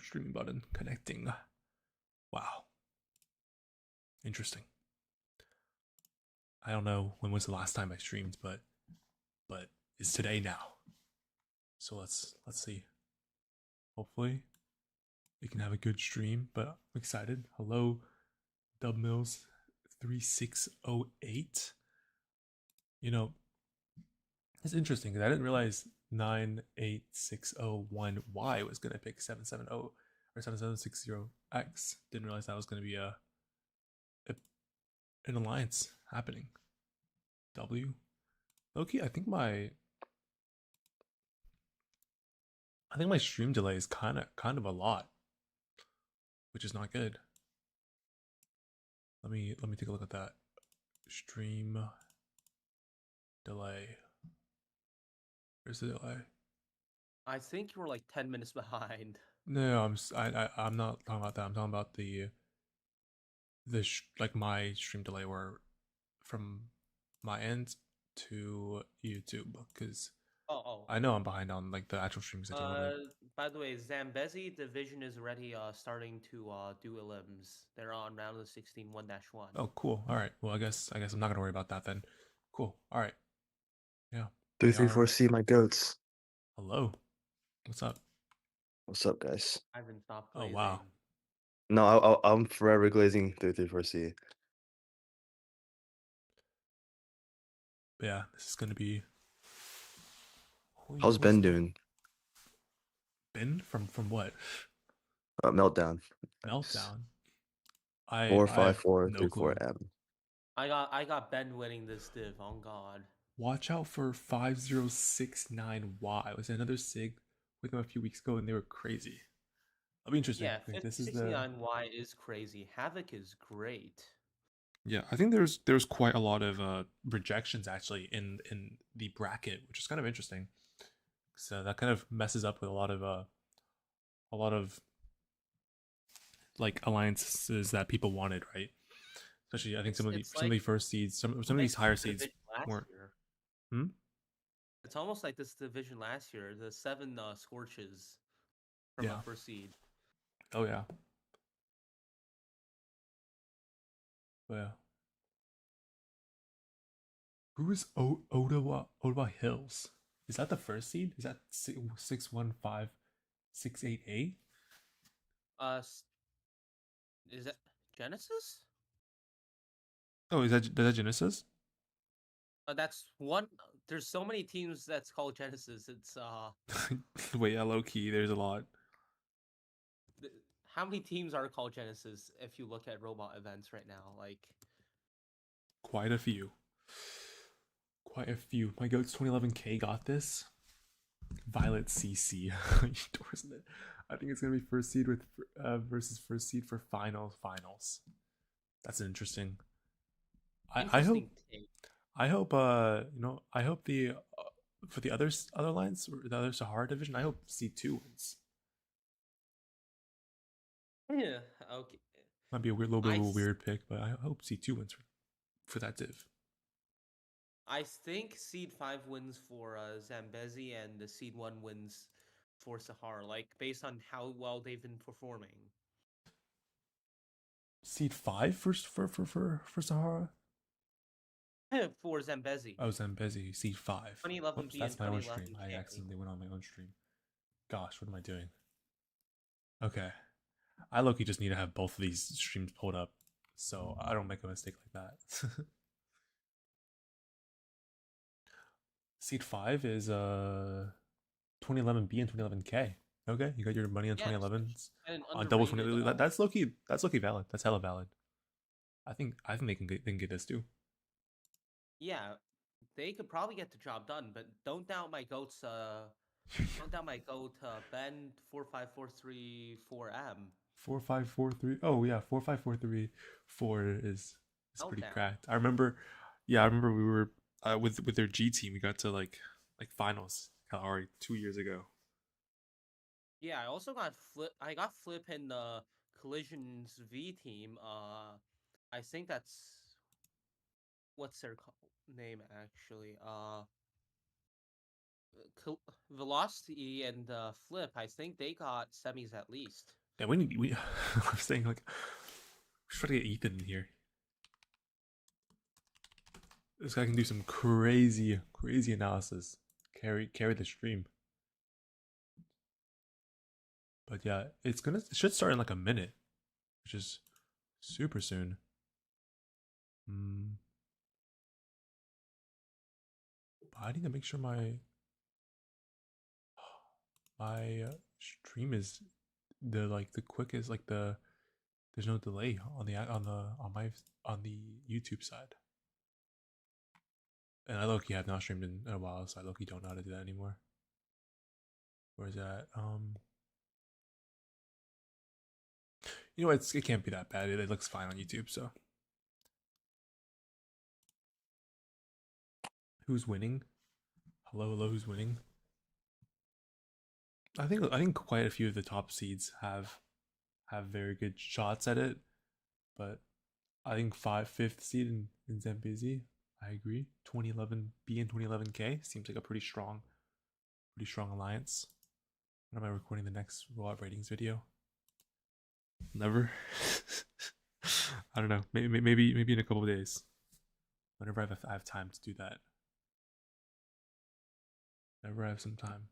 Streaming button connecting. Wow. Interesting. I don't know when was the last time I streamed, but it's today now. So let's see. Hopefully we can have a good stream, but I'm excited. Hello, Dub Mills 3608. You know, it's interesting because I didn't realize 98601Y was gonna pick 770 or 7760X. Didn't realize that was gonna be a an alliance happening. W. Okay, I think my stream delay is kind of a lot, which is not good. Let me take a look at that. Stream delay. Where's the delay? I think you were like 10 minutes behind. No, I'm not talking about that. I'm talking about like my stream delay where from my end to YouTube because Oh. I know I'm behind on like the actual streams that you're loading. By the way, Zambezi division is already starting to do elims. They're on round of 16 1-1. Oh, cool. All right. Well, I guess I'm not gonna worry about that then. Cool. All right. Yeah. Three They three four are. C my goats. Hello. What's up? What's up, guys? I haven't stopped Oh glazing. wow. No, I'm forever glazing 334C. But yeah, this is gonna be. Holy, How's what's Ben that? doing? Ben from what? Meltdown. Meltdown. I Four I five have four no three four clue. M. I got Ben winning this div. On God. Watch out for 5069Y. Was another Sig with them a few weeks ago, and they were crazy. That'll be interesting. Yeah, Like this is the 5069Y is crazy. Havoc is great. yeah. I think there's quite a lot of rejections actually in the bracket, which is kind of interesting. So that kind of messes up with a lot of like alliances that people wanted, right? Especially I think It's some of like the first seeds, some of like these higher the seeds division last weren't. year. Hmm? It's almost like this division last year. The 7 scorches from a Yeah. first seed. Oh yeah. Oh yeah. Who is Ottawa Hills? Is that the first seed? Is that 615688? Uh, is that Genesis? Oh, is that Genesis? That's one. There's so many teams that's called Genesis. It's Wait, yeah, low key. There's a lot. how many teams are called Genesis if you look at robot events right now? Like, Quite a few. Quite a few. My goats 2011K got this. Violet CC endorsing it. I think it's gonna be first seed with versus first seed for finals. That's interesting. I hope interesting take. I hope the for the other lines or the other Sahara division, I hope C2 wins. Yeah. Okay. Might be a weird, little bit I of a weird pick, but I hope C2 wins for that div. I think Seed 5 wins for Zambezi and the Seed 1 wins for Sahara. Like based on how well they've been performing. Seed 5 for Sahara. For Zambezi. Oh, Zambezi, seed 5. 2011 Whoops, B and that's my own stream. 2011 I K. accidentally went on my own stream. Gosh, what am I doing? Okay. I low-key just need to have both of these streams pulled up so I don't make a mistake like that. Seed 5 is 2011B and 2011K. Okay, you got your money on Yes, 2011s and on double underrated. 20. That's low-key valid. That's hella valid. I think they can get this too. Yeah, they could probably get the job done, but don't doubt my goats. Don't doubt my goat. Ben 45434M. 4543. Oh yeah, 45434 is pretty Meltdown. cracked. I remember. Yeah, I remember we were with their G team. We got to like finals Kalahari 2 years ago. Yeah, I also got flip. I got flip in the Collisions V team. I think that's what's their name actually. Velocity and Flip, I think they got semis at least. Yeah, we I'm saying like we should try to get Ethan in here. This guy can do some crazy analysis. Carry the stream. But yeah, it should start in like a minute, which is super soon. But I need to make sure my stream is the quickest, like there's no delay on the YouTube side. And I low-key have not streamed in a while, so I low-key don't know how to do that anymore. Where's that? You know, it can't be that bad. It looks fine on YouTube. So, who's winning? Hello, who's winning? I think quite a few of the top seeds have very good shots at it, but I think fifth seed in Zambezi. I agree. 2011 B and 2011 K seems like a pretty strong alliance. When am I recording the next rollout ratings video? Never. I don't know. Maybe in a couple of days. Whenever I have time to do that. Whenever I have some time.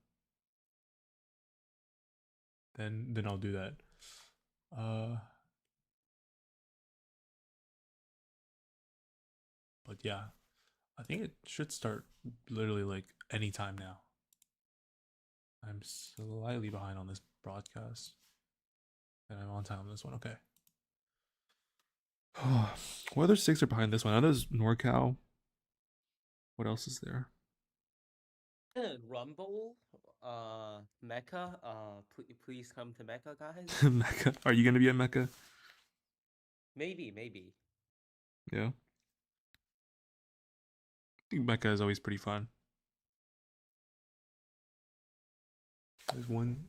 Then I'll do that. But yeah, I think it should start literally like any time now. I'm slightly behind on this broadcast. And I'm on time on this one. Okay. What other six are behind this one? I know there's NorCal. What else is there? Rumble, Mecca. Please come to Mecca, guys. Mecca. Are you gonna be at Mecca? Maybe. Yeah. I think Mecca is always pretty fun. There's one.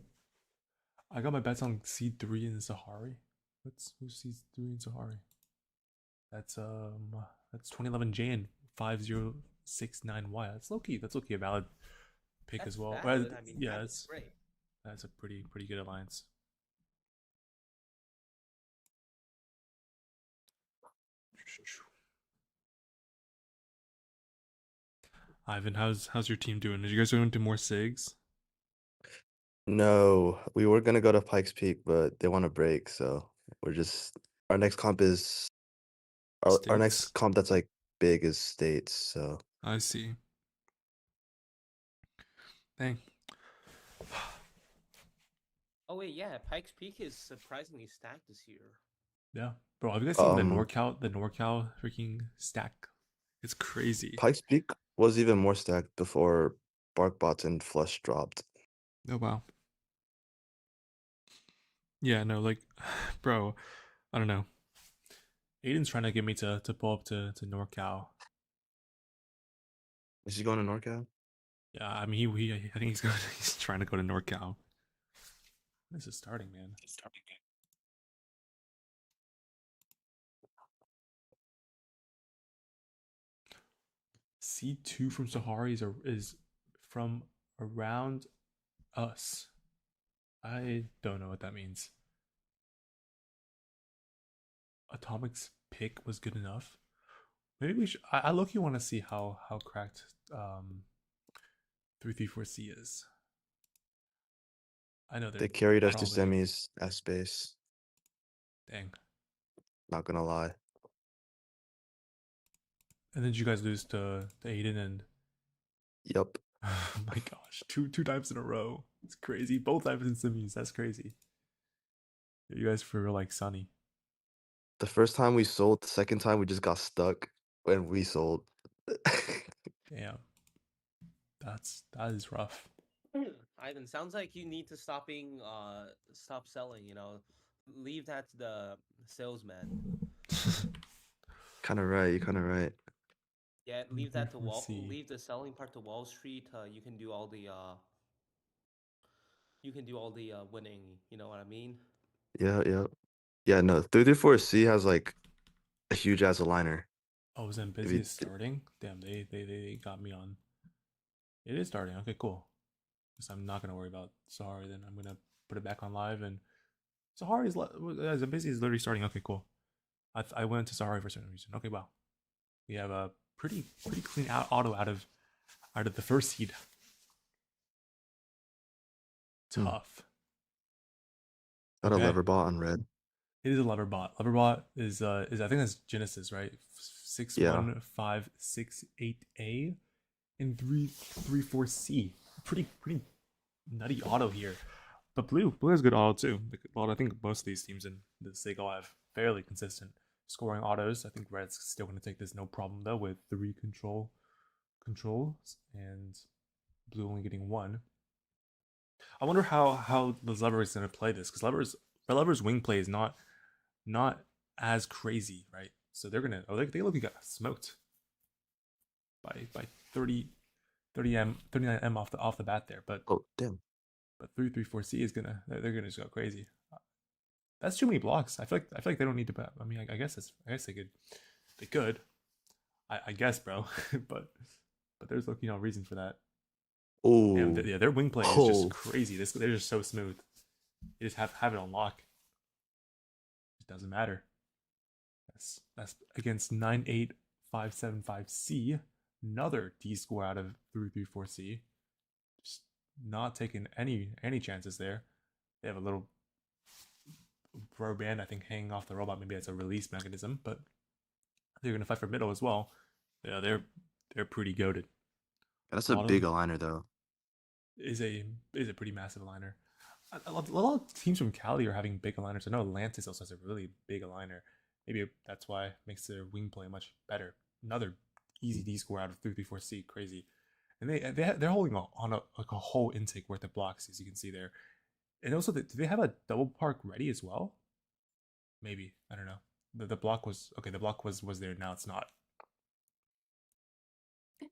I got my bets on seed 3 in Sahari. Who's seed 3 in Sahari? That's 2011 J and 5069Y. That's low key. That's low key a valid pick as well. Valid. I mean, yeah, that's great. That's a pretty good alliance. Ivan, how's your team doing? Did you guys go into more SIGs? No, we were gonna go to Pikes Peak, but they want to break, so we're just our next comp is our next States. comp that's like big is states. So I see. Dang. Oh wait, yeah, Pikes Peak is surprisingly stacked this year. Yeah, bro. Have you guys seen the NorCal freaking stack? It's crazy. Pikes Peak was even more stacked before BarkBots and Flush dropped. Oh wow. Yeah, no, like, bro, I don't know. Aiden's trying to get me to pull up to NorCal. Is he going to NorCal? Yeah, I mean, I think he's trying to go to NorCal. This is starting, man. C2 from Sahari is from around us. I don't know what that means. Atomic's pick was good enough. Maybe we should. I low-key want to see how cracked 334C is. I know They carried us to all big. semis at space. Dang. Not gonna lie. And then did you guys lose to Aiden and? Yep. Oh my gosh, two times in a row. It's crazy. Both times in semis. That's crazy. You guys for real like Sunny. The first time we sold, the second time we just got stuck when we sold. Damn. That is rough. Ivan, sounds like you need to stop selling, leave that to the salesman. Kind of right. You're kind of right. Yeah, leave that to Let's leave the selling part to Wall Street. You can do all the winning, you know what I mean? Yeah, no. 334C has like a huge ass aligner. Oh, Zambezi is starting? Damn, they got me on. It is starting. Okay, cool. Guess I'm not gonna worry about Sahari then. I'm gonna put it back on live and Sahari's Zambezi is literally starting. Okay, cool. I went to Sahari for a certain reason. Okay, wow. We have a pretty clean auto out of the first seed. Tough. Got a Okay. lever bot on red. It is a lever bot. Lever bot is I think that's Genesis, right? 61568A and 334C. Pretty nutty auto here. But blue has good auto too. Well, I think most of these teams in the SIG all have fairly consistent scoring autos. I think red's still going to take this no problem though with 3 controls and blue only getting 1. I wonder how the lever is going to play this because lever's wing play is not as crazy, right? So they're gonna they look like got smoked by 39M off the bat there, but Oh damn. but 334C is they're gonna just go crazy. That's too many blocks. I feel like they don't need to. I mean, I guess they could. I guess, bro. but there's no reason for that. Oh Yeah, their wing play is just crazy. They're just so smooth. They just have it on lock. It doesn't matter. That's against 98575C. Another D score out of 334C. Just not taking any chances there. They have a little rubber band, I think, hanging off the robot. Maybe that's a release mechanism, but they're gonna fight for middle as well. Yeah, they're pretty goated. That's a big aligner though. Is a pretty massive aligner. A lot of teams from Cali are having big aligners. I know Atlantis also has a really big aligner. Maybe that's why it makes their wing play much better. Another easy D score out of 334C, crazy. And they're holding on a whole intake worth of blocks, as you can see there. And also, do they have a double park ready as well? Maybe, I don't know. The block was okay. The block was there. Now it's not.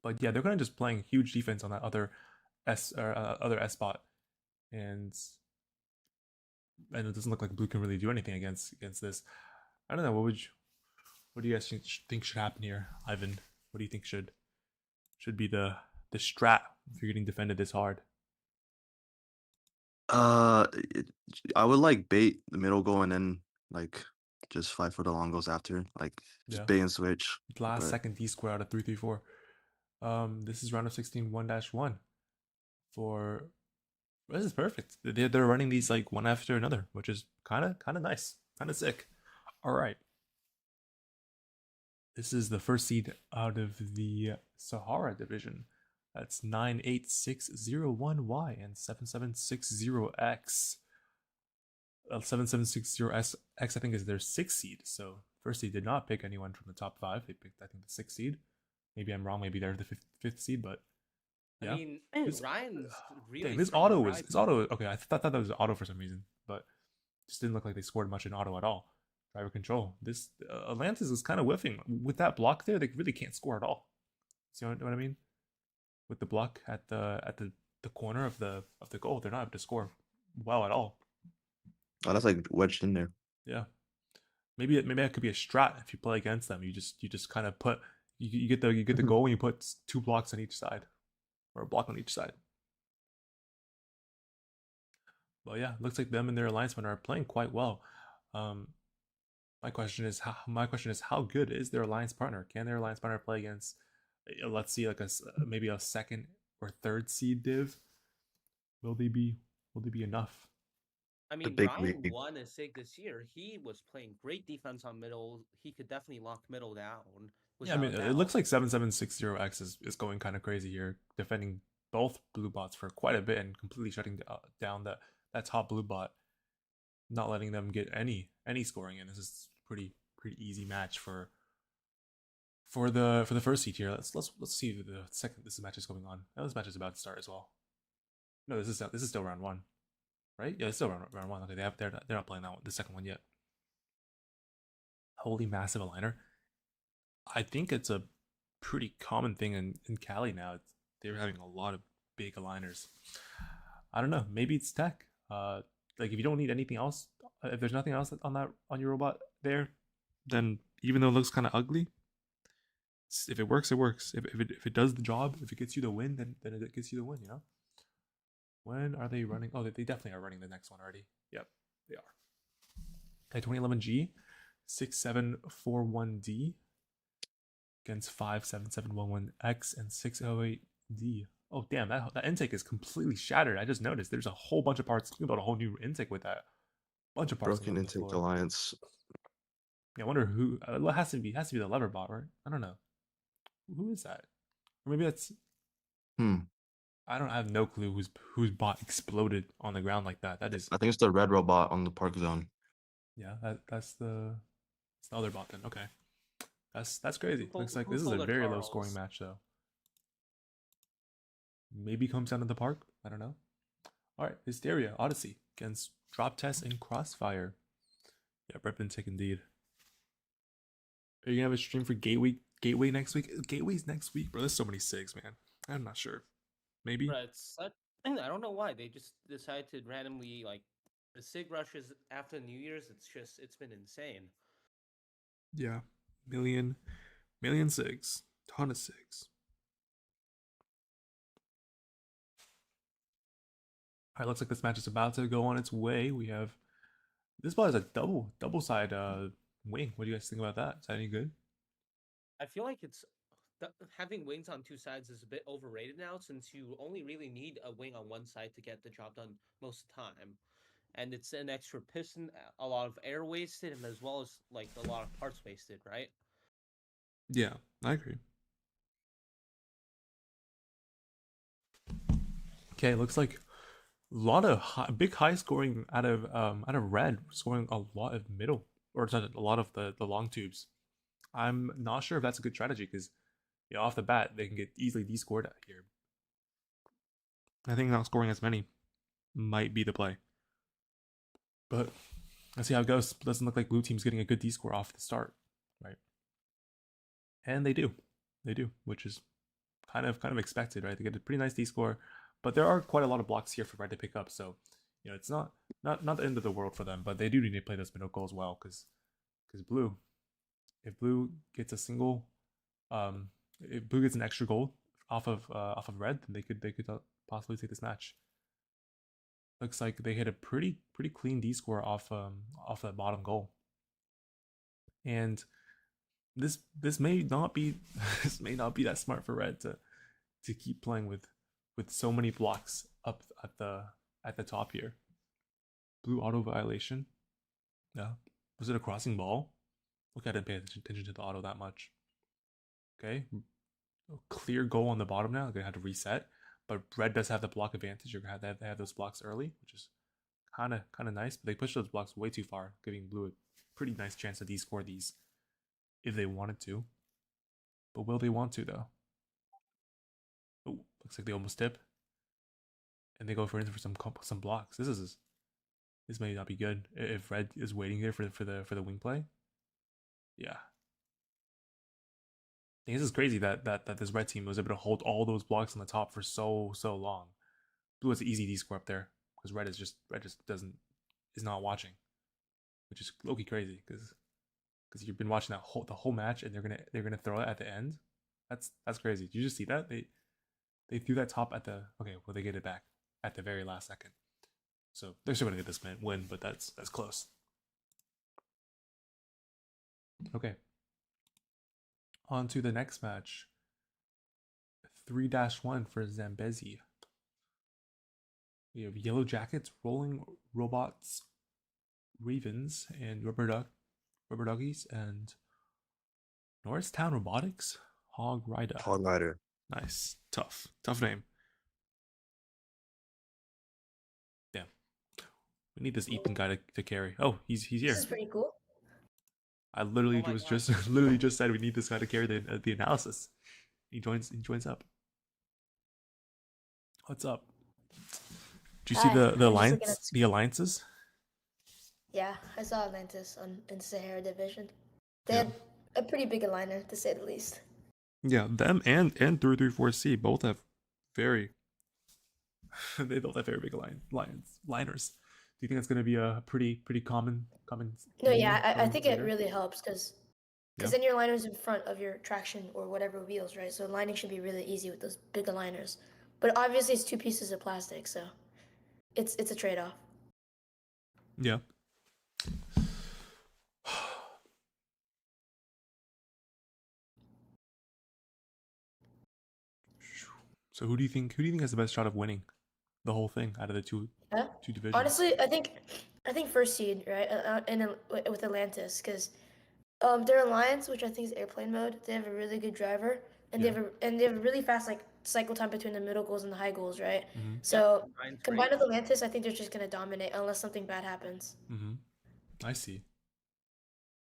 But yeah, they're kind of just playing huge defense on that other S spot, and it doesn't look like blue can really do anything against this. I don't know. What do you guys think should happen here, Ivan? What do you think should be the strat if you're getting defended this hard? I would like bait the middle goal and then like just fight for the long goals after, like just bait and switch. Last second D square out of 334. This is round of 16 1-1 for. This is perfect. They're running these like one after another, which is kind of nice, kind of sick. All right. This is the first seed out of the Sahara division. That's 98601Y and 7760X. 7760X I think is their 6th seed. So first seed did not pick anyone from the top 5. They picked I think the 6th seed. Maybe I'm wrong. Maybe they're the fifth seed, but yeah. I mean, Ryan's really. Dang, this auto was okay. I thought that was auto for some reason, but it just didn't look like they scored much in auto at all. Driver control. This Atlantis is kind of whiffing with that block there. They really can't score at all. See what I mean? With the block at the corner of the goal, they're not able to score well at all. Oh, that's like wedged in there. Yeah, maybe that could be a strat if you play against them. You just kind of put you get the goal and you put 2 blocks on each side, or a block on each side. Well, yeah, looks like them and their alliance partner are playing quite well. My question is how good is their alliance partner? Can their alliance partner play against, let's see, like maybe a 2nd or 3rd seed div? Will they be enough? I mean, Ryan won a SIG this year. He was playing great defense on middle. He could definitely lock middle down. Yeah, I mean, it looks like 7760X is going kind of crazy here, defending both blue bots for quite a bit and completely shutting down that top blue bot, not letting them get any scoring in. This is pretty easy match for the first seed here. Let's see the second this match is going on. Now this match is about to start as well. No, this is still round 1, right? Yeah, it's still round 1. Okay, they're not playing that one, the second one yet. Holy massive aligner. I think it's a pretty common thing in Cali now. They're having a lot of big aligners. I don't know. Maybe it's tech. Like if you don't need anything else, if there's nothing else on your robot there, then even though it looks kind of ugly, If it works, it works. If it does the job, if it gets you the win, then it gets you the win. When are they running? Oh, they definitely are running the next one already. Yep, they are. Okay, 2011G, 6741D against 57711X and 608D. Oh damn, that intake is completely shattered. I just noticed there's a whole bunch of parts. Think about a whole new intake with that. Bunch of parts on Broken the intake floor. alliance. Yeah, I wonder who. It has to be the lever bot, right? I don't know. Who is that? Or maybe that's. I have no clue whose bot exploded on the ground like that. That is. I think it's the red robot on the park zone. Yeah, that's the other bot then. Okay, that's crazy. Looks like Who this is a pulled a very low scoring Charles? match though. Maybe comes down to the park. I don't know. All right, Hysteria Odyssey against Drop Test and Crossfire. Yeah, rep and tick indeed. Are you gonna have a stream for Gateway next week? Gateway's next week, bro. There's so many SIGs, man. I'm not sure. Maybe. Right, I don't know why they just decided to randomly like the SIG rushes after New Year's. It's been insane. Yeah, million SIGs, ton of SIGs. All right, looks like this match is about to go on its way. We have this ball is a double side wing. What do you guys think about that? Is that any good? I feel like having wings on two sides is a bit overrated now, since you only really need a wing on one side to get the job done most of the time, and it's an extra piston, a lot of air wasted, and as well as like a lot of parts wasted, right? Yeah, I agree. Okay, looks like a lot of big high scoring out of red, scoring a lot of middle or sorry, a lot of the long tubes. I'm not sure if that's a good strategy because off the bat they can get easily descored here. I think not scoring as many might be the play, but let's see how it goes. Doesn't look like blue team's getting a good D score off the start, right? And they do, which is kind of expected, right? They get a pretty nice D score, but there are quite a lot of blocks here for red to pick up. So it's not the end of the world for them, but they do need to play this middle goal as well because blue, if blue gets a single, if blue gets an extra goal off of red, then they could possibly take this match. Looks like they hit a pretty clean D score off that bottom goal, and this may not be this may not be that smart for red to keep playing with so many blocks up at the top here. Blue auto violation. Yeah, was it a crossing ball? Look, I didn't pay attention to the auto that much. Okay, clear goal on the bottom now. They're gonna have to reset, but red does have the block advantage. You're gonna have those blocks early, which is kind of nice. But they pushed those blocks way too far, giving blue a pretty nice chance to de-score these if they wanted to. But will they want to though? Oh, looks like they almost tip, and they go for some blocks. This may not be good if red is waiting there for the wing play. Yeah. I think this is crazy that this red team was able to hold all those blocks on the top for so long. Blue has an easy D score up there because red just is not watching, which is low-key crazy because you've been watching the whole match and they're gonna throw it at the end. That's crazy. Did you just see that? They threw that top at the they get it back at the very last second. So they're still gonna get this win, but that's close. Okay. On to the next match. 3-1 for Zambezi. We have Yellow Jackets, Rolling Robots, Ravens, and Rubber Doggies, and Norristown Robotics, Hog Rider. Hog Rider. Nice. Tough name. Damn. We need this Ethan guy to carry. Oh, he's here. This is pretty cool. I literally Oh my was God. just literally just said we need this guy to carry the analysis. He joins up. What's up? Do you see Hi, the I'm just looking alliance at- the alliances? Yeah, I saw Atlantis in Sahara Division. They Yeah. had a pretty big aligner, to say the least. Yeah, them and 334C both have very they both have very big liners. Do you think it's going to be a pretty common? No, name yeah, I from think it later? really helps because Because then your liner's in front of your traction or whatever wheels, right? So lining should be really easy with those big aligners. But obviously, it's 2 pieces of plastic, so it's a trade-off. Yeah. So who do you think has the best shot of winning the whole thing out of the two divisions? Honestly, I think first seed, right? With Atlantis, because their alliance, which I think is airplane mode, they have a really good driver, and they have a really fast like cycle time between the middle goals and the high goals, right? So combined with Atlantis, I think they're just gonna dominate unless something bad happens. I see.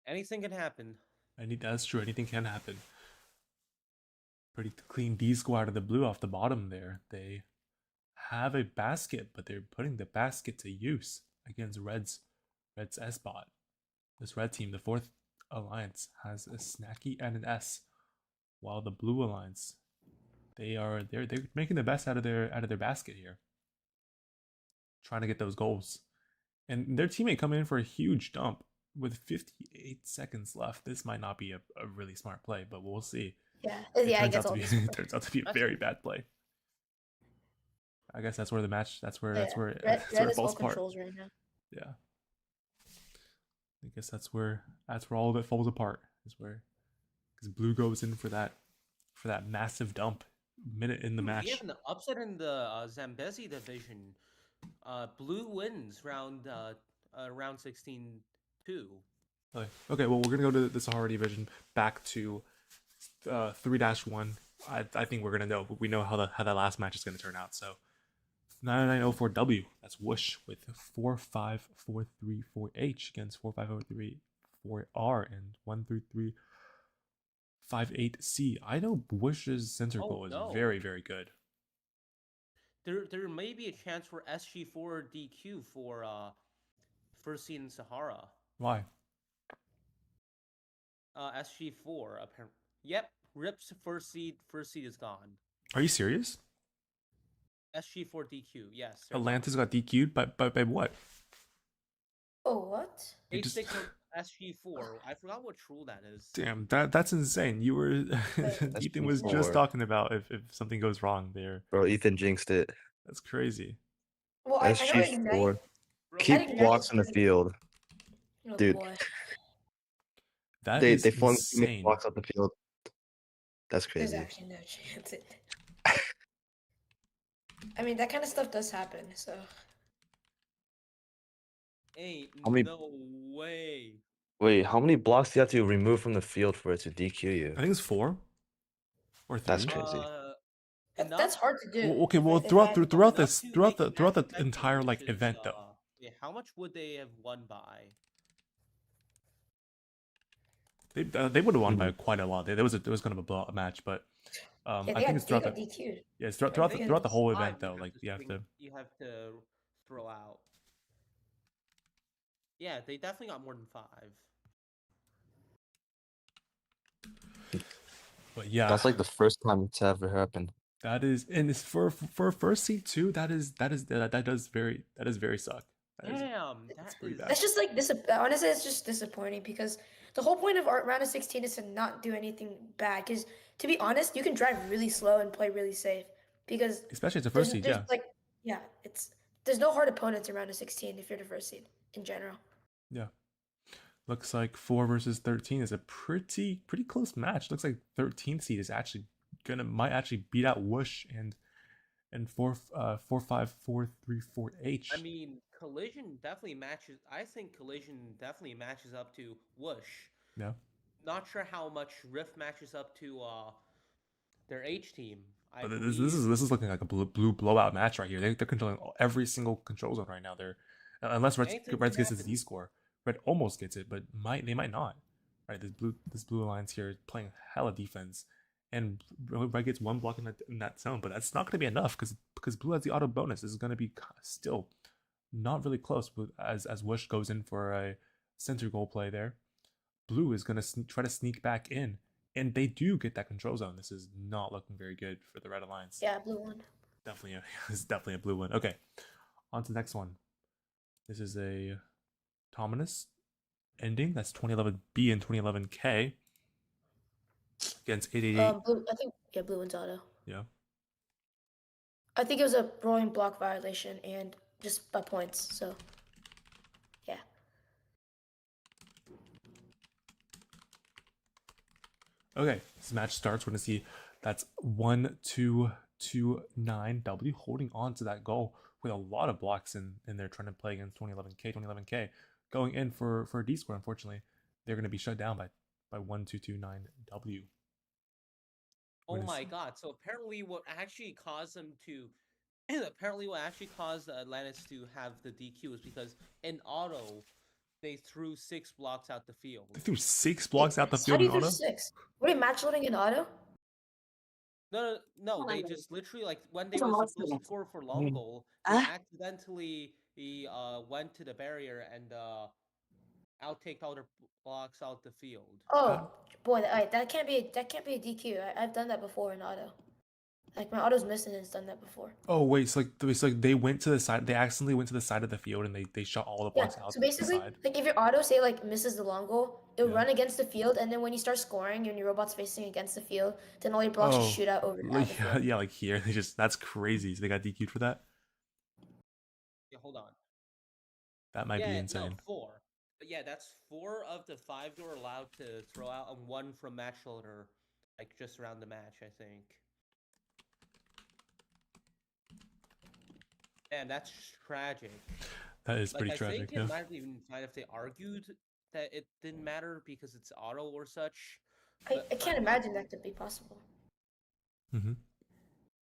Anything can happen. That's true. Anything can happen. Pretty clean D squad out of the blue off the bottom there. They have a basket, but they're putting the basket to use against Red's S-bot. This red team, the fourth alliance, has a Snacky and an S, while the blue alliance, they're making the best out of their basket here, trying to get those goals. And their teammate coming in for a huge dump with 58 seconds left. This might not be a really smart play, but we'll see. Yeah, it turns out to be a very bad play. I guess that's where the match. That's where it falls apart. Right now. Yeah. I guess that's where all of it falls apart. Is where because blue goes in for that massive dump minute in the match. We have an upset in the Zambezi division. Blue wins round 16-2. Okay, well, we're gonna go to the Sahara division, back to 3-1. I think we're gonna know. We know how that last match is gonna turn out. So 9904W, that's Whoosh with 45434H against 45034R and 13358C. I know Whoosh's center goal is very, very good. There may be a chance for SG4 DQ for first seed in Sahara. Why? SG4 apparently. Yep, Rips first seed is gone. Are you serious? SG4 DQ, yes. Atlantis got DQ'd by what? Oh, what? Basic SG4. I forgot what rule that is. Damn, that's insane. You were Ethan was just talking about if something goes wrong there. Bro, Ethan jinxed it. That's crazy. Well, SG4. Keep blocks in the field. Oh, dude. Boy. They flung insane. Blocks up the field. That's crazy. There's actually no chance. I mean, that kind of stuff does happen, so. Ain't no way. Wait, how many blocks do you have to remove from the field for it to DQ you? I think it's 4 or 3. That's crazy. That's hard to do. Well, okay, well, throughout the entire like event though. Yeah, how much would they have won by? They would have won by quite a lot. There was kind of a blowout match, but I think it's throughout the whole event though. Like you have to throw out. Yeah, they definitely got more than 5. But yeah, that's like the first time it's ever happened. That is, and it's for first seed too. That does very suck. That's pretty bad. That's just like honestly, it's just disappointing because the whole point of round of 16 is to not do anything bad. Because to be honest, you can drive really slow and play really safe because especially as a first seed, there's no hard opponents in round of 16 if you're the first seed in general. Yeah. Looks like 4 versus 13 is a pretty close match. Looks like 13th seed is actually might actually beat out Whoosh and 45434H. I mean, Collision definitely matches. I think Collision definitely matches up to Whoosh. Yeah. Not sure how much Rift matches up to their H team. But this is looking like a blue blowout match right here. They're controlling every single control zone right now. They're unless Reds gets its D score. Red almost gets it, but they might not. Right, this blue alliance here is playing hella defense, and Red gets 1 block in that zone, but that's not going to be enough because blue has the auto bonus. This is going to be still not really close. As Whoosh goes in for a center goal play there, blue is going to try to sneak back in, and they do get that control zone. This is not looking very good for the Red Alliance. Yeah, blue one. It's definitely a blue one. Okay, on to the next one. This is a Tominus ending. That's 2011B and 2011K. against 888. Blue, I think blue wins auto. Yeah. I think it was a rolling block violation and just by points. So, yeah. Okay, this match starts. We're gonna see that's 1-2-2-9. W holding on to that goal with a lot of blocks in there, trying to play against 2011K going in for a D score. Unfortunately, they're gonna be shut down by 1-2-2-9 W. Oh my god! So apparently, what actually caused them to, apparently what actually caused Atlantis to have the DQ is because in auto, they threw 6 blocks out the field. They threw 6 blocks out the How field do in you do auto. 6? Were they match loading in auto? No, they just literally, like, when they were supposed to score for long goal, they accidentally went to the barrier and outtake all their blocks out the field. Oh boy, that can't be a DQ. I've done that before in auto. Like my auto's missing and it's done that before. Oh wait, so like they went to the side. They accidentally went to the side of the field and they shot all the blocks out So basically, the side. like if your auto say like misses the long goal, it'll run against the field, and then when you start scoring and your robot's facing against the field, then all your blocks just shoot out over the field. Yeah, like here they just that's crazy. So they got DQ'd for that. Yeah, hold on. That might be insane. No, 4. But yeah, that's 4 of the 5 you were allowed to throw out, and 1 from match loader, like just around the match, I think. And that's tragic. That is pretty tragic. I think it might have even fine if they argued that it didn't matter because it's auto or such. I can't imagine that to be possible.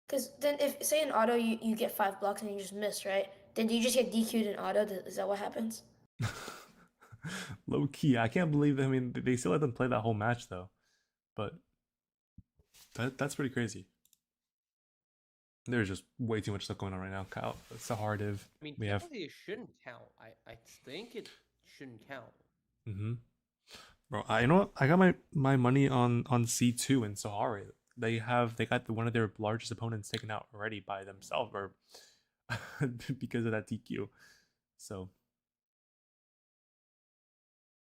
Because then if, say in auto, you get 5 blocks and you just miss, right? Then do you just get DQ'd in auto? Is that what happens? Low key, I can't believe. I mean, they still let them play that whole match though, but that's pretty crazy. There's just way too much stuff going on right now. Kyle, Sahar, I mean, we have. It shouldn't count. I think it shouldn't count. Bro, you know what? I got my money on C2 and Sahara. They got one of their largest opponents taken out already by themselves or because of that DQ. So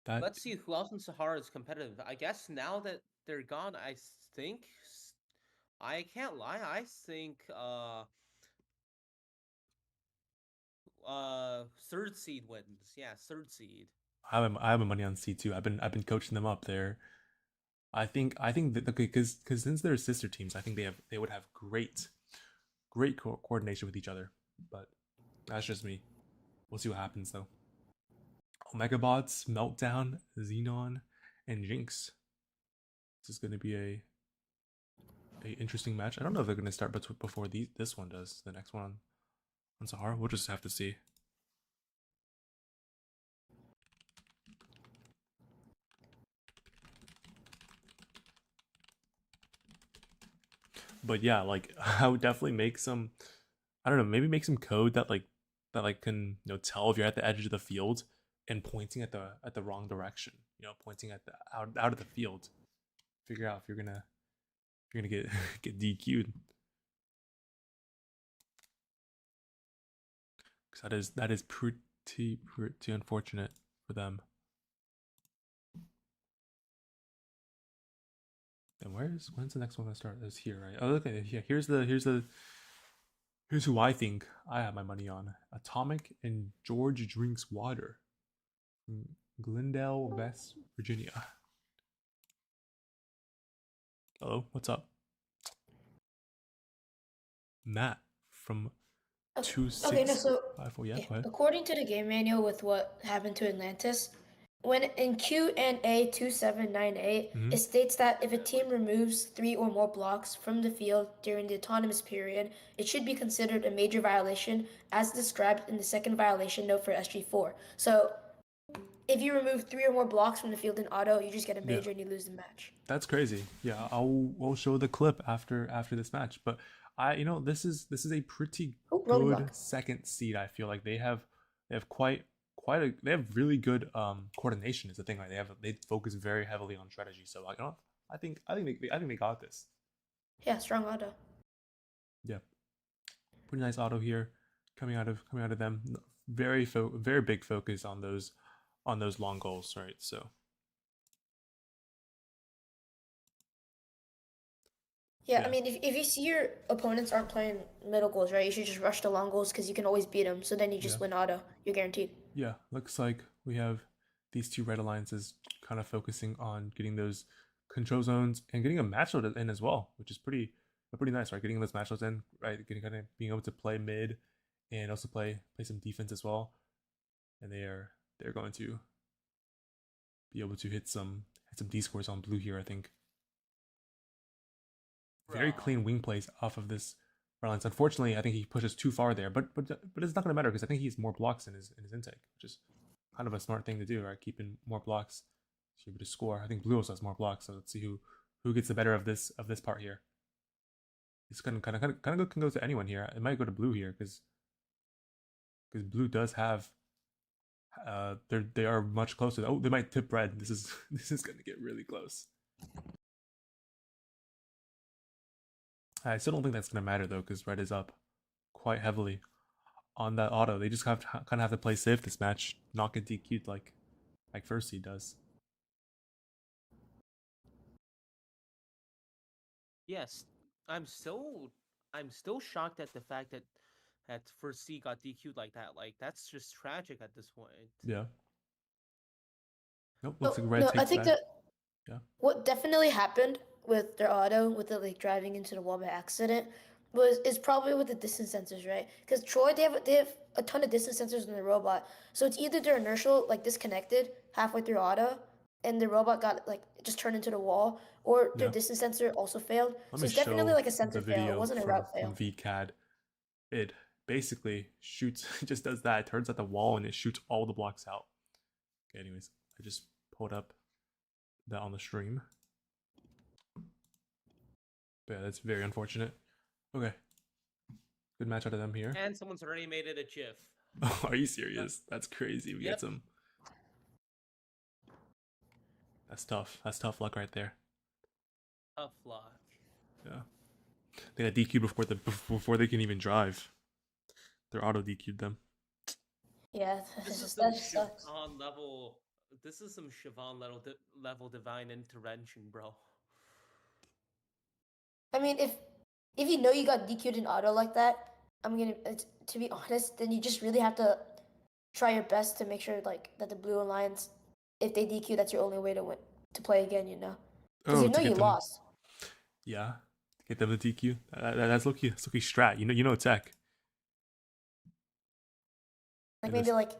let's see who else in Sahara is competitive. I guess now that they're gone, I think I can't lie. I think third seed wins. Yeah, third seed. I have my money on C2. I've been coaching them up there. I think that because since they're sister teams, I think they would have great coordination with each other. But that's just me. We'll see what happens though. Omegabots, Meltdown, Xenon, and Jinx. This is going to be a interesting match. I don't know if they're going to start before this one does. The next one on Sahara. We'll just have to see. But yeah, like I would definitely make some. I don't know. Maybe make some code that can tell if you're at the edge of the field and pointing at the wrong direction. Pointing at the out of the field. Figure out if you're gonna get DQ'd. Because that is pretty unfortunate for them. And when's the next one gonna start? It's here, right? Oh, okay. Yeah, here's who I think I have my money on. Atomic and George Drinks Water from Glendale, West Virginia. Hello, what's up? Matt from 2654. Yeah, go ahead. According to the game manual with what happened to Atlantis, when in Q&A 2798, it states that if a team removes 3 or more blocks from the field during the autonomous period, it should be considered a major violation as described in the second violation note for SG4. So if you remove 3 or more blocks from the field in auto, you just get a major and you lose the match. That's crazy. Yeah, we'll show the clip after this match. But this is a pretty good second seed. I feel like they have they have really good coordination is the thing, right? They focus very heavily on strategy. So I think they got this. Yeah, strong auto. Yeah, pretty nice auto here coming out of them. Very big focus on those long goals, right? So Yeah, Yeah. I mean, if you see your opponents aren't playing middle goals, right, you should just rush the long goals because you can always beat them. So then you Yeah. just win auto. You're guaranteed. Yeah, looks like we have these two red alliances kind of focusing on getting those control zones and getting a match load in as well, which is pretty nice, right? Getting those match loads in, right? Getting kind of being able to play mid and also play some defense as well. And they're going to be able to hit some D scores on blue here, I think. Very Bro. clean wing plays off of this balance. Unfortunately, I think he pushes too far there, but it's not going to matter because I think he has more blocks in his intake, which is kind of a smart thing to do, right? Keeping more blocks to be able to score. I think Blue also has more blocks, so let's see who gets the better of this part here. This can go to anyone here. It might go to Blue here because Blue does have they are much closer. Oh, they might tip red. This is this is going to get really close. I still don't think that's going to matter though because red is up quite heavily on that auto. They just have to, kind of have to play safe this match, not get DQ'd like first seed does. Yes, I'm still shocked at the fact that first C got DQ'd like that. Like that's just tragic at this point. Yeah. Nope. No, Looks like red no, I takes think back. that Yeah. what definitely happened with their auto, with the like driving into the wall by accident, is probably with the distance sensors, right? Because Troy, they have a ton of distance sensors in the robot, so it's either their inertial like disconnected halfway through auto, and the robot got like just turned into the wall, or their Yeah. distance sensor also failed. Let So me it's definitely show like a the sensor fail. It video wasn't a from route fail. VCAD. It basically shoots. It just does that. It turns at the wall and it shoots all the blocks out. Okay. Anyways, I just pulled up that on the stream. But yeah, that's very unfortunate. Okay. Good match out of them here. And someone's already made it a GIF. Oh, are you serious? That's crazy. We Yep. get some. That's tough. That's tough luck right there. Tough luck. Yeah. They got DQ'd before they can even drive. They're auto DQ'd them. Yeah, This is that some just sucks. Siobhan level. This is some Siobhan level divine intervention, bro. I mean, if you know you got DQ'd in auto like that, to be honest, then you just really have to try your best to make sure like that the blue alliance, if they DQ, that's your only way to win to play again. You know, because Oh, you know to get you them. lost. Yeah. Get them to DQ. That's Loki. That's Loki strat. You know tech. Like Yeah, maybe like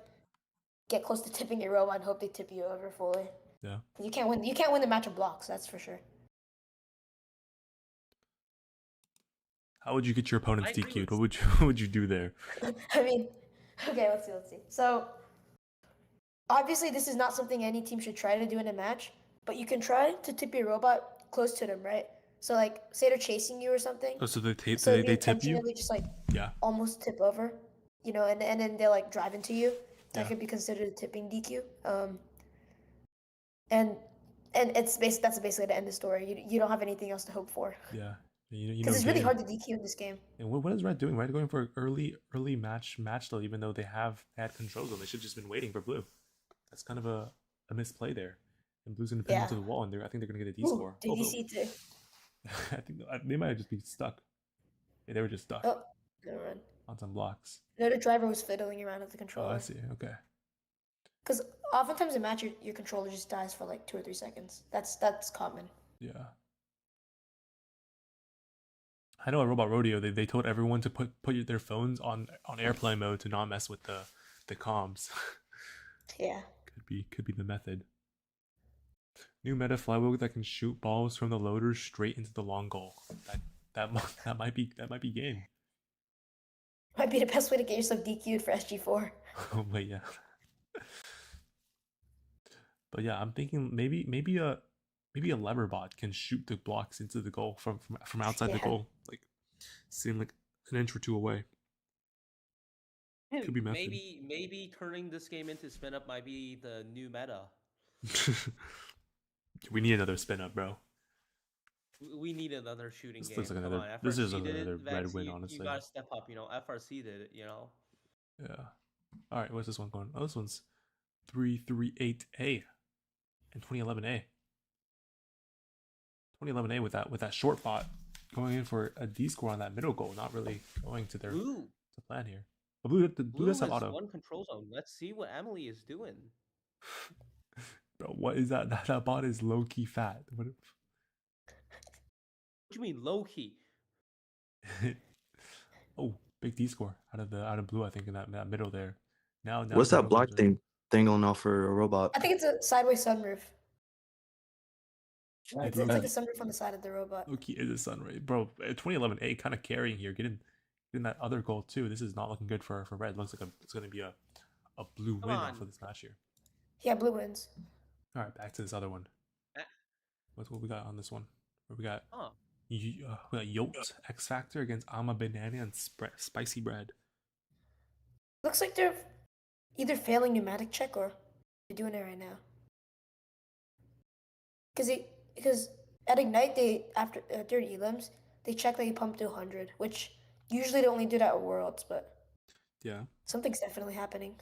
get close to tipping your robot and hope they tip you over fully. Yeah. You can't win. You can't win the match of blocks. That's for sure. How would you get your opponents I agree DQ'd? with- What would you do there? I mean, okay, let's see. So obviously, this is not something any team should try to do in a match, but you can try to tip your robot close to them, right? So like, say they're chasing you or something. Oh, so they tip So if they tip you? intentionally just like Yeah. almost tip over, you know, and then they like drive into you. That Yeah. could be considered a tipping DQ. And that's basically the end of the story. You don't have anything else to hope for Yeah. You know because it's really game. hard to DQ in this game. And what is Red doing? Red going for early match though, even though they have had control zone. They should have just been waiting for blue. That's kind of a misplay there. And blue's gonna pin into the wall, and I think they're gonna get a D score. Did you see too? I think they might just be stuck. Yeah, they were just stuck Oh, never mind. on some blocks. No, the driver was fiddling around with the Oh, controller. I see. Okay. Because oftentimes in match, your controller just dies for like 2 or 3 seconds. That's common. Yeah. I know at Robot Rodeo they told everyone to put their phones on airplane mode to not mess with the comms. Yeah. could be the method. New meta flywheel that can shoot balls from the loader straight into the long goal. That might be game. Might be the best way to get yourself DQ'd for SG4. Oh wait, yeah. But yeah, I'm thinking maybe a lever bot can shoot the blocks into the goal from outside the Yeah. goal, like seem like an inch or two away. Could be method. Maybe turning this game into spin up might be the new meta. We need another spin up, bro. We need another shooting This game. looks like Come another- on, this is FRC did another it. red Vance, win, you honestly. gotta step up. You know, FRC did it. You know. Yeah. All right, what's this one going? Oh, this one's 338A and 2011A. 2011A with that short bot going in for a D score on that middle goal, not really going to their Blue. to plan here. But blue does have has auto. one control zone. Let's see what Emily is doing. Bro, what is that? That bot is low key fat. What? What do you mean low key? Oh, big D score out of blue. I think in that middle there. Now What's that black Broncos thing going on for a robot? I think it's a sideways sunroof. It It's looks like a sunroof on the side of the robot. low key is a sunray, bro. 2011 kind of carrying here, getting that other goal too. This is not looking good for red. Looks like it's gonna be a blue Come win on. off of this match here. Yeah, blue wins. All right, back to this other one. Eh. What's what we got on this one? What we got? Huh. We got Yolt X Factor against Ama Banana and Spicy Bread. Looks like they're either failing pneumatic check or they're doing it right now. Because at Ignite they after during elims they check that you pumped to 100, which usually they only do that at Worlds, but Yeah. something's definitely happening.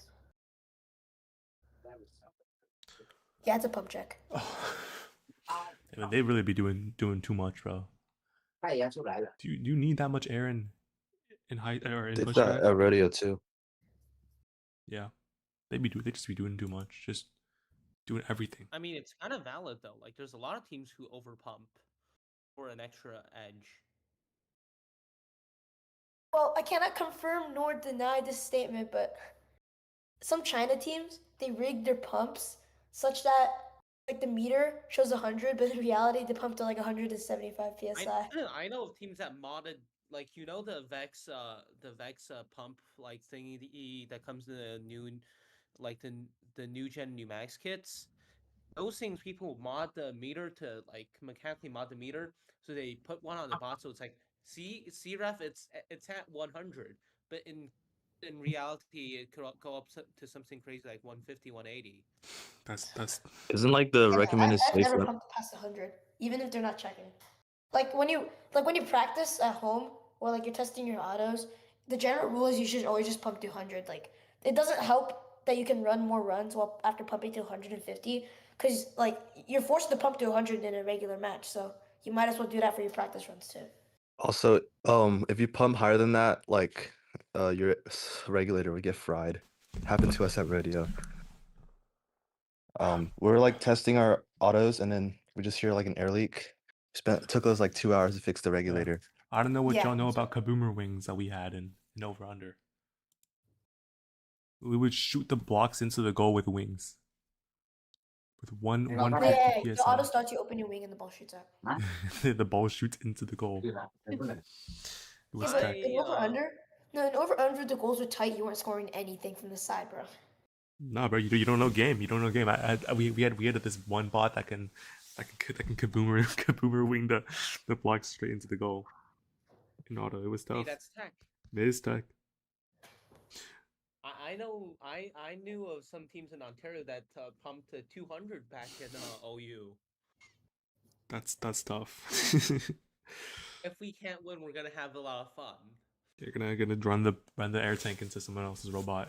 Yeah, it's a pump check. I mean, they really be doing too much, bro. Do you need that much air in height or in Did pushback? that at rodeo too. Yeah, they just be doing too much, just doing everything. I mean, it's kind of valid though. Like, there's a lot of teams who overpump for an extra edge. Well, I cannot confirm nor deny this statement, but some China teams they rig their pumps such that like the meter shows 100, but in reality they pump to like 175 psi. I know of teams that modded, like, you know, the Vex pump like thingy that comes in the new, like the new gen pneumatics kits. Those things people mod the meter to like mechanically mod the meter, so they put one on the bot, so it's like see ref, it's at 100, but in reality it could go up to something crazy like 150, 180. That's Isn't like the Yeah, recommended I've safe never limit? pumped past 100, even if they're not checking. Like when you practice at home or like you're testing your autos, the general rule is you should always just pump to 100. Like it doesn't help that you can run more runs while after pumping to 150, because like you're forced to pump to 100 in a regular match. So you might as well do that for your practice runs too. Also, if you pump higher than that, like your regulator would get fried. Happened to us at rodeo. We were like testing our autos, and then we just hear like an air leak. Took us like 2 hours to fix the regulator. I don't know what Yeah, y'all know so- about kaboomer wings that we had in over under. We would shoot the blocks into the goal with wings. With one Yeah, 150 the auto psi. starts, you open your wing and the ball shoots out. The ball shoots into the goal. It was Yeah, but tech. in over under, no, in over under the goals were tight. You weren't scoring anything from the side, bro. Nah, bro, you don't know game. You don't know game. We had this one bot that can kaboomer wing the block straight into the goal. In auto, it was tough. Hey, that's tech. It is tech. I know. I knew of some teams in Ontario that pumped to 200 back in OU. That's tough. If we can't win, we're gonna have a lot of fun. You're gonna run the air tank into someone else's robot.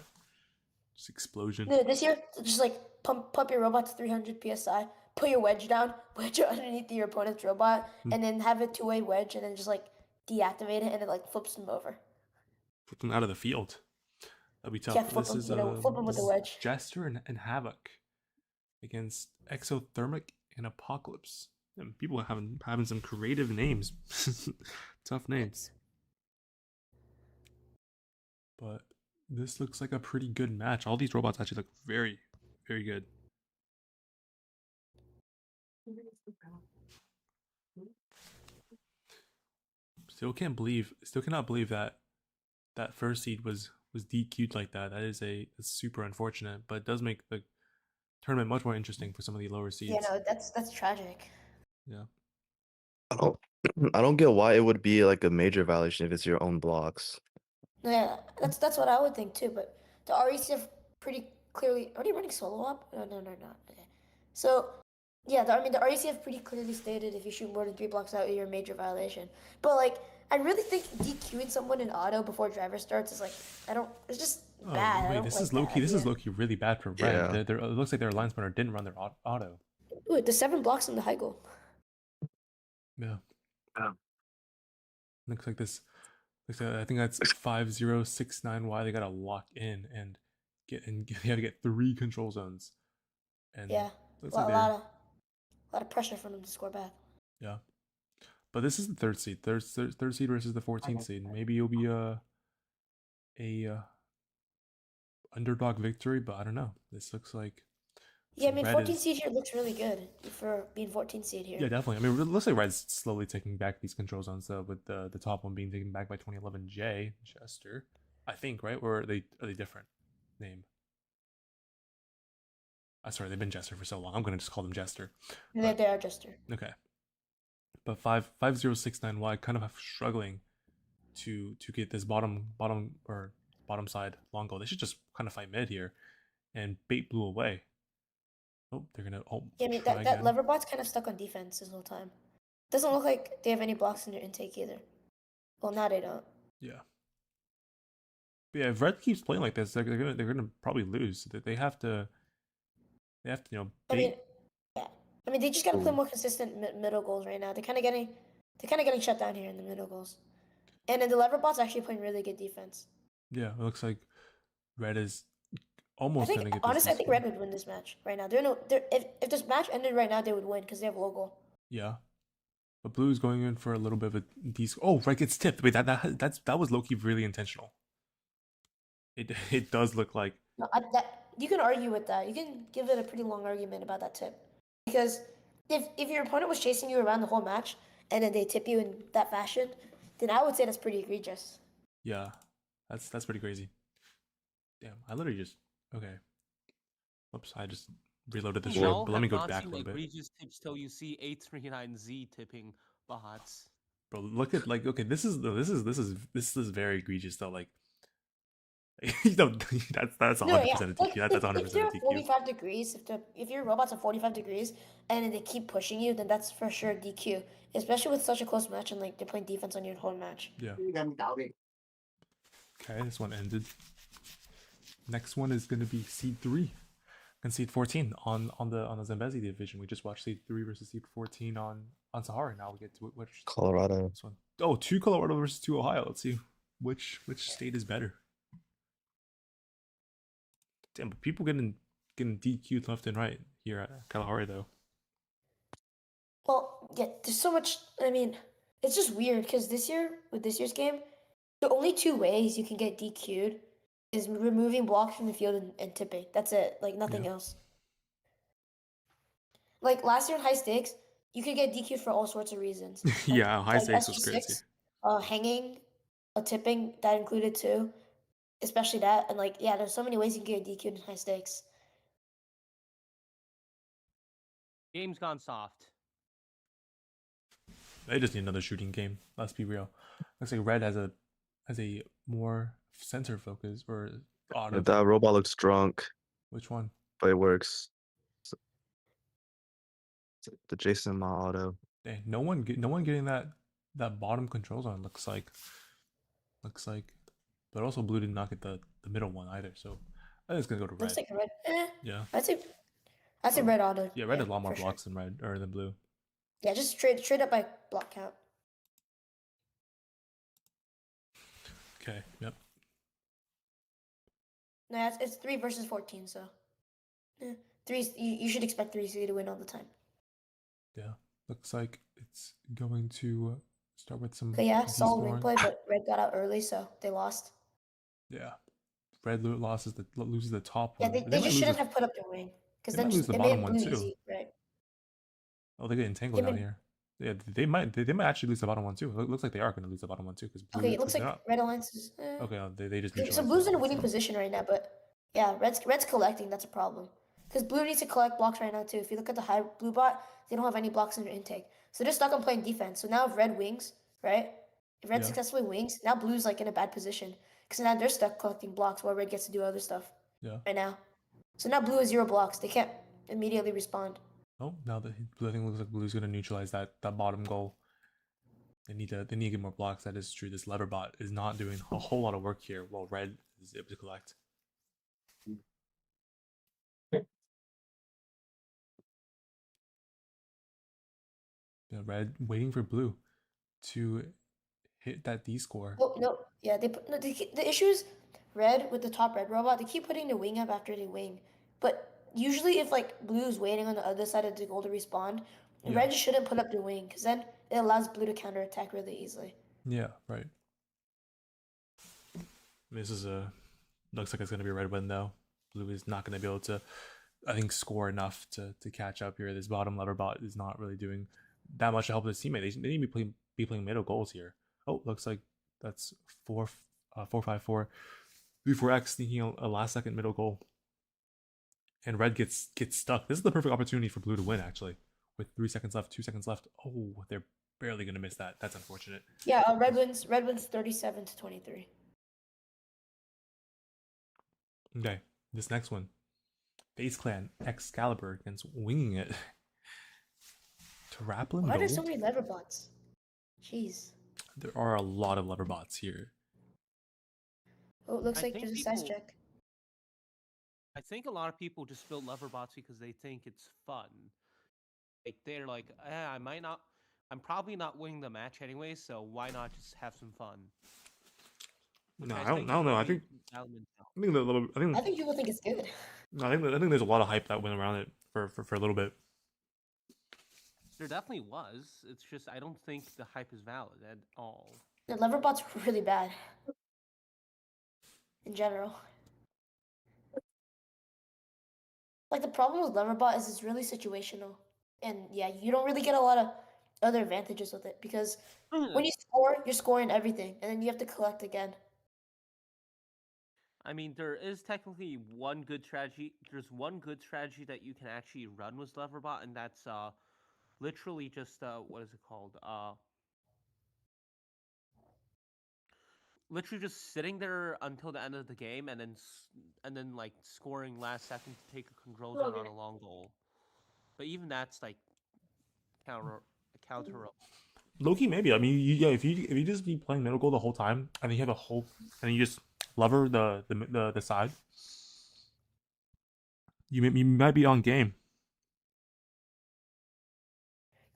Just explosion. No, this year, just like pump your robot to 300 psi, put your wedge down, wedge it underneath your opponent's robot, and then have a two-way wedge, and then just like deactivate it, and it like flips them over. Flip them out of the field. That'd be tough. Yeah, flip This them, is flip them with this the is wedge. Jester and Havoc against Exothermic and Apocalypse. And people are having some creative names. Tough names. But this looks like a pretty good match. All these robots actually look very, very good. Still cannot believe that first seed was DQ'd like that. That is that's super unfortunate, but it does make the tournament much more interesting for some of the lower seeds. Yeah, no, that's tragic. Yeah. I don't get why it would be like a major violation if it's your own blocks. Yeah, that's what I would think too. But the RECF pretty clearly are they running solo op? No, not. Okay, so yeah, the RECF pretty clearly stated if you shoot more than 3 blocks out, you're a major violation. But like, I really think DQing someone in auto before driver starts is like it's just bad. Wait, this is low key. This is low key really bad for Red. Yeah. It looks like their line spinner didn't run their auto. Ooh, the 7 blocks in the high goal. Yeah. Looks like this. Looks like, I think that's 5069Y. They gotta lock in and you have to get 3 control zones. And Yeah, looks a like lot, they're lot of pressure for them to score back. yeah. But this is the third seed. Third seed versus the 14th seed. Maybe it'll be a underdog victory, but I don't know. This looks like Yeah, I mean, Red 14 is seed here looks really good for being 14 seed here. yeah, definitely. I mean, it looks like Red's slowly taking back these control zones though, with the top one being taken back by 2011 Jester, I think, right? Or are they different name? Sorry, they've been Jester for so long. I'm gonna just call them Jester. They are Jester. Okay, but 5069Y kind of struggling to get this bottom side long goal. They should just kind of fight mid here and bait blue away. Oh, they're gonna Yeah, I mean, try that again. lever bot's kind of stuck on defense this whole time. Doesn't look like they have any blocks in their intake either. Well, now they don't. Yeah. But yeah, if Red keeps playing like this, they're gonna probably lose. They have to I mean, bait. yeah. I mean, they just gotta play more consistent middle goals right now. They're kind of getting shut down here in the middle goals. And then the lever bot's actually playing really good defense. Yeah, it looks like Red is I almost think, gonna get honestly, I this. think Red would win this match right now. If this match ended right now, they would win because they have logo. Yeah, but Blue is going in for a little bit of a Oh, Red gets tipped. Wait, that was low key really intentional. It does look like No, that you can argue with that. You can give it a pretty long argument about that tip, because if your opponent was chasing you around the whole match and then they tip you in that fashion, then I would say that's pretty egregious. yeah, that's pretty crazy. Damn, I literally just okay. Whoops, I just reloaded the stream. Y'all But let me have go not back a seen little bit. egregious tips till you see 839Z tipping bots. Bro, look at like okay, this is very egregious though. Like that's No, 100% yeah. a Like DQ. That's 100% if a they're at DQ. 45 degrees, if your robot's at 45 degrees and then they keep pushing you, then that's for sure DQ. Especially with such a close match and like they're playing defense on your whole match. Yeah. Okay, this one ended. Next one is gonna be seed 3 and seed 14 on the Zambezi division. We just watched seed 3 versus seed 14 on Sahara. Now we get to which Colorado. this one. Oh, 2 Colorado versus 2 Ohio. Let's see which state is better. Damn, but people getting DQ'd left and right here at Kalahari though. Well, yeah, there's so much. I mean, it's just weird because this year, with this year's game, the only two ways you can get DQ'd is removing blocks from the field and tipping. That's it. Like nothing Yeah. else. Like last year in high stakes, you could get DQ'd for all sorts of reasons. Like, Yeah, high stakes was crazy. hanging, a tipping that included too, especially that. And like, yeah, there's so many ways you can get DQ'd in high stakes. Game's gone soft. They just need another shooting game. Let's be real. Looks like Red has a more center focus or auto. That robot looks drunk, Which one? but it works. The Jason Ma auto. Dang, no one getting that bottom control zone. Looks like. But also Blue did not get the middle one either. So I think it's gonna go to Red. Looks like Red. Yeah. I'd say Red auto. Yeah, Red has a lot more for sure. blocks than Red or than Blue. Yeah, just trade up by block count. Okay. Yep. No, it's 3 versus 14, so yeah. You should expect 3C to win all the time. Yeah. Looks like it's going to start with some. Okay, yeah, solid wing descoring. play, but Red got out early, so they lost. Yeah. Red loses the top Yeah, one. they just shouldn't have put up their wing because They then might lose the it bottom made one Blue too. easy, right? Oh, they get entangled They out made- here. Yeah, they might actually lose the bottom one too. It looks like they are going to lose the bottom one too because Okay, it looks like Red Alliance is. Okay, they just So neutralized Blue's in a it. winning position right now, but yeah, Red's collecting. That's a problem because Blue needs to collect blocks right now too. If you look at the high Blue bot, they don't have any blocks in their intake, so they're stuck on playing defense. So now if Red wings, right? If Red Yeah. successfully wings, now Blue's like in a bad position because now they're stuck collecting blocks while Red gets to do other stuff. Yeah. Right now, so now Blue has 0 blocks. They can't immediately respond. Oh, now that Blue, I think it looks like Blue's going to neutralize that bottom goal. They need to get more blocks. That is true. This lever bot is not doing a whole lot of work here while Red is able to collect. Yeah, Red waiting for Blue to hit that D score. Oh no, yeah, the issue is red with the top red robot. They keep putting the wing up after they wing, but usually if like blue's waiting on the other side of the goal to respond, Yeah. red shouldn't put up the wing because then it allows blue to counterattack really easily. Yeah, right. This is a looks like it's gonna be a red win though. Blue is not gonna be able to, I think, score enough to catch up here. This bottom lever bot is not really doing that much to help his teammate. They need to be playing middle goals here. Oh, looks like that's 4-5-4 3-4-X sneaking a last second middle goal. And red gets stuck. This is the perfect opportunity for blue to win, actually. With 3 seconds left, 2 seconds left. Oh, they're barely gonna miss that. That's unfortunate. Yeah, red wins 37-23. Okay, this next one. Face Clan Excalibur against Winging It. Taraplin Why are there Gold? so many lever bots? Jeez. There are a lot of lever bots here. Oh, it looks I like think there's a size people- check. I think a lot of people just build lever bots because they think it's fun. Like they're like, I'm probably not winning the match anyway, so why not just have some fun? Which No, I think don't is know. I really think valid mentality. I think people think it's good. I think there's a lot of hype that went around it for a little bit. There definitely was. It's just I don't think the hype is valid at all. The lever bots are really bad. In general. Like the problem with Leverbot is it's really situational. And yeah, you don't really get a lot of other advantages with it because when you score, you're scoring everything and then you have to collect again. I mean, there is technically one good strategy. There's one good strategy that you can actually run with Leverbot, and that's literally just what is it called? Literally just sitting there until the end of the game, and then like scoring last second to take a control zone on a long goal. But even that's like counter. Loki, maybe. I mean, yeah. If you just be playing middle goal the whole time, and then you have a whole, and you just lever the side, you might be on game.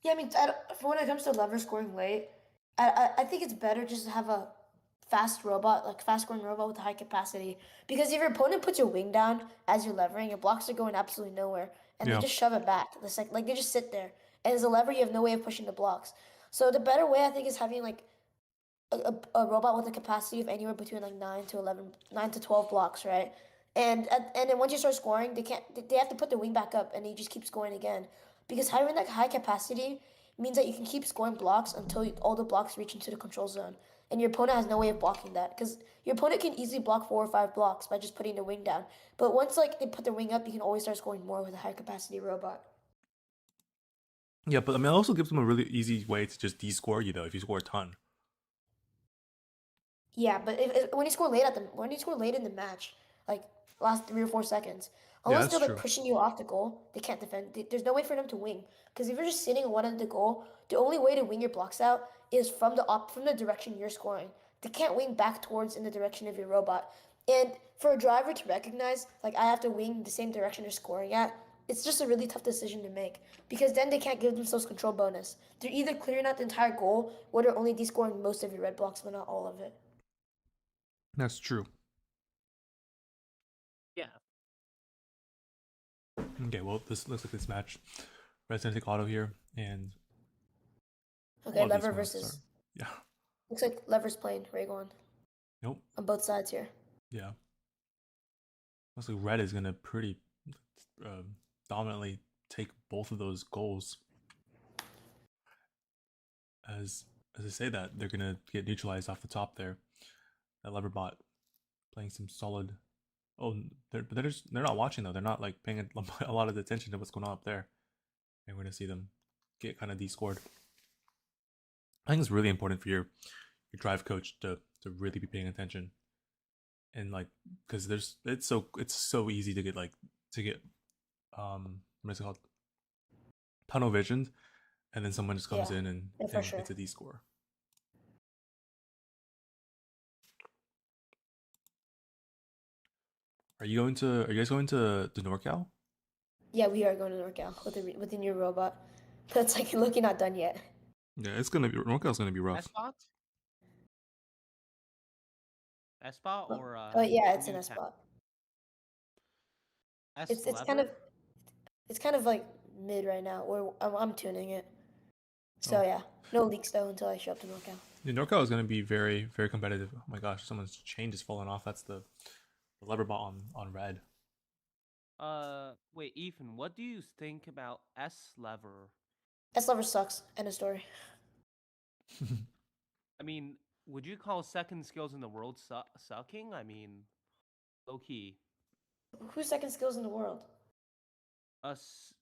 Yeah, I mean, for when it comes to lever scoring late, I think it's better just to have a fast robot, like fast scoring robot with high capacity. Because if your opponent puts your wing down as you're levering, your blocks are going absolutely nowhere, and Yeah. they just shove it back. Like they just sit there, and as a lever, you have no way of pushing the blocks. So the better way I think is having like a robot with a capacity of anywhere between like 9 to 12 blocks, right? And then once you start scoring, they have to put the wing back up, and you just keep scoring again. Because having like high capacity means that you can keep scoring blocks until all the blocks reach into the control zone, and your opponent has no way of blocking that. Because your opponent can easily block 4 or 5 blocks by just putting the wing down. But once like they put the wing up, you can always start scoring more with a high capacity robot. Yeah, but I mean, it also gives them a really easy way to just de-score you though if you score a ton. Yeah, but when you score late in the match, like last 3 or 4 seconds, Yeah, unless that's they're like true. pushing you off the goal, they can't defend. There's no way for them to wing because if you're just sitting one end of the goal, the only way to wing your blocks out is from the direction you're scoring. They can't wing back towards in the direction of your robot. And for a driver to recognize, like I have to wing the same direction they're scoring at, it's just a really tough decision to make because then they can't give themselves control bonus. They're either clearing out the entire goal or they're only descoring most of your red blocks, but not all of it. That's true. Yeah. Okay, well, this looks like this match. Red's gonna take auto here, and Okay, all of these lever ones versus. are- yeah. Looks like lever's playing Raygon Nope. on both sides here. Yeah. Looks like red is gonna pretty dominantly take both of those goals. As I say that, they're gonna get neutralized off the top there. That lever bot playing some solid. Oh, they're not watching though. They're not like paying a lot of attention to what's going on up there. And we're gonna see them get kind of de-scored. I think it's really important for your drive coach to really be paying attention, and like because it's so easy to get what is it called, tunnel visioned, and then someone just comes Yeah, in and for sure. gets a D-score. Are you guys going to NorCal? Yeah, we are going to NorCal with the new robot. But it's like looking not done yet. Yeah, it's gonna be NorCal's gonna be rough. Spot? S spot or Oh yeah, it's an new S spot. S It's lever? it's kind of like mid right now. Where I'm tuning it. So Oh. yeah, no leaks though until I show up to NorCal. Yeah, NorCal is going to be very, very competitive. Oh my gosh, someone's chain just fallen off. That's the lever bot on red. Wait, Ethan, what do you think about S lever? S lever sucks. End of story. I mean, would you call second skills in the world sucking? I mean, low key. Who's second skills in the world? S-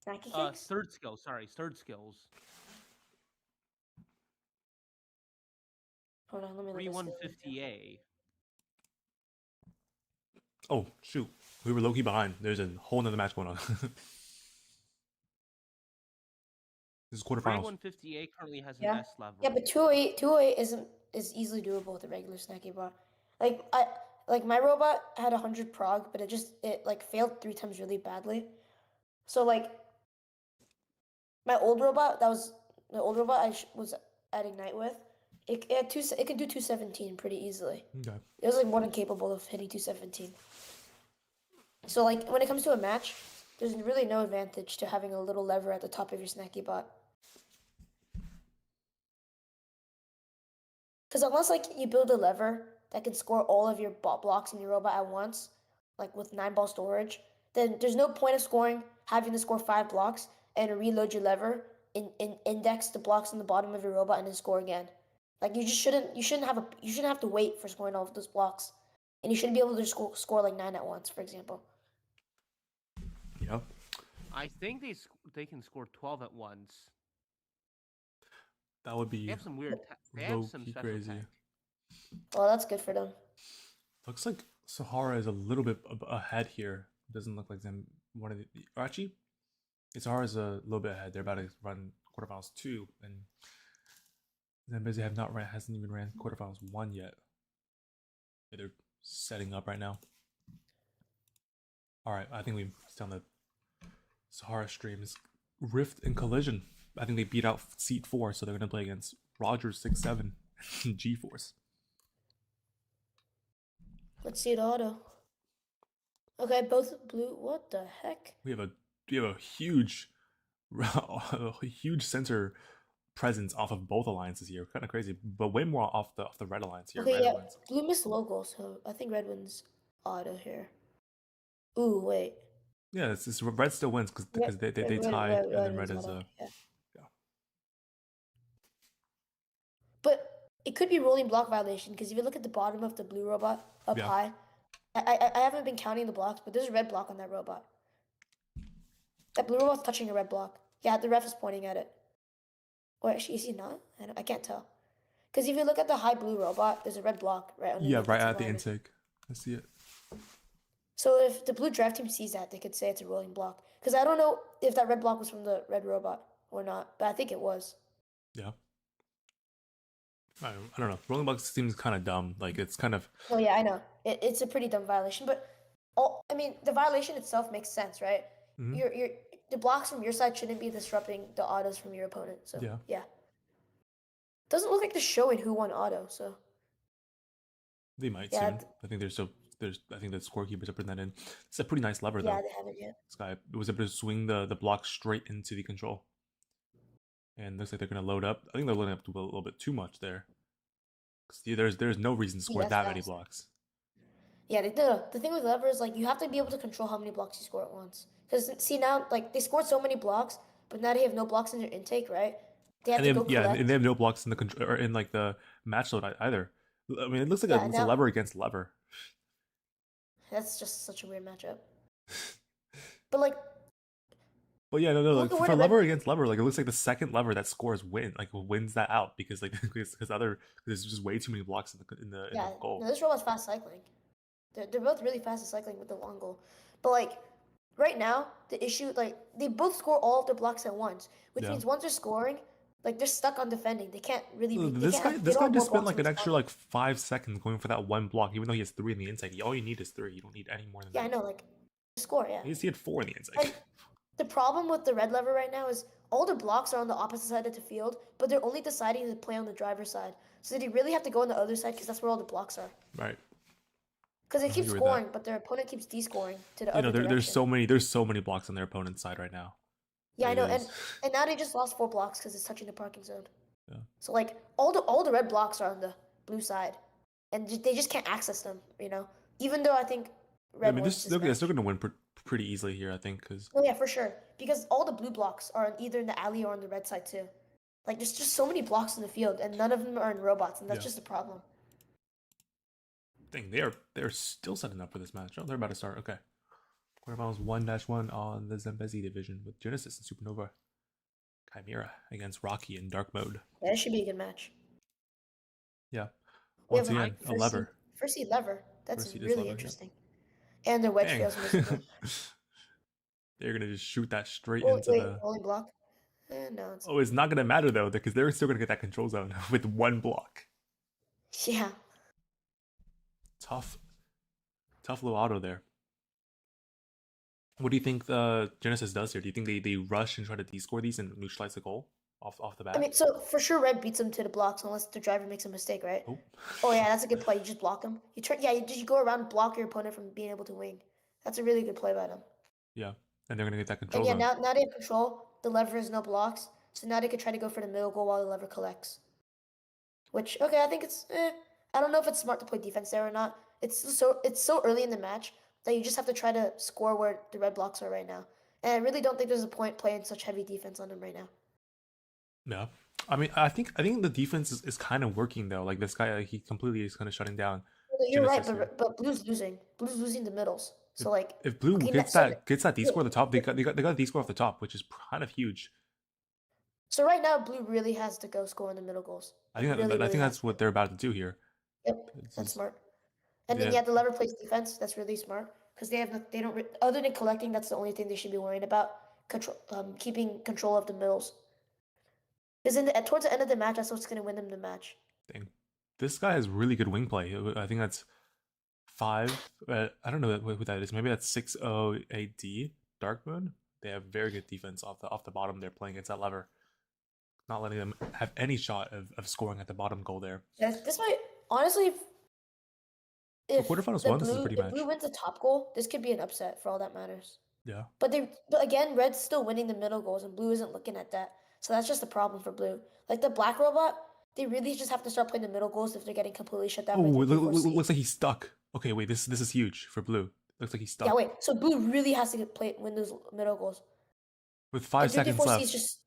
Snacky Cakes? third skill. Sorry, third skills. Hold on, let me look at skills. 3150A. Oh shoot, we were low key behind. There's a whole nother match going on. This is quarterfinals. 3150A currently has an Yeah. S lever. Yeah, but 208 is easily doable with a regular snacky bot. Like my robot had 100 prog, but it like failed 3 times really badly. So like my old robot, the old robot was at Ignite with, it could do 217 pretty easily. Okay. It was like more than capable of hitting 217. So like when it comes to a match, there's really no advantage to having a little lever at the top of your snacky bot. Because unless like you build a lever that can score all of your bot blocks in your robot at once, like with 9-ball storage, then there's no point of having to score 5 blocks and reload your lever, index the blocks on the bottom of your robot, and then score again. Like you shouldn't have to wait for scoring all of those blocks, and you shouldn't be able to score like 9 at once, for example. Yep. I think they can score 12 at once. That would be They have some weird. They have some low-key special crazy. tech. Well, that's good for them. Looks like Sahara is a little bit ahead here. Doesn't look like them. One of the or actually, Sahara's a little bit ahead. They're about to run quarterfinals 2, and Zambezi hasn't even ran quarterfinals 1 yet. They're setting up right now. All right, I think we've done the Sahara streams. Rift and Collision. I think they beat out Seat 4, so they're gonna play against Rogers 6-7 and G-Force. Let's see the auto. Okay, both blue. What the heck? We have a huge, a huge center presence off of both alliances here. Kind of crazy, but way more off the red alliance here. Okay, red yeah, alliance. blue missed logo, so I think red wins auto here. Ooh, wait. Yeah, it's red still wins because they tie, and then red is yeah. yeah. But it could be rolling block violation because if you look at the bottom of the blue robot up Yeah. high, I haven't been counting the blocks, but there's a red block on that robot. That blue robot's touching a red block. Yeah, the ref is pointing at it. Or actually, is he not? I can't tell. Because if you look at the high blue robot, there's a red block right underneath. Yeah, right its at the alignment. intake. I see it. So if the blue drive team sees that, they could say it's a rolling block. Because I don't know if that red block was from the red robot or not, but I think it was. Yeah. I don't know. Rolling blocks seems kind of dumb. Like it's kind of. Oh yeah, I know. It's a pretty dumb violation, but I mean, the violation itself makes sense, right? Mhm. The blocks from your side shouldn't be disrupting the autos from your opponent. So Yeah. Doesn't look like they're showing who won auto. So They might Yeah, soon. I think I think the scorekeepers are putting that in. It's a pretty nice lever though. yeah, they haven't yet. This guy was able to swing the block straight into the control. And looks like they're gonna load up. I think they're loading up to a little bit too much there. There's no reason to score that's that many fast. blocks. Yeah, the thing with lever is like you have to be able to control how many blocks you score at once. Because see now, like they scored so many blocks, but now they have no blocks in their intake, right? They have And to go collect. and they have no blocks in the control or in like the match load either. I mean, it looks like Yeah, it's a lever against lever. That's just such a weird matchup. But like, But yeah, no, Look like at where for the lever red- against lever, like it looks like the second lever that scores wins that out because because there's just way too many blocks in the yeah, goal. no, this robot's fast cycling. They're both really fast at cycling with the long goal. But like right now, the issue like they both score all of their blocks at once, which Yeah. means once they're scoring, like they're stuck on defending. They can't really. This guy they this don't guy have just more spent blocks like in an his extra pocket. like 5 seconds going for that one block, even though he has 3 in the inside. All you need is 3. You don't need any more than Yeah, I that. know. Like score, yeah. He had 4 in the inside. And the problem with the red lever right now is all the blocks are on the opposite side of the field, but they're only deciding to play on the driver's side. So they really have to go on the other side because that's where all the blocks are. Right. Because they I keep agree with that. scoring, but their opponent keeps descoring to the You know, other there's direction. so many blocks on their opponent's side right now. Yeah, I It know, is. and now they just lost 4 blocks because it's touching the parking zone. Yeah. So like all the red blocks are on the blue side, and they just can't access them. Even though I think I red mean, wins this they're match. still going to win pretty easily here, I think, because Oh yeah, for sure. Because all the blue blocks are either in the alley or on the red side too. Like there's just so many blocks in the field, and none of them are in robots, and that's Yeah. just a problem. dang, they're still setting up for this match. Oh, they're about to start. Okay. Quarterfinals 1-1 on the Zambezi division with Genesis and Supernova Chimera against Rocky in dark mode. Yeah, it should be a good match. Yeah. We Once have again, a lever. First seed lever. That's First seed is really lever, yeah. interesting. And their wedge Dang. fails miserable. They're gonna just shoot that straight Oh into wait, the. rolling block. No, it's Oh, it's not gonna matter though, because they're still gonna get that control zone with one block. yeah. Tough little auto there. What do you think the Genesis does here? Do you think they rush and try to descore these and neutralize the goal off the bat? I mean, so for sure, red beats them to the blocks unless the driver makes a mistake, right? Oh. Oh yeah, that's a good play. You just block them. You go around and block your opponent from being able to wing. That's a really good play by them. Yeah, and they're gonna get that control And yeah, zone. now they have control. The lever has no blocks, so now they could try to go for the middle goal while the lever collects. Which okay, I think it's. I don't know if it's smart to play defense there or not. It's so early in the match that you just have to try to score where the red blocks are right now. And I really don't think there's a point playing such heavy defense on them right now. Yeah, I mean, I think the defense is kind of working though. Like this guy, he completely is kind of shutting down. You're right, Genesis here. but Blue's losing. Blue's losing the middles. So like, If Blue okay, gets that D score at the top, they got a D score off the top, which is kind of huge. So right now, Blue really has to go score in the middle goals. I think Really, I think really that's has what to. they're about to do here. Yep, It's that's just- smart. And then yeah. the lever plays defense. That's really smart because they don't other than collecting. That's the only thing they should be worrying about. Keeping control of the middles. Because towards the end of the match, that's what's going to win them the match. Dang. This guy has really good wing play. I think that's 5. I don't know who that is. Maybe that's 608D Dark Moon. They have very good defense off the bottom. They're playing against that lever, not letting them have any shot of scoring at the bottom goal there. Yeah, this might honestly. If quarterfinals the one, this is a pretty match. Blue wins the top goal, this could be an upset for all that matters. Yeah. But again, Red's still winning the middle goals, and Blue isn't looking at that. So that's just a problem for Blue. Like the black robot, they really just have to start playing the middle goals if they're getting completely shut down. Oh, by looks like he's stuck. Okay, wait, this is huge for Blue. Looks like he's stuck. Yeah, wait. So Blue really has to win those middle goals. With 5 seconds left. Is just...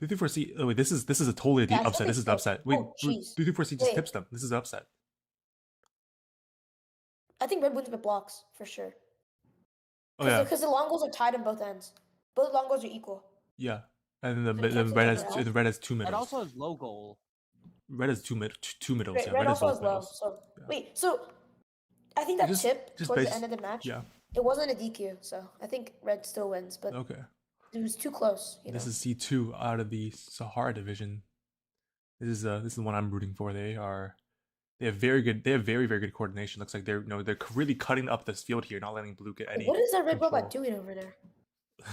334C. Oh wait, this is a totally upset. This is the upset. Wait, 334C just tips them. This is the upset. I think Red wins by blocks for sure. Oh yeah, because the long goals are tied on both ends. Both long goals are equal. Yeah, and then the red has 2 middles. It also has low goal. Red has two middles. Red, Yeah, red also has has low. middles. So Yeah. wait, so I think that tip towards the the end of the match. Yeah. It wasn't a DQ, so I think Red still wins, but okay. It was too close. This is C2 out of the Sahara division. This is the one I'm rooting for. They have very very good coordination. Looks like they're really cutting up this field here, not letting Blue get any. What is that red control. robot doing over there?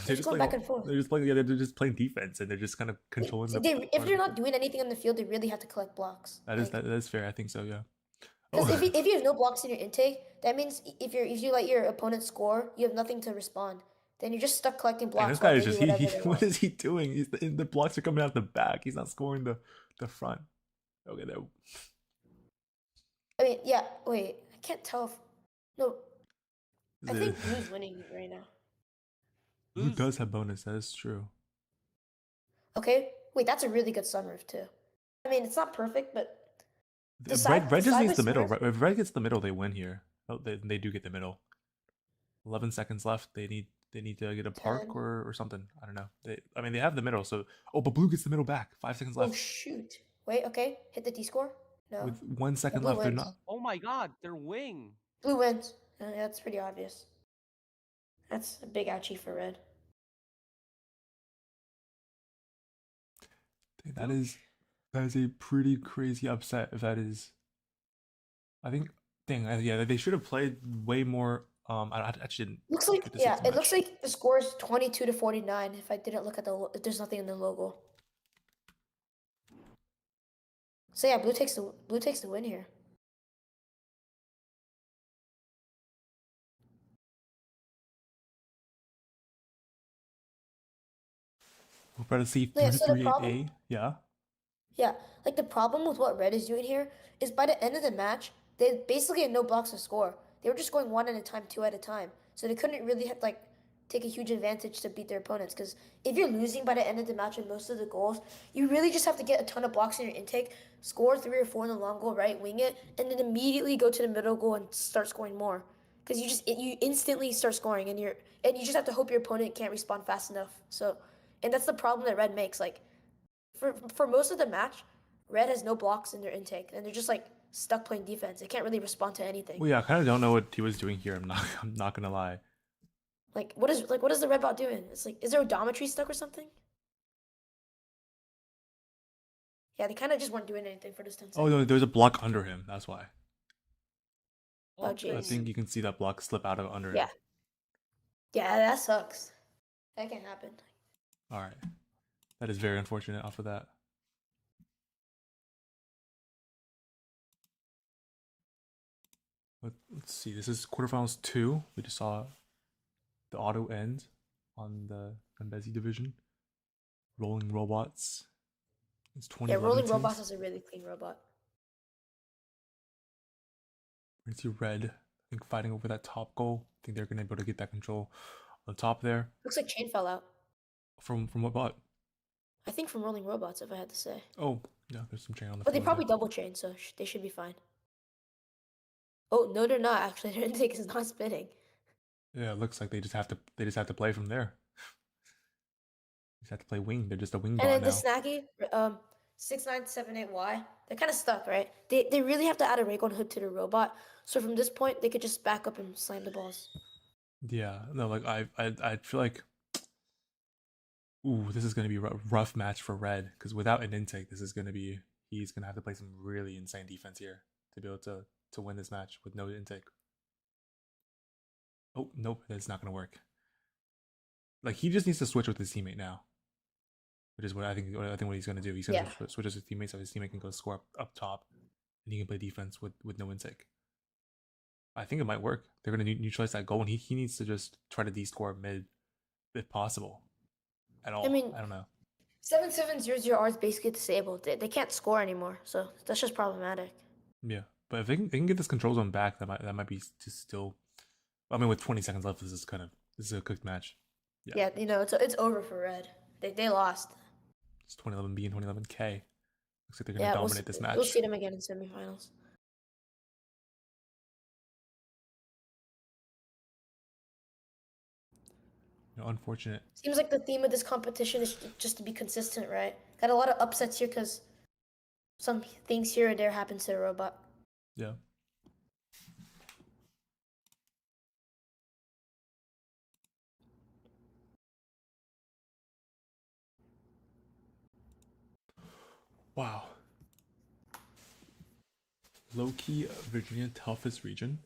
They're just going playing, back and forth. They're just playing. Yeah, they're just playing defense, and they're just kind of controlling if they're not doing anything on the field, they really have to collect blocks. That is fair. I think so. Yeah. Because if you have no blocks in your intake, that means if you let your opponent score, you have nothing to respond. Then you're just stuck collecting blocks. And this guy is just what is he doing? The blocks are coming out the back. He's not scoring the front. Okay, there. I mean, yeah. Wait, I can't tell if no. I think Blue's winning right now. Blue does have bonus. That is true. Okay. Wait, that's a really good sunroof too. I mean, it's not perfect, but Red just needs the middle. If Red gets the middle, they win here. Oh, they do get the middle. 11 seconds left. They need to get a park or something. I don't know. They have the middle. So but Blue gets the middle back. 5 seconds left. Oh shoot! Wait. Okay. Hit the D score. No. With 1 second left, they're not. Oh my God! They're wing. Blue wins. That's pretty obvious. That's a big ouchie for Red. That is a pretty crazy upset. If that is, I think. Dang, yeah, they should have played way more. I actually didn't. Looks like it looks like the score is 22-49. If I didn't look at if there's nothing in the logo. So yeah, blue takes the win here. We'll try to see Yeah, through so the problem 3-8A. Yeah. Yeah, like the problem with what Red is doing here is by the end of the match, they basically had no blocks to score. They were just going one at a time, two at a time. So they couldn't really like take a huge advantage to beat their opponents. Because if you're losing by the end of the match and most of the goals, you really just have to get a ton of blocks in your intake, score 3 or 4 in the long goal, right, wing it, and then immediately go to the middle goal and start scoring more. Because you instantly start scoring and you just have to hope your opponent can't respond fast enough. So, and that's the problem that Red makes. Like for most of the match, Red has no blocks in their intake, and they're just like stuck playing defense. They can't really respond to anything. Well, yeah, I kind of don't know what he was doing here. I'm not gonna lie. What is the Red bot doing? It's like, is there odometry stuck or something? Yeah, they kind of just weren't doing anything for this 10 Oh seconds. no, there's a block under him. That's why. Oh, I jeez. think you can see that block slip out of under him. Yeah. Yeah, that sucks. That can't happen. All right. That is very unfortunate off of that. Let's see. This is quarterfinals 2. We just saw the auto end on the Mbezi division. Rolling Robots. It's 2011 Yeah, Rolling teams. Robots is a really clean robot. We're gonna see Red, I think, fighting over that top goal. I think they're gonna be able to get that control on the top there. Looks like Chain fell out. From what bot? I think from Rolling Robots, if I had to say. Oh, yeah, there's some chain on the But they floor probably there. double chain, so they should be fine. Oh no, they're not actually. Their intake is not spinning. Yeah, it looks like they just have to play from there. Just have to play wing. They're just a wing And bot then the now. Snacky, 6978Y, they're kind of stuck, right? They really have to add a Raygun hood to the robot. So from this point, they could just back up and slam the balls. Yeah, no, like I feel like, ooh, this is gonna be a rough match for Red because without an intake, he's gonna have to play some really insane defense here to be able to win this match with no intake. Oh nope, that's not gonna work. Like he just needs to switch with his teammate now, which is what I think. What he's gonna do. He's gonna switch with his teammate so his teammate can go score up top, and he can play defense with no intake. I think it might work. They're gonna neutralize that goal, and he needs to just try to de-score mid if possible. At all. I mean, I don't know. 7700R is basically disabled. They can't score anymore, so that's just problematic. Yeah, but if they can get this control zone back, that might be just still. I mean, with 20 seconds left, this is a cooked match. Yeah, it's over for Red. They lost. It's 2011B and 2011K. Looks like they're gonna dominate this match. We'll see them again in semifinals. Unfortunate. Seems like the theme of this competition is just to be consistent, right? Got a lot of upsets here because some things here or there happen to the robot. Yeah. Wow. Low-key Virginia toughest region.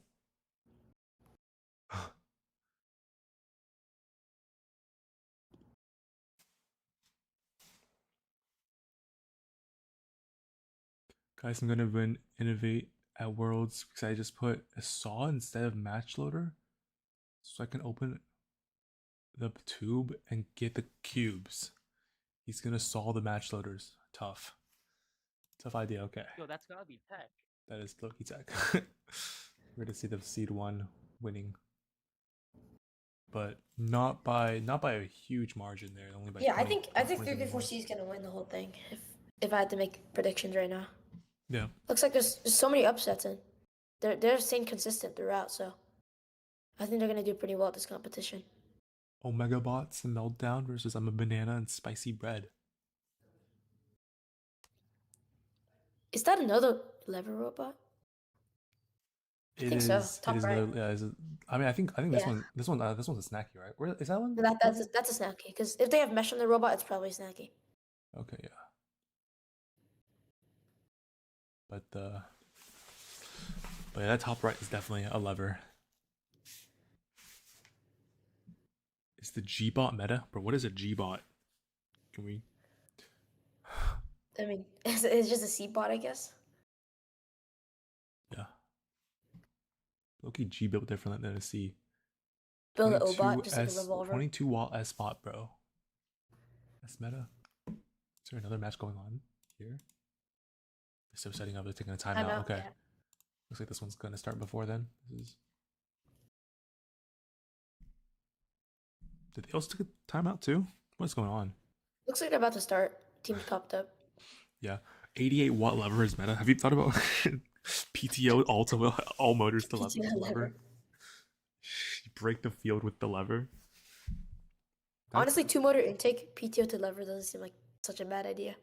Guys, I'm gonna innovate at Worlds because I just put a saw instead of match loader, so I can open the tube and get the cubes. He's gonna saw the match loaders. Tough idea. Okay. Yo, that's gotta be tech. That is Loki tech. We're gonna see the seed 1 winning, but not by a huge margin there. Only by 20, I think 334C is gonna win the whole thing. If I had to make predictions right now. Yeah. Looks like there's so many upsets and they're staying consistent throughout. So I think they're gonna do pretty well at this competition. Omega Bots and Meltdown versus I'm a Banana and Spicy Bread. Is that another lever robot? I think so. Top right. I mean, I think this one's a snacky, right? Where is that one? That's a snacky. Because if they have mesh on the robot, it's probably snacky. Okay, yeah. But yeah, that top right is definitely a lever. Is the G-bot meta? Bro, what is a G-bot? Can we? I mean, it's just a C bot, I guess. Yeah. Loki G built different than a C. Build an O bot, just like a 22 revolver. 22 watt S bot, bro. That's meta. Is there another match going on here? They're still setting up. They're taking a timeout. Okay. Yeah. Looks like this one's gonna start before then. This is. Did they also take a timeout too? What's going on? Looks like they're about to start. Teams popped up. Yeah. 88 watt lever is meta. Have you thought about PTO all motors to lever? PTO lever. You break the field with the lever. Honestly, 2-motor intake, PTO to lever doesn't seem like such a bad idea.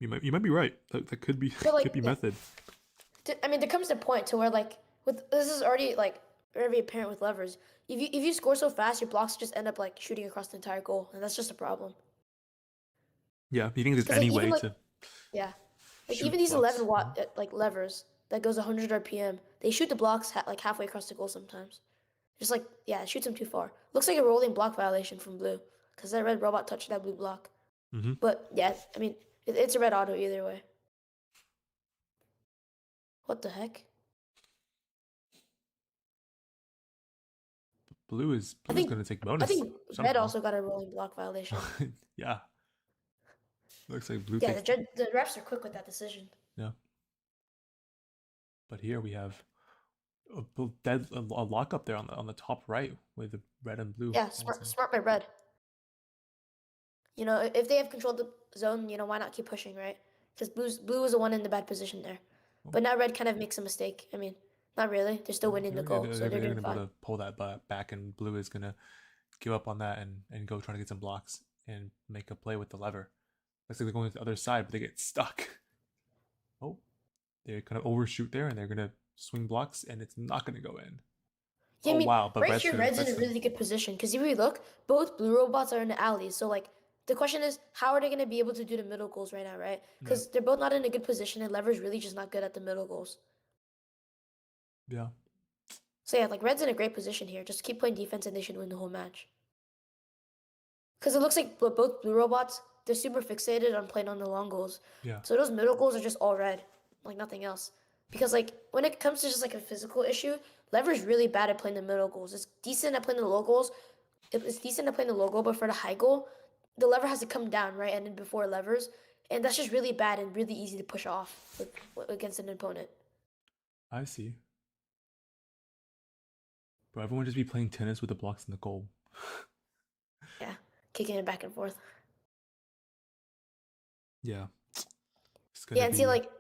You might be right. That could be But, like, could be yeah. method. I mean, there comes a point to where like with this is already like very apparent with levers. If you score so fast, your blocks just end up like shooting across the entire goal, and that's just a problem. Yeah, you think there's 'Cause, any like, even, way like, to Yeah, like shoot even these blocks? 11 watt like levers that goes 100 RPM, they shoot the blocks like halfway across the goal sometimes. Just like it shoots them too far. Looks like a rolling block violation from blue, because that red robot touched that blue block. Mm-hmm. But yeah, I mean it's a red auto either way. What the heck? Blue is gonna take I bonus think red somehow. also got a rolling block violation. Yeah. Looks like blue Yeah, takes. the refs are quick with that decision. Yeah. But here we have a lock up there on the top right with the red and blue. Yeah, smart by red. You know, if they have controlled the zone, you know, why not keep pushing, right? Because blue is the one in the bad position there. Oh. But now red kind of makes a mistake. I mean, not really. They're still winning the goal, so they're doing gonna be fine. able to pull that back, and blue is gonna give up on that and go try to get some blocks and make a play with the lever. Looks like they're going to the other side, but they get stuck. Oh, they kind of overshoot there, and they're gonna swing blocks, and it's not gonna go in. Yeah, Oh I mean, wow! But right here, red's in a really good position because if you look, both blue robots are in the alleys. So like, the question is, how are they going to be able to do the middle goals right now, right? Because they're both not in a good position, and lever's really just not good at the middle goals. Yeah. So yeah, like red's in a great position here. Just keep playing defense, and they should win the whole match. Because it looks like both blue robots, they're super fixated on playing on the long goals. Yeah. So those middle goals are just all red, like nothing else. Because like when it comes to just like a physical issue, lever's really bad at playing the middle goals. It's decent at playing the low goals. It's decent at playing the low goal, but for the high goal, the lever has to come down, right? And then before levers. And that's just really bad and really easy to push off against an opponent. I see. Bro, everyone just be playing tennis with the blocks in the goal. Yeah, kicking it back and forth. Yeah. Yeah, and see, like,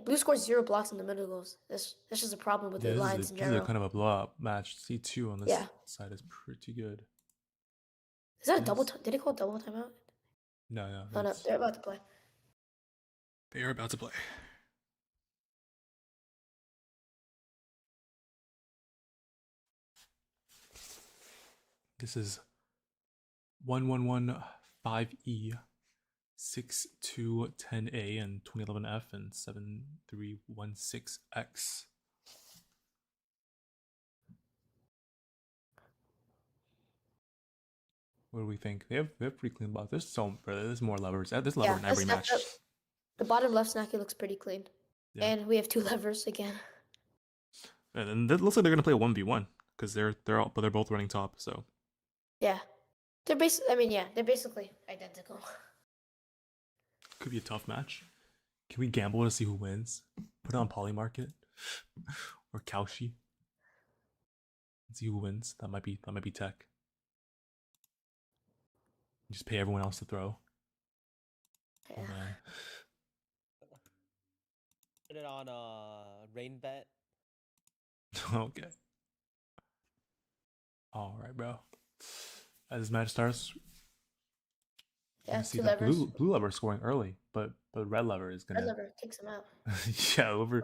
blue scores 0 blocks in the middle goals. That's just a problem with the lines in general. This is a kind of a blowout match. C2 on this side is pretty good. Is that a double? Did he call a double timeout? No. Oh no, they're about to play. They are about to play. This is 1115E, 6210A, and 2011F, and 7316X. What do we think? They have pretty clean blocks. There's more levers. There's lever in every match. The bottom left snacky looks pretty clean. Yeah. And we have 2 levers again. And it looks like they're gonna play a 1v1 because they're both running top. So yeah, they're basically identical. Could be a tough match. Can we gamble to see who wins? Put it on Polymarket or Kalshi. See who wins. That might be tech. Just pay everyone else to throw. Yeah. Oh man. Put it on rain bet. Okay. All right, bro. As this match starts, yeah, see 2 the levers. blue lever scoring early, but red lever is gonna. Red lever takes him out. Yeah, over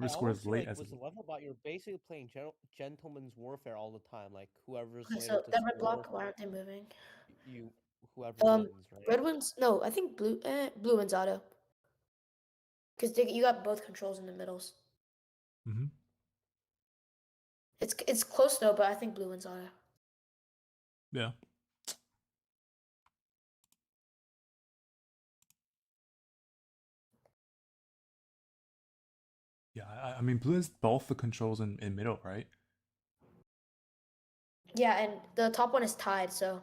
scores late. Like, with the level bot, you're basically playing gentleman's warfare all the time. Like whoever's Okay, so that red block, why aren't they moving? Whoever wins, right? Red wins. No, I think blue wins auto. Because you got both controls in the middles. Mm-hmm. It's close though, but I think blue wins auto. Yeah. Yeah, I mean, blue has both the controls in middle, right? Yeah, and the top one is tied, so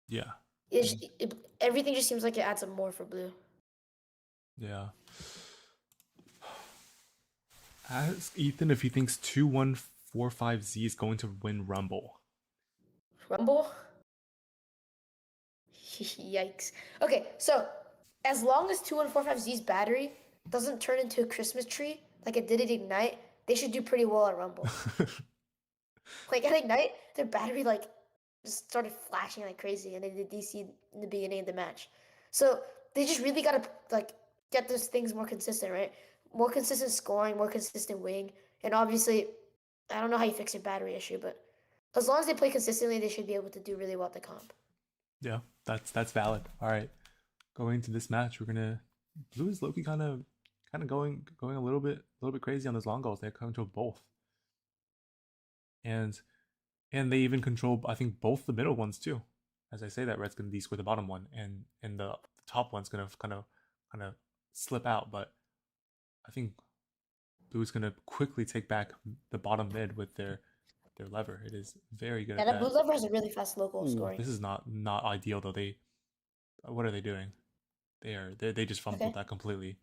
Yeah. everything just seems like it adds up more for blue. Yeah. Ask Ethan if he thinks 2145Z is going to win Rumble. Rumble? Yikes. Okay, so as long as 2145Z's battery doesn't turn into a Christmas tree like it did at Ignite, they should do pretty well at Rumble. Like at Ignite, their battery like just started flashing like crazy, and they did DC in the beginning of the match. So they just really gotta like get those things more consistent, right? More consistent scoring, more consistent wing, and obviously, I don't know how you fix your battery issue, but as long as they play consistently, they should be able to do really well at the comp. Yeah, that's valid. All right, going into this match, we're gonna blue is Loki kind of going a little bit crazy on those long goals. They control both, and they even control I think both the middle ones too. As I say that, red's gonna de-score the bottom one, and the top one's gonna kind of slip out. But I think blue is gonna quickly take back the bottom mid with their lever. It is very good Yeah, at that that. blue lever has a really fast local Ooh, scoring. this is not ideal though. What are they doing? They just fumbled that completely.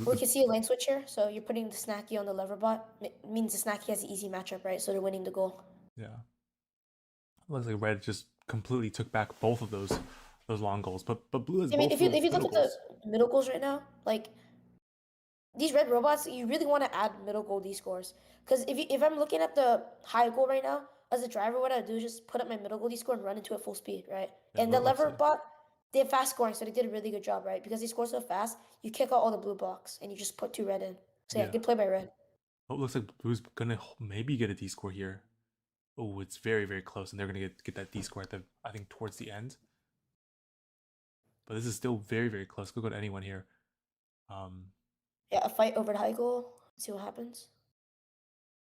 We can see a lane switch here, so you're putting the Snacky on the lever bot. It means the Snacky has an easy matchup, right? So they're winning the goal. Yeah. Looks like red just completely took back both of those long goals. But blue has I mean, both if you those look middle at the goals. middle goals right now, like these red robots, you really want to add middle goal D scores. Because if I'm looking at the high goal right now, as a driver, what I do is just put up my middle goal D score and run into it full speed, right? Yeah, And the let's lever see. bot, they have fast scoring, so they did a really good job, right? Because they score so fast, you kick out all the blue blocks and you just put 2 red in. So yeah, good play by red. Oh, it looks like blue's gonna maybe get a D score here. Oh, it's very, very close, and they're gonna get that D score at the I think towards the end. But this is still very, very close. Could go to anyone here. Yeah, a fight over the high goal. Let's see what happens.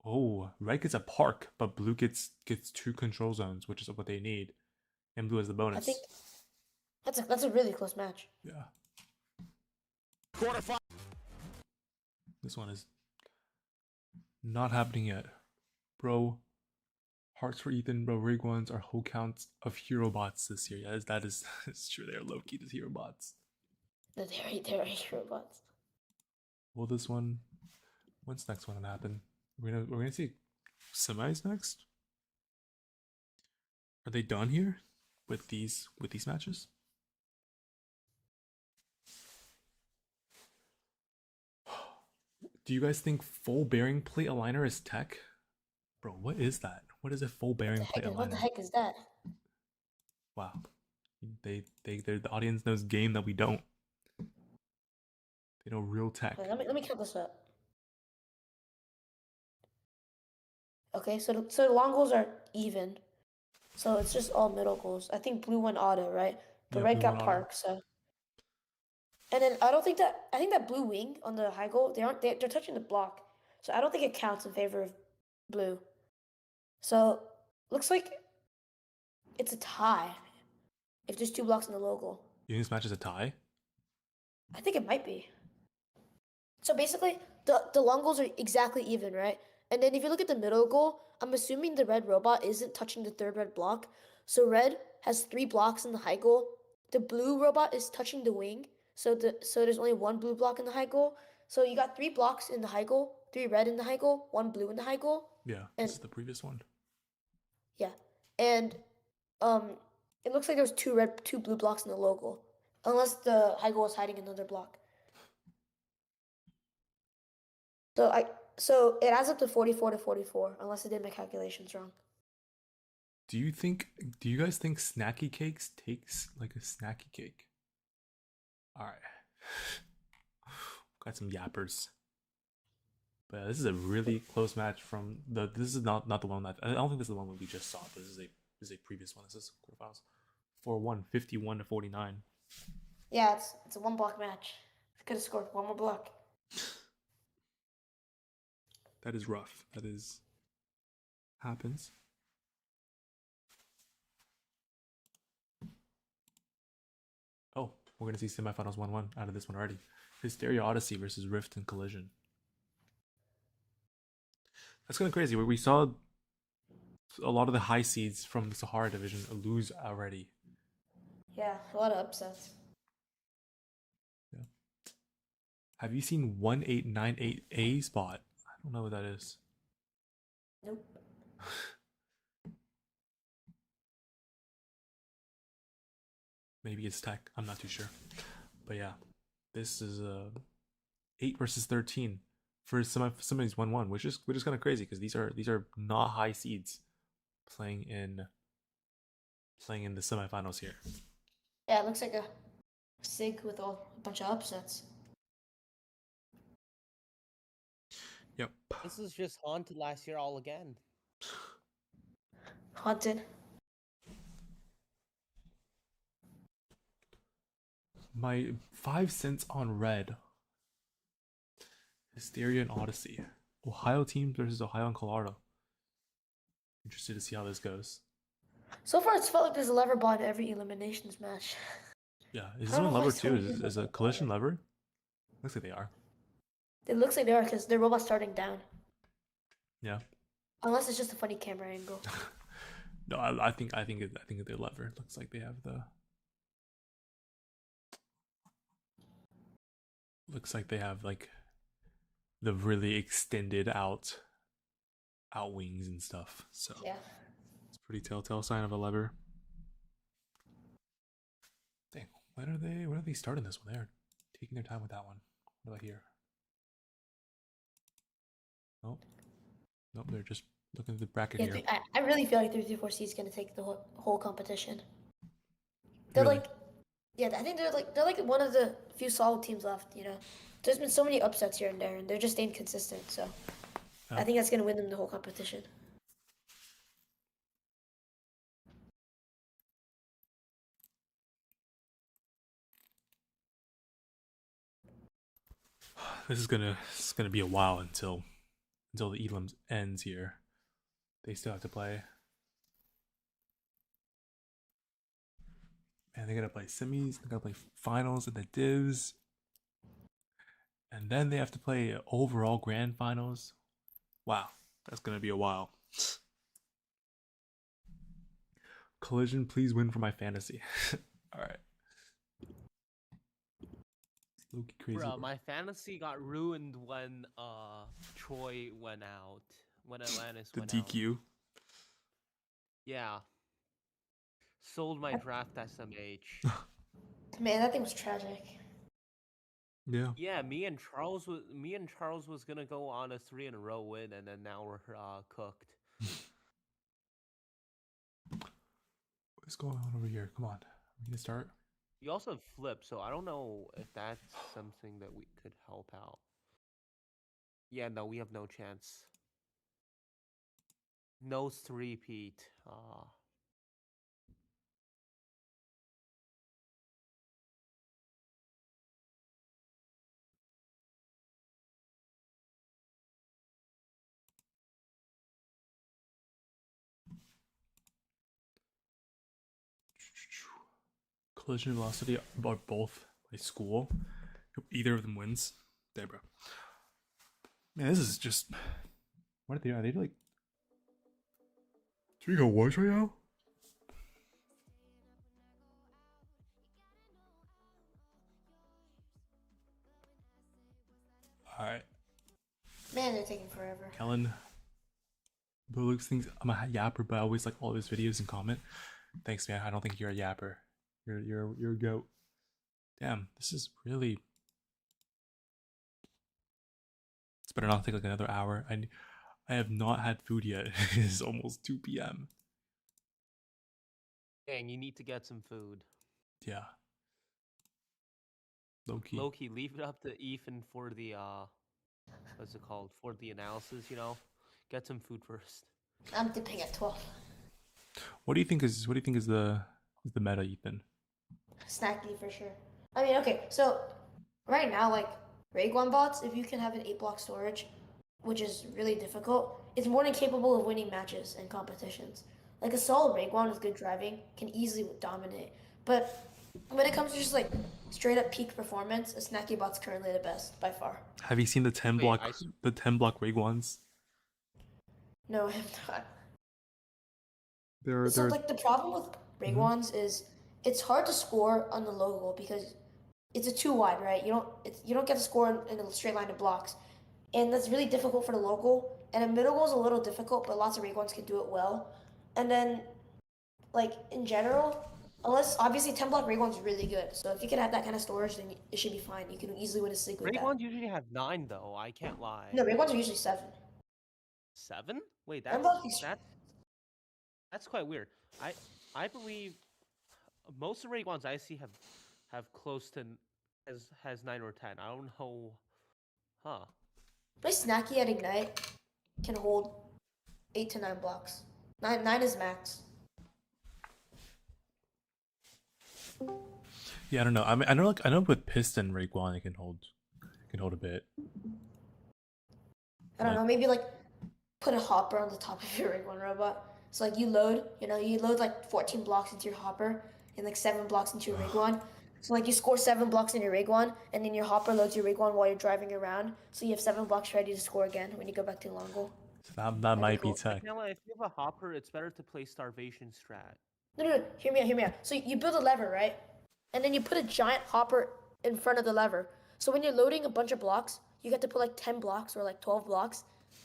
Oh, red gets a park, but blue gets 2 control zones, which is what they need, and blue has the bonus. I think that's a really close match. Yeah. Quarterfinal. This one is not happening yet, bro. Hearts for Ethan, bro. Rig ones are whole counts of hero bots this year. Yeah, that is it's true. They are low key to hero bots. They're hero bots. Will this one? When's the next one gonna happen? We're gonna see semis next. Are they done here with these matches? Do you guys think full bearing plate aligner is tech? Bro, what is that? What is a full bearing plate aligner? What the heck is that? Wow. The audience knows game that we don't. They know real tech. Wait, let me count this up. Okay, so the long goals are even. So it's just all middle goals. I think blue went auto, right? But Yeah, red blue got went auto. park, so. And then I think that blue wing on the high goal, they're touching the block. So I don't think it counts in favor of blue. So looks like it's a tie if there's 2 blocks in the logo. You think this match is a tie? I think it might be. So basically, the long goals are exactly even, right? And then if you look at the middle goal, I'm assuming the red robot isn't touching the 3rd red block. So red has 3 blocks in the high goal. The blue robot is touching the wing. So there's only 1 blue block in the high goal. So you got 3 blocks in the high goal, 3 red in the high goal, 1 blue in the high goal. Yeah, and, this is the previous one. Yeah. And it looks like there's 2 blue blocks in the logo. Unless the high goal is hiding another block. So it adds up to 44 to 44, unless I did my calculations wrong. Do you guys think snacky cakes takes like a snacky cake? Alright. Got some yappers. But yeah, this is a really close match from this is not the one that I don't think this is the one we just saw, but this is a previous one. This is quarterfinals. 4-1, 51 to 49. Yeah, it's a 1 block match. I could have scored 1 more block. That is rough. That is happens. Oh, we're gonna see semifinals 1-1 out of this one already. Hysteria Odyssey versus Rift and Collision. That's kind of crazy. We saw a lot of the high seeds from the Sahara division lose already. Yeah, a lot of upsets. Yeah. Have you seen 1898A spot? I don't know what that is. Nope. Maybe it's tech. I'm not too sure. But yeah, this is 8 versus 13 for somebody's 1-1, which is kind of crazy because these are not high seeds playing in the semifinals here. Yeah, it looks like a sig with a bunch of upsets. Yep. This is just haunted last year all again. Haunted. My 5 cents on red. Hysteria and Odyssey. Ohio teams versus Ohio and Colorado. Interested to see how this goes. So far, it's felt like there's a lever ball in every eliminations match. Yeah, is I this don't one know why lever so too? many Is people a don't collision buy it. lever? Looks like they are. It looks like they are because their robot's starting down. Yeah. Unless it's just a funny camera angle. No, I think they're lever. Looks like they have the. Looks like they have like the really extended out wings and stuff. So Yeah. it's a pretty telltale sign of a lever. Dang, when are they starting this one? They're taking their time with that one. What about here? Nope. Nope, they're just looking at the bracket Yeah, here. I really feel like 3-4C is gonna take the whole competition. They're Really? like, yeah, I think they're like one of the few solid teams left. You know, there's been so many upsets here and there, and they're just staying consistent. So, Yeah. I think that's gonna win them the whole competition. This is gonna be a while until the elims ends here. They still have to play. And they're gonna play semis, they're gonna play finals and the divs. And then they have to play overall grand finals. Wow, that's gonna be a while. Collision, please win for my fantasy. Alright. Loki crazy. Bruh, my fantasy got ruined when Troy went out. When Atlantis The went out. DQ. Yeah. Sold my draft SMH. Man, that thing was tragic. Yeah. Yeah, me and Charles was gonna go on a 3 in a row win, and then now we're cooked. What's going on over here? Come on. Are we gonna start? You also have flip, so I don't know if that's something that we could help out. Yeah, no, we have no chance. No three-peat. Collision and velocity are both by school. Hope either of them wins. There, bro. Man, this is just. What are they? Are they like 3-1 right now? Alright. Man, they're taking forever. Kellen. But Luke's thinks I'm a yapper, but I always like all his videos and comment. Thanks, man. I don't think you're a yapper. You're a goat. Damn, this is really. It's better not take like another hour. I have not had food yet. It is almost 2 p.m. Dang, you need to get some food. Yeah. Low key. Low-key, leave it up to Ethan for the what's it called? For the analysis, you know? Get some food first. I'm dipping at 12. What do you think is the meta, Ethan? Snacky for sure. I mean, okay, so right now, like Rayguan bots, if you can have an 8-block storage, which is really difficult, it's more than capable of winning matches and competitions. Like a solid Rayguan with good driving can easily dominate. But when it comes to just like straight up peak performance, a snacky bot's currently the best by far. Have you seen the 10 Wait, block the 10 block rig ones? No, I have not. They're So they're like the problem with Mhm. Raywans is it's hard to score on the low goal because it's a two wide, right? You don't get to score in a straight line of blocks, and that's really difficult for the low goal. And a middle goal is a little difficult, but lots of Raywans can do it well. And then like in general, unless obviously 10 block Raywans is really good. So if you can have that kind of storage, then it should be fine. You can easily win a sig with Great that. ones usually have 9 though. I can't lie. No, Raywans are usually 7. 7? Wait, 10 block is that's quite weird. I believe most of the Great ones I see have close to has 9 or 10. I don't know. Huh. my snacky at Ignite can hold 8 to 9 blocks. 9 is max. Yeah, I don't know. I mean, I know with piston Raekwon it can hold a bit. I don't Like- know, maybe like put a hopper on the top of your rig one robot. So like you load like 14 blocks into your hopper and like 7 blocks into your rig one. So like you score 7 blocks in your rig one, and then your hopper loads your rig one while you're driving around. So you have 7 blocks ready to score again when you go back to long goal. So that That'd be might be cool. tech. If you have a hopper, it's better to play starvation strat. No. Hear me out. So you build a lever, right? And then you put a giant hopper in front of the lever. So when you're loading a bunch of blocks, you get to put like 10 blocks or like 12 blocks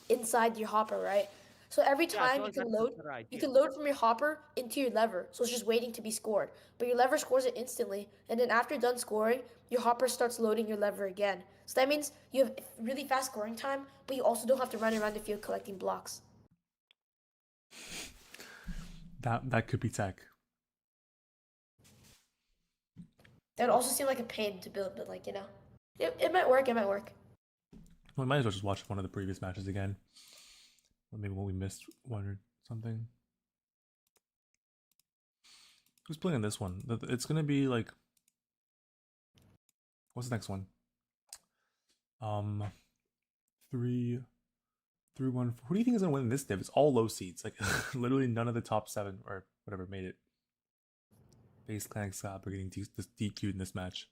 inside your hopper, right? So every Yeah, I time feel like that's a better you idea. can load from your hopper into your lever. So it's just waiting to be scored. But your lever scores it instantly, and then after you're done scoring, your hopper starts loading your lever again. So that means you have really fast scoring time, but you also don't have to run around the field collecting blocks. That could be tech. That would also seem like a pain to build, but like, it might work, Well, we might as well just watch one of the previous matches again. Or maybe when we missed one or something. Who's playing this one? It's gonna be like, what's the next one? 3, 1. Who do you think is gonna win this div? It's all low seeds. Like literally none of the top 7 or whatever made it. Base Clan Scott are getting DQ'd in this match.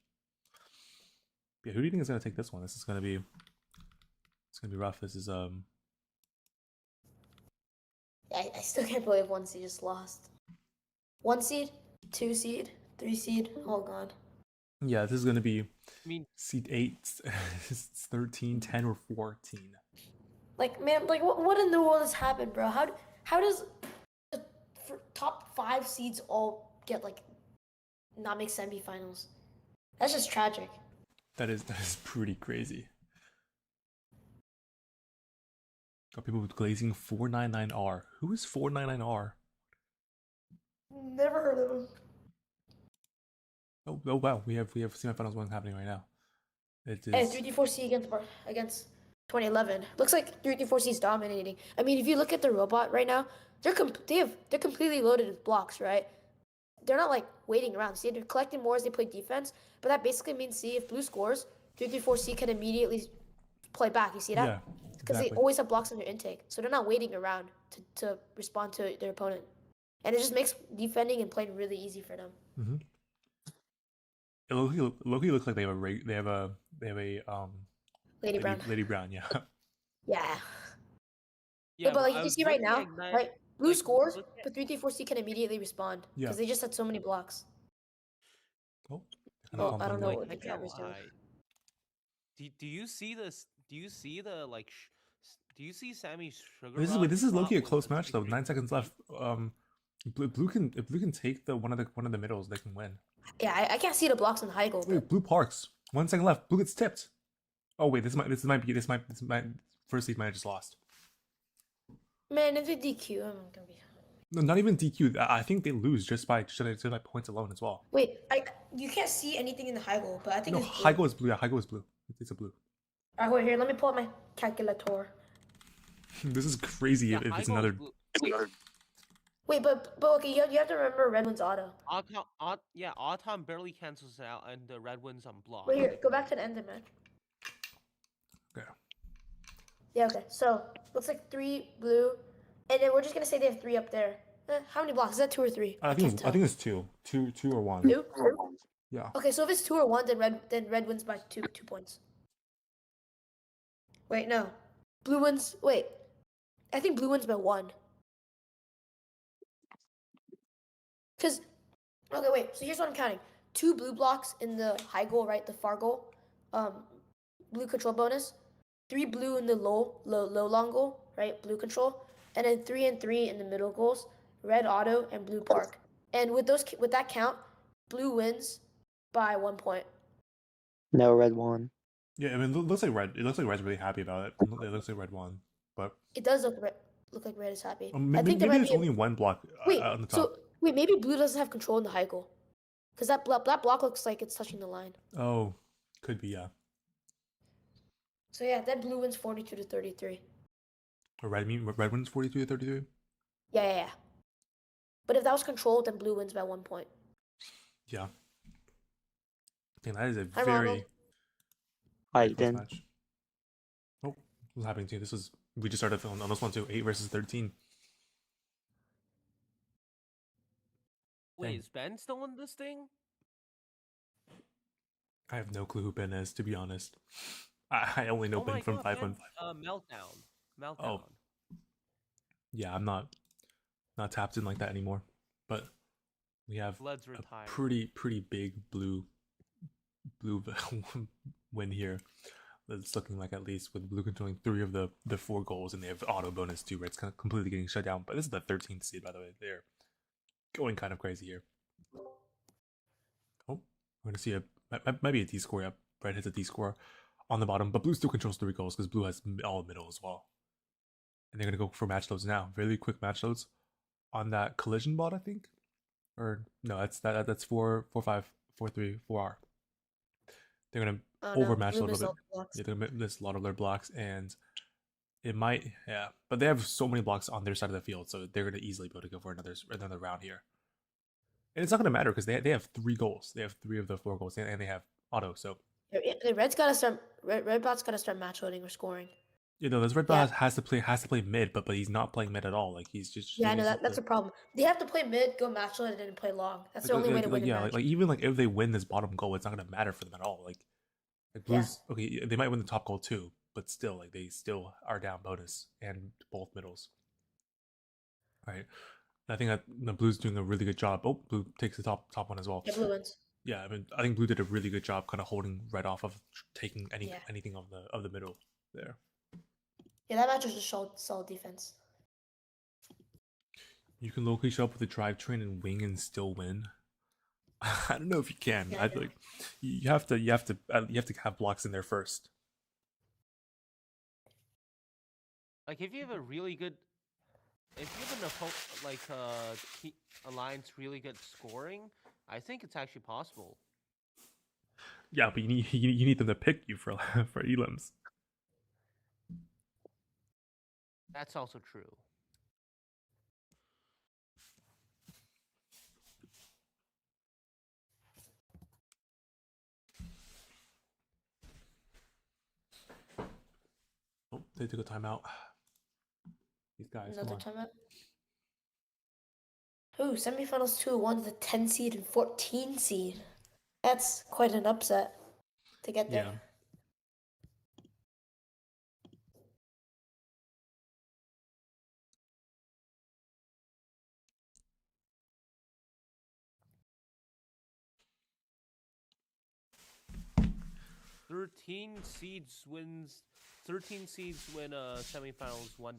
But yeah, who do you think is gonna take this one? It's gonna be rough. This is I still can't believe 1 seed just lost. 1 seed, 2 seed, 3 seed, all gone. Yeah, this is gonna be I mean, seed 8, 13, 10, or 14. Like, man, like what in the world has happened, bro? How does the top 5 seeds all get like not make semifinals? That's just tragic. That is pretty crazy. Got people with glazing 499R. Who is 499R? Never heard of him. Oh wow, we have semifinals one happening right now. It is. Hey, 3D4C against 2011. Looks like 3D4C is dominating. I mean, if you look at the robot right now, they're completely loaded with blocks, right? They're not like waiting around. See, they're collecting more as they play defense. But that basically means, see, if blue scores, 3D4C can immediately play back. You see that? Yeah, Because exactly. they always have blocks on their intake, so they're not waiting around to respond to their opponent, and it just makes defending and playing really easy for them. Mm-hmm. It Loki looks like they have a Lady Brown. Lady Brown, yeah. Yeah. yeah, But like I you was see right looking now, at Ignite, right? Blue like, scores, look at- but 3D4C can immediately respond Yeah. because they just had so many blocks. Oh, Oh, I don't know like, what I the can't camera's doing. lie. Do you see this? Do you see the like? Do you see Sammy's sugar? This is Loki a Rush close with the match though. secret 9 seconds left. Blue can take one of the middles. They can win. Yeah, I can't see the blocks on high goal. But Wait, Blue parks. 1 second left. Blue gets tipped. Oh wait, this might first seed might have just lost. man, if they DQ, I'm gonna be. No, not even DQ. I think they lose just by points alone as well. Wait, you can't see anything in the high goal, but I think No, it's blue. high goal is blue. Yeah, high goal is blue. It's a blue. Alright, wait here. Let me pull up my calculator. This is crazy if it's another. Wait, but okay, you have to remember Red Wind's auto. Autumn barely cancels it out, and the red wins on block. Wait here, go back to the end of the match. Okay. Yeah, okay. So looks like 3 blue, and then we're just gonna say they have 3 up there. How many blocks? Is that 2 or 3? I think it's 2 or 1. 2. Yeah. Okay, so if it's 2 or 1, then red wins by 2 points. Wait, no. Blue wins. Wait. I think blue wins by 1. Because, okay, wait. So here's what I'm counting: 2 blue blocks in the high goal, right? The far goal. Blue control bonus. 3 blue in the low long goal, right? Blue control, and then 3 and 3 in the middle goals. Red auto and blue park. And with that count, blue wins by 1 point. No, red won. Yeah, I mean, it looks like red. It looks like red's really happy about it. It looks like red won, but It does look like red is happy. I maybe, think there maybe might there's be only one block wait. on the top. So wait, maybe blue doesn't have control in the high goal, because that block looks like it's touching the line. Oh, could be, yeah. So yeah, then blue wins 42-33. Or red wins 42-33. Yeah. But if that was controlled, then blue wins by 1 point. Yeah. I that is a Hi, very, Ronald. very Hi, close then. match. Oh, what's happening too? We just started on this one too. 8 versus 13. Wait, Dang. is Ben still in this thing? I have no clue who Ben is, to be honest. I only know Oh Ben my from god, 5 on 5. Meltdown. Oh. Yeah, I'm not tapped in like that anymore. But we have Led's a retired. pretty big blue win here. It's looking like, at least with blue controlling 3 of the 4 goals, and they have auto bonus too, where it's kind of completely getting shut down. But this is the 13th seed, by the way. They're going kind of crazy here. Oh, we're gonna see maybe a D score. Yeah, red hits a D score on the bottom, but blue still controls 3 goals because blue has all middle as well. And they're gonna go for match loads now. Really quick match loads on that collision bot, I think. Or no, that's 4-5, 4-3, 4R. They're gonna over match load a little bit. Yeah, they're gonna miss a lot of their blocks, and it might, yeah. But they have so many blocks on their side of the field, so they're gonna easily be able to go for another round here. And it's not gonna matter because they have 3 goals. They have 3 of the 4 goals, and they have auto. So The red's gotta start. Red bot's gotta start match loading or scoring. you know, this red bot has to play mid, but he's not playing mid at all. Like he's just I know that's a problem. They have to play mid, go match load, and then play long. That's the only way to win the match. Like even like if they win this bottom goal, it's not gonna matter for them at all. Like Blues, okay, they might win the top goal too, but still, like they still are down bonus and both middles. All right, and I think that the Blues doing a really good job. Oh, blue takes the top one as well. Yeah, blue wins. Yeah, I mean, I think blue did a really good job, kind of holding red off of taking anything of the middle there. Yeah, that match was just solid defense. You can locally show up with a drivetrain and wing and still win. I don't know if you can. Yeah, I like you have to have blocks in there first. Like if you have a really good, if you have an alliance really good scoring, I think it's actually possible. Yeah, but you need them to pick you for for elims. That's also true. Oh, they took a timeout. These guys. Another timeout. Ooh, semifinals 2-1 to the 10 seed and 14 seed. That's quite an upset to get there. Yeah. Thirteen seeds win semifinals 1-1.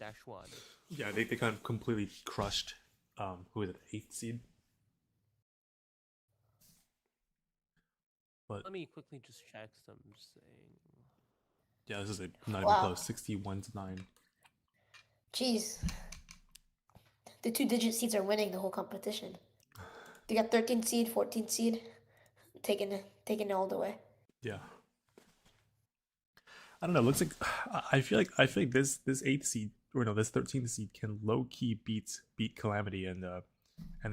Yeah, they kind of completely crushed who is it, 8th seed? But let me quickly just check some saying. Yeah, this is not even close. 61-9. Jeez. The 2-digit seeds are winning the whole competition. They got 13 seed, 14 seed, taking it all the way. Yeah. I don't know. It looks like I feel like this 8th seed, or no, this 13th seed can low key beat Calamity and their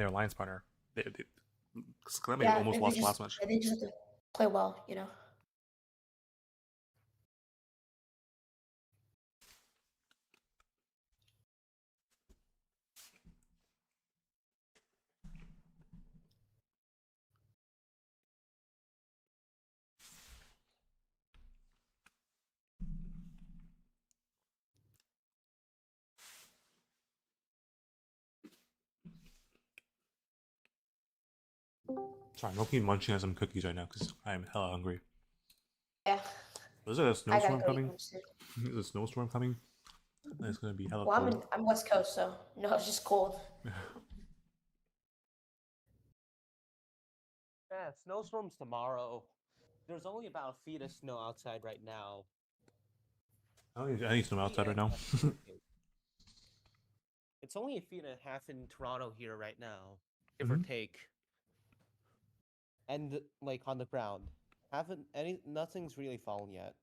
alliance partner. Because Calamity almost lost last match. They just have to play well, you know. Sorry, I'm looking munching on some cookies right now because I am hella hungry. Yeah. Is there a I gotta snowstorm go eat coming? lunch soon. There's a snowstorm coming. It's gonna be hella Well, cold. I'm West Coast, so no, it's just cold. Yeah, snowstorms tomorrow. There's only about a feet of snow outside right now. I need snow outside right now. It's only a feet and a half in Toronto here right now, give or take. And like on the ground, nothing's really fallen yet.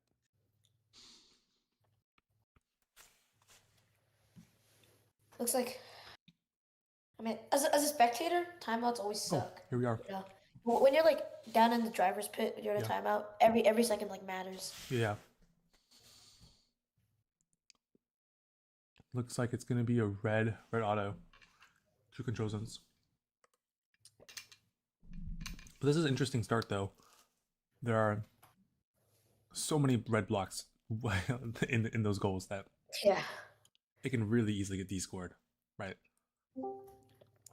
Looks like. I mean, as a spectator, timeouts always suck. Here we are. You know, when you're like down in the driver's pit, you're in a Yeah. timeout. Every second like matters. Yeah. Looks like it's gonna be a red auto. 2 control zones. But this is an interesting start though. There are so many red blocks in those goals that Yeah. it can really easily get D-scored, right?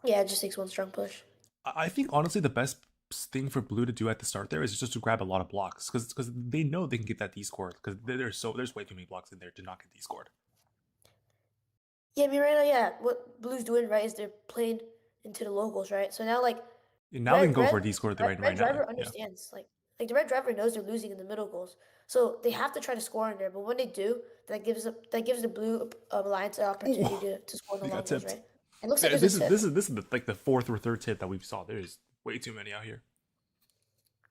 Yeah, it just takes one strong push. I think honestly the best thing for blue to do at the start there is just to grab a lot of blocks because they know they can get that D-scored because there's way too many blocks in there to not get D-scored. Yeah, I mean right now, yeah, what Blue's doing right is they're playing into the locals, right? So now like Now they can go for a D-score right red now. driver understands like the red driver knows they're losing in the middle goals, so they have to try to score in there. But when they do, that gives the blue alliance an opportunity to score in the They long got goals, tipped. right? It looks like Yeah, there's a tip. this is like the 4th or 3rd tip that we saw. There's way too many out here.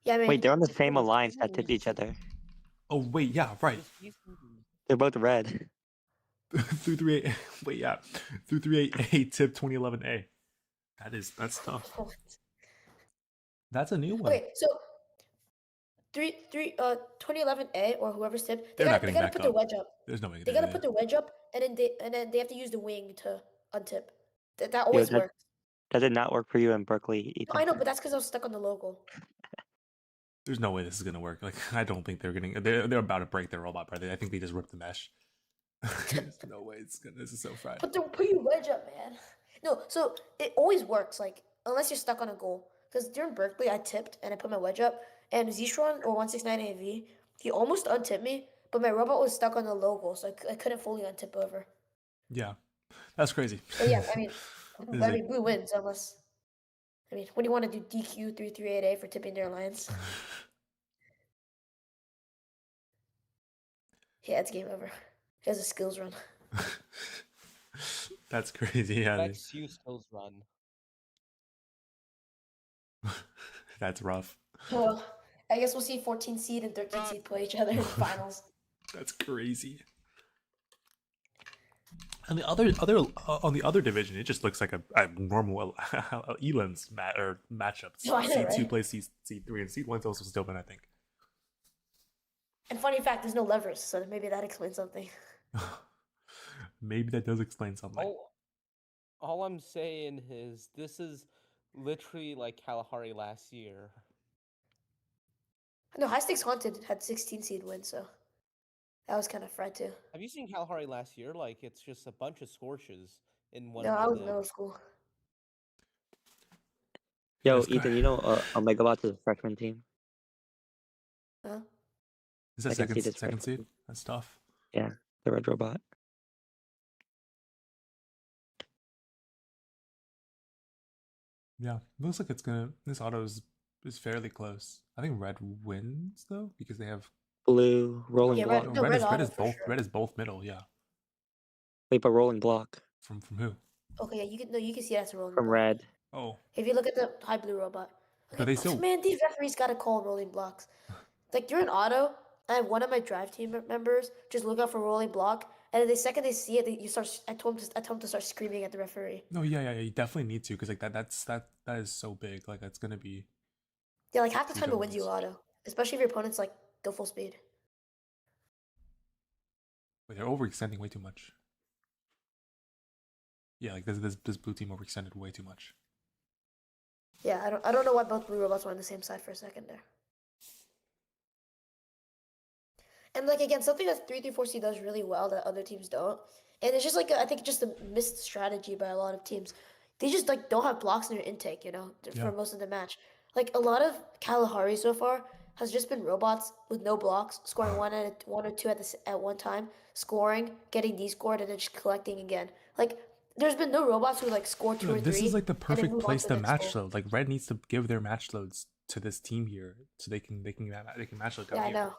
Yeah, I mean, Wait, they're on the same alliance that tipped each other. Oh wait, yeah, right. They're both red. Through 3-8. Wait, yeah. Through 3-8 tip 2011A. That's tough. That's a new one. Okay, so 2011A or whoever's tipped, They're not they getting gotta back put up. their wedge up. There's no way. They gotta put their wedge up, and then they have to use the wing to untip. That always that- works. That did not work for you in Berkeley, No, Ethan. I know, but that's because I was stuck on the logo. There's no way this is gonna work. Like I don't think they're about to break their robot, brother. I think they just ripped the mesh. There's no way this is so fried. Put your wedge up, man. No, so it always works. Like unless you're stuck on a goal. Because during Berkeley, I tipped and I put my wedge up, and Zistron or 169AV, he almost untipped me, but my robot was stuck on the logo, so I couldn't fully untip over. Yeah, that's crazy. But yeah, I mean, This is blue wins unless. I mean, what do you want to do? DQ 338A for tipping their alliance? Yeah, it's game over. He has a skills run. That's crazy. Yeah, XU skills run. that's rough. Well, I guess we'll see 14 seed and 13 seed play each other in the finals. That's crazy. And the on the other division, it just looks like a normal Elan's matchup. Oh, I know, C2 right? plays C3, and C1's also still been, I think. And funny fact, there's no levers, so maybe that explains something. Maybe that does explain something. All I'm saying is this is literally like Kalahari last year. No, High Stakes Haunted had 16 seed win, so that was kind of fried too. Have you seen Kalahari last year? Like it's just a bunch of scorches in one. No, I was in div. middle school. Yo, That's Ethan, you know a Megabot's a freshman team. Huh? Is that I can see second this seed? freshman. That's tough. Yeah, the red robot. Yeah, looks like this auto is fairly close. I think red wins though because they have Blue, rolling Yeah, block. red- no, no, red red auto is for both sure. red is both middle. Yeah, Wait, but rolling block from who? Okay, yeah, you can see that's a rolling from block. red. Oh, If you look at the high blue robot. But they still- Man, these referees gotta call rolling blocks. Like during auto, I have one of my drive team members just look out for rolling block, and then the second they see it, I told him to start screaming at the referee. no, yeah. You definitely need to because like that is so big. Like that's gonna be. Yeah, like half the Huge time it wins you elements. auto, especially if your opponent's like go full speed. Wait, they're overextending way too much. Yeah, like this blue team overextended way too much. Yeah, I don't know why both blue robots were on the same side for a second there. And like again, something that 334C does really well that other teams don't, and it's just like I think just a missed strategy by a lot of teams. They just like don't have blocks in their intake, Yeah. for most of the match. Like a lot of Kalahari so far has just been robots with no blocks, scoring one or two at one time, scoring, getting descored, and then just collecting again. Like there's been no robots who like score two No, or this is three like the and then perfect move on place to to the next match goal. load. Like Red needs to give their match loads to this team here, so they can match load down Yeah, I here. know.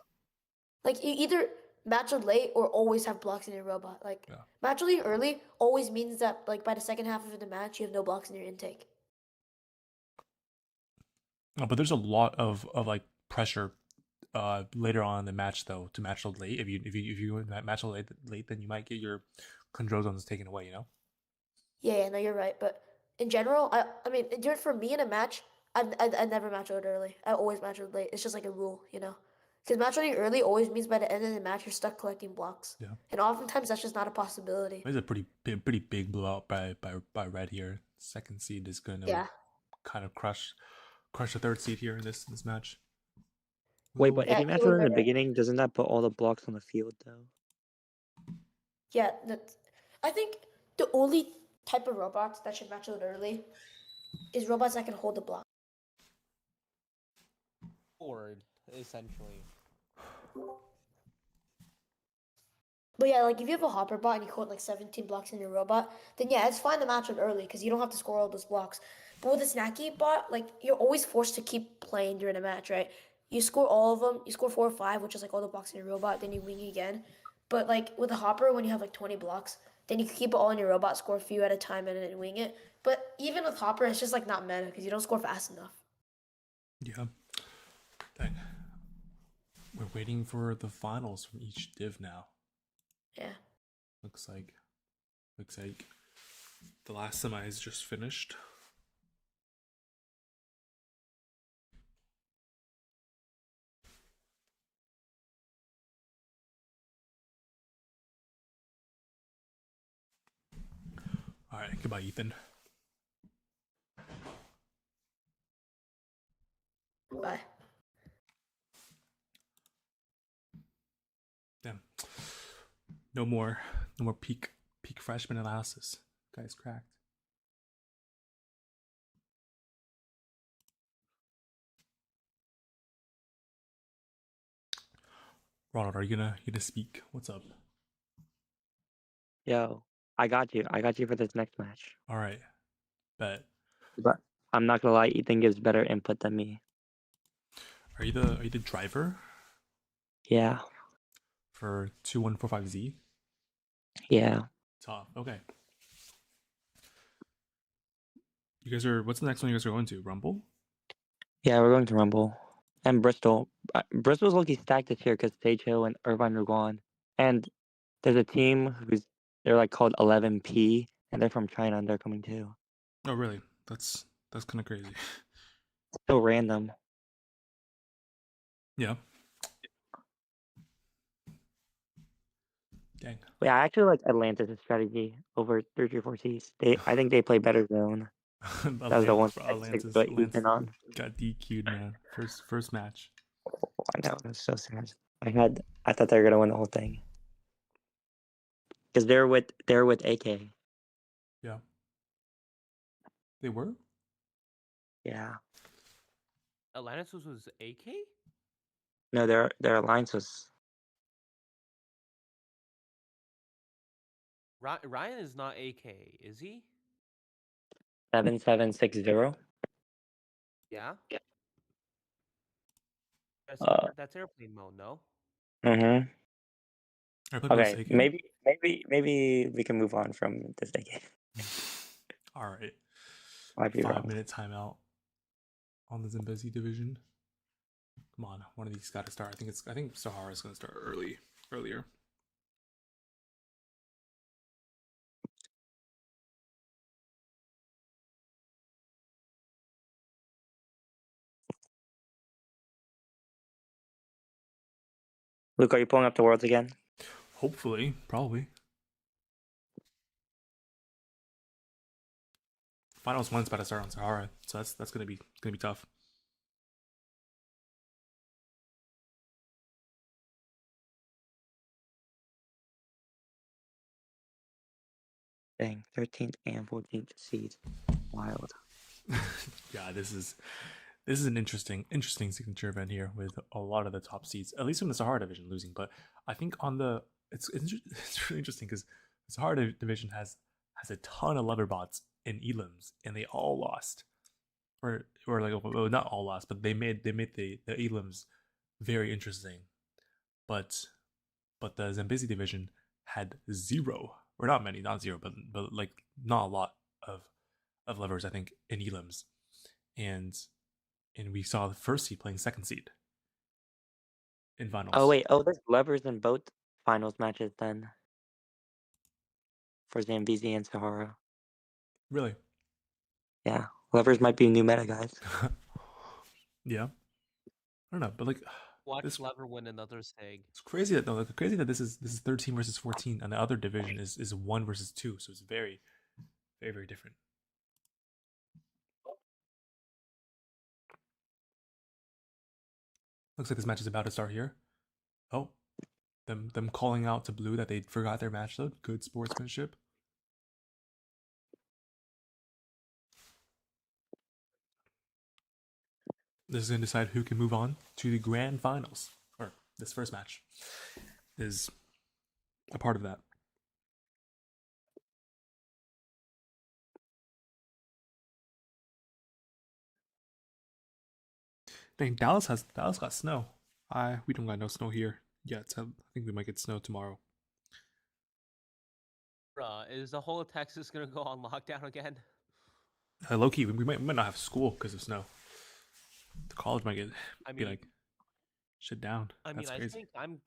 Like you either match it late or always have blocks in your robot. Like Yeah. match it early always means that like by the second half of the match you have no blocks in your intake. But there's a lot of like pressure later on in the match though to match load late. If you match load late, then you might get your control zones taken away. You know. Yeah, no, you're right. But in general, I mean, for me in a match, I never match load early. I always match load late. It's just like a rule, you know. Because match loading early always means by the end of the match you're stuck collecting blocks, Yeah. and oftentimes that's just not a possibility. It's a pretty big blowout by Red here. Second seed is gonna Yeah. kind of crush the third seed here in this match. Wait, but if Yeah, you it match was it in the very- beginning, doesn't that put all the blocks on the field though? yeah. I think the only type of robots that should match load early is robots that can hold the block. Board, essentially. But yeah, like if you have a hopper bot and you code like 17 blocks in your robot, then yeah, it's fine to match it early because you don't have to score all those blocks. But with a snacky bot, like you're always forced to keep playing during a match, right? You score all of them, you score 4 or 5, which is like all the blocks in your robot, then you wing again. But like with a hopper, when you have like 20 blocks, then you can keep it all in your robot, score a few at a time, and then wing it. But even with hopper, it's just like not meta because you don't score fast enough. Yeah. Dang. We're waiting for the finals from each div now. Yeah. Looks like the last semi is just finished. All right, goodbye, Ethan. Bye. Damn. No more peak freshman analysis. Guy's cracked. Ronald, are you gonna speak? What's up? Yo, I got you. I got you for this next match. All right, bet. But I'm not gonna lie, Ethan gives better input than me. Are you the driver Yeah, for 2145Z? yeah. Top. Okay. You guys are. What's the next one you guys are going to? Rumble? Yeah, we're going to Rumble. And Bristol. Bristol's looking stacked this year because Sage Hill and Irvine are gone. And there's a team they're like called 11P, and they're from China, and they're coming too. Oh, really? That's kind of crazy. So random. Yeah. Dang. But yeah, I actually like Atlantis' strategy over 334C's. I think they play better zone. That was the one I Atlantis Ethan on. got DQ'd, man. First match. Oh, I know, it was so sad. I thought they were gonna win the whole thing. Because they're with AK. Yeah. They were? Yeah. Atlantis was AK? No, their alliance was Ryan is not AK, is he? 7760. Yeah. That's Uh, that's airplane mode, no? mm-hmm. Okay. Okay, maybe we can move on from this AK. All right. Might be 5-minute timeout on the Zimbabwe division. Come on, one of these got to start. I think Sahara's gonna start earlier. Luke, are you pulling up the worlds again? Hopefully, probably. Finals one's about to start on Sahara, so that's gonna be tough. Dang, 13th and 14th seeds. Wild. Yeah, this is This is an interesting signature event here with a lot of the top seeds, at least from the Sahara division losing. But I think on the it's really interesting because the Sahara division has a ton of lever bots and elims, and they all lost, or like well, not all lost, but they made the elims very interesting. But the Zambezi division had zero, or not many, not zero, but like not a lot of levers, I think, in elims, and we saw the first seed playing second seed in finals. Oh wait, there's levers in both finals matches then for Zambezi and Sahara. Really? Yeah, levers might be new meta, guys. Yeah. I don't know, but like Watch this, Lever win another Seg. it's crazy that this is 13 versus 14, and the other division is 1 versus 2, so it's very, very, very different. Looks like this match is about to start here. Oh, them calling out to Blue that they forgot their match load. Good sportsmanship. This is going to decide who can move on to the grand finals. Or this first match is a part of that. Dang, Dallas got snow. We don't got no snow here yet. I think we might get snow tomorrow. Bruh, is the whole of Texas gonna go on lockdown again? Low key, we might not have school because of snow. The college might be like shut down. I mean, That's I crazy. think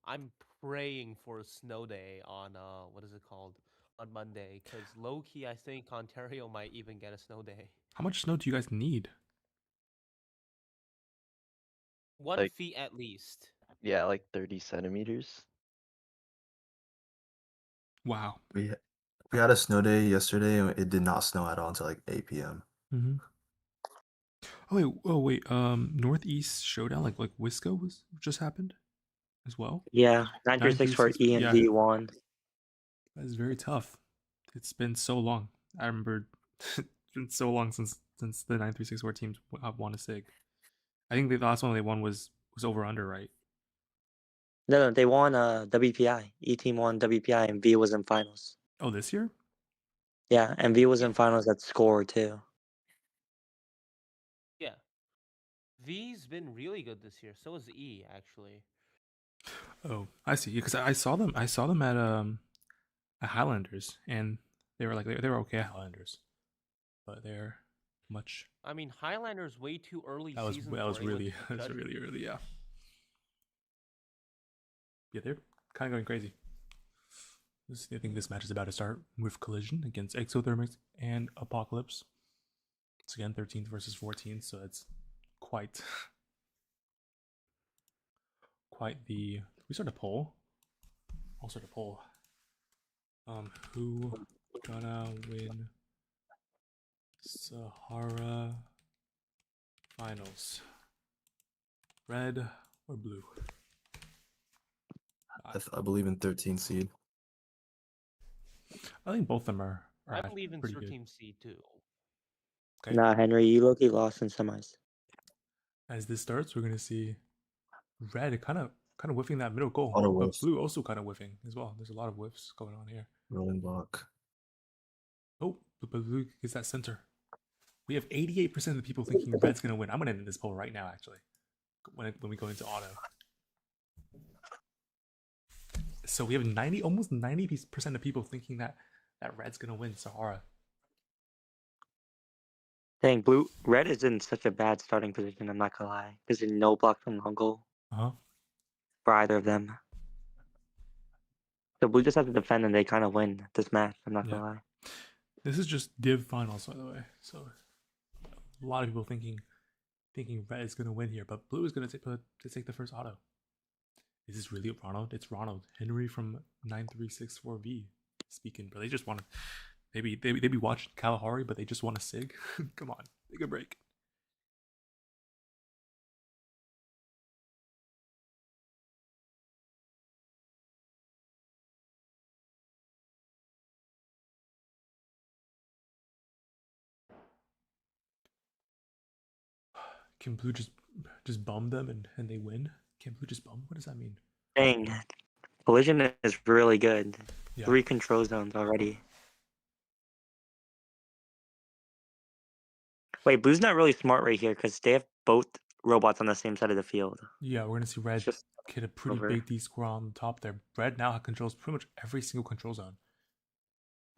I'm praying for a snow day on what is it called, on Monday, because low key I think Ontario might even get a snow day. How much snow do you guys need? 1 feet at least. Yeah, like 30 centimeters. Wow. We had a snow day yesterday, and it did not snow at all until like 8 p.m. Mm-hmm. Oh wait. Northeast Showdown, like Wisco was just happened as well. Yeah, 936 for 936. E and Yeah, D won. that is very tough. It's been so long. I remember it's been so long since the 9364 teams have won a SIG. I think the last one they won was over under, right? No, they won WPI. E team won WPI and V was in finals. Oh, this year? Yeah, and V was Yeah. in finals at score too. Yeah. V's been really good this year. So is E actually. Oh, I see. Because I saw them. I saw them at Highlanders, and they were like they were okay at Highlanders, but they're much. I mean, Highlander's way too early That was season. really that was really early. Yeah. Yeah, they're kind of going crazy. I think this match is about to start with Collision against Exothermics and Apocalypse. It's again 13th versus 14th, so it's quite the. We start a poll. I'll start a poll. Who gonna win Sahara finals? Red or blue? I believe in 13 seed. I think both of them are I believe in pretty Sir good. Team C too. Okay. Nah, Henry, you low-key lost in semis. As this starts, we're gonna see Red kind of whiffing that middle goal, Lot of but whiffs. Blue also kind of whiffing as well. There's a lot of whiffs going on here. Rolling block. Oh, but Blue gets that center. We have 88% of the people thinking Red's gonna win. I'm gonna end this poll right now, actually, when we go into auto. So we have almost 90% of people thinking that Red's gonna win Sahara. Dang, Red is in such a bad starting position, I'm not gonna lie. There's no block from long goal for either of them. So Blue just has to defend and they kind of win this match, I'm not gonna lie. This is just Div finals, by the way. So a lot of people thinking Red is gonna win here, but Blue is gonna take the first auto. Is this really Ronald? It's Ronald Henry from 9364V speaking, but they just want to. Maybe they be watching Kalahari, but they just want a SIG. Come on, take a break. Can blue just bum them and they win? Can blue just bum? What does that mean? Dang, collision is really good. Yeah. 3 control zones already. Wait, blue's not really smart right here because they have both robots on the same side of the field. Yeah, we're gonna see red Just get a pretty over. big D score on the top there. Red now controls pretty much every single control zone.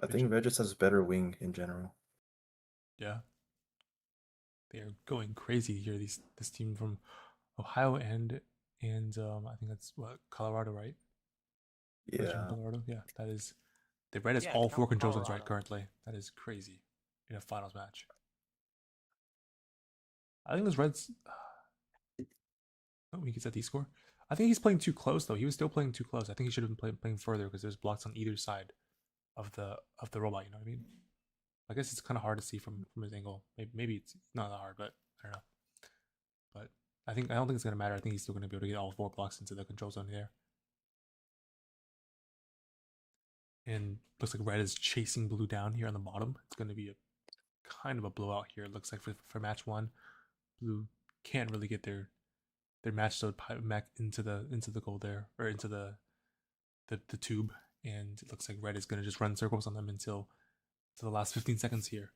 I think red just has better wing in general. Yeah. They are going crazy here. This team from Ohio and I think that's what, Colorado, right? Yeah. Colorado. Yeah, that is. The red has Yeah, all 4 control zones right Colorado. currently. That is crazy in a finals match. I think this red's. Oh, he gets a D score. I think he's playing too close though. He was still playing too close. I think he should have been playing further because there's blocks on either side of the robot. You know what I mean? I guess it's kind of hard to see from his angle. Maybe it's not that hard, but I don't know. But I don't think it's gonna matter. I think he's still gonna be able to get all 4 blocks into the control zone here. And looks like red is chasing blue down here on the bottom. It's gonna be a kind of a blowout here. It looks like for match 1, blue can't really get their match so back into the goal there, or into the tube, and it looks like red is gonna just run circles on them until the last 15 seconds here.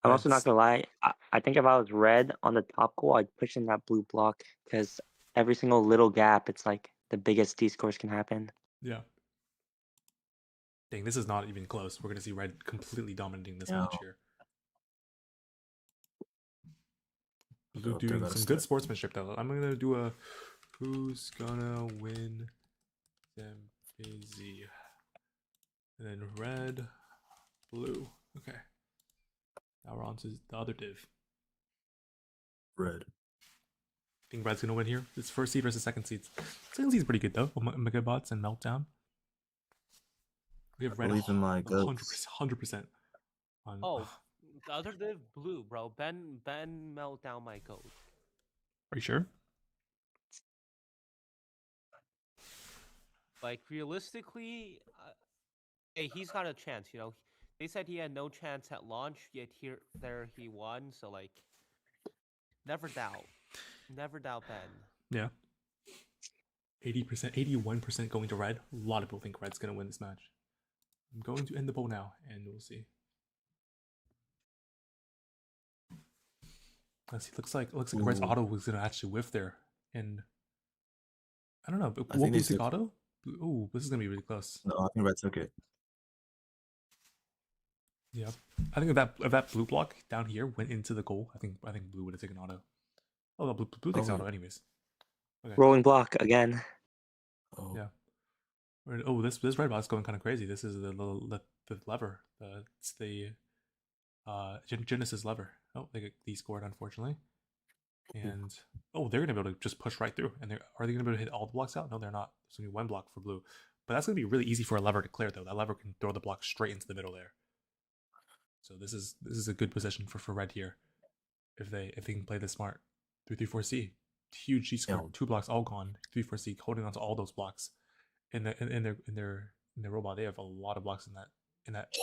I'm also not gonna lie. I think if I was red on the top goal, I'd push in that blue block because every single little gap, it's like the biggest D scores can happen. Yeah. Dang, this is not even close. We're gonna see red completely dominating this match here. Blue doing some good sportsmanship though. I'm gonna do a who's gonna win Z. And then red, blue. Okay. Now we're on to the other div. Red. I think red's gonna win here. It's first seed versus second seed. Second seed's pretty good though. Megabots and Meltdown. We have red. Believe in my 100%. Oh, the other div blue, bro. Ben Meltdown my goat. Are you sure? Like realistically, hey, he's got a chance. You know, they said he had no chance at launch, yet there he won. So like, never doubt Ben. Yeah. 80%, 81% going to red. A lot of people think red's gonna win this match. I'm going to end the poll now, and we'll see. Let's see. Looks like red's auto was gonna actually whiff there, and I don't know. But will blue take auto? Oh, this is gonna be really close. No, I think red took it. Yeah, I think if that blue block down here went into the goal, I think blue would have taken auto. Oh, no, blue takes auto anyways. Okay. Rolling block again. Oh. Yeah. Oh, this red box going kind of crazy. This is the lever. It's the Genesis lever. Oh, they scored unfortunately. And they're gonna be able to just push right through. And are they gonna be able to hit all the blocks out? No, they're not. There's gonna be 1 block for blue. But that's gonna be really easy for a lever to clear though. That lever can throw the block straight into the middle there. So this is a good position for red here. If they can play this smart. 3-3-4-C. Huge G score, 2 blocks all gone. 3-4-C holding on to all those blocks. In their robot, they have a lot of blocks in that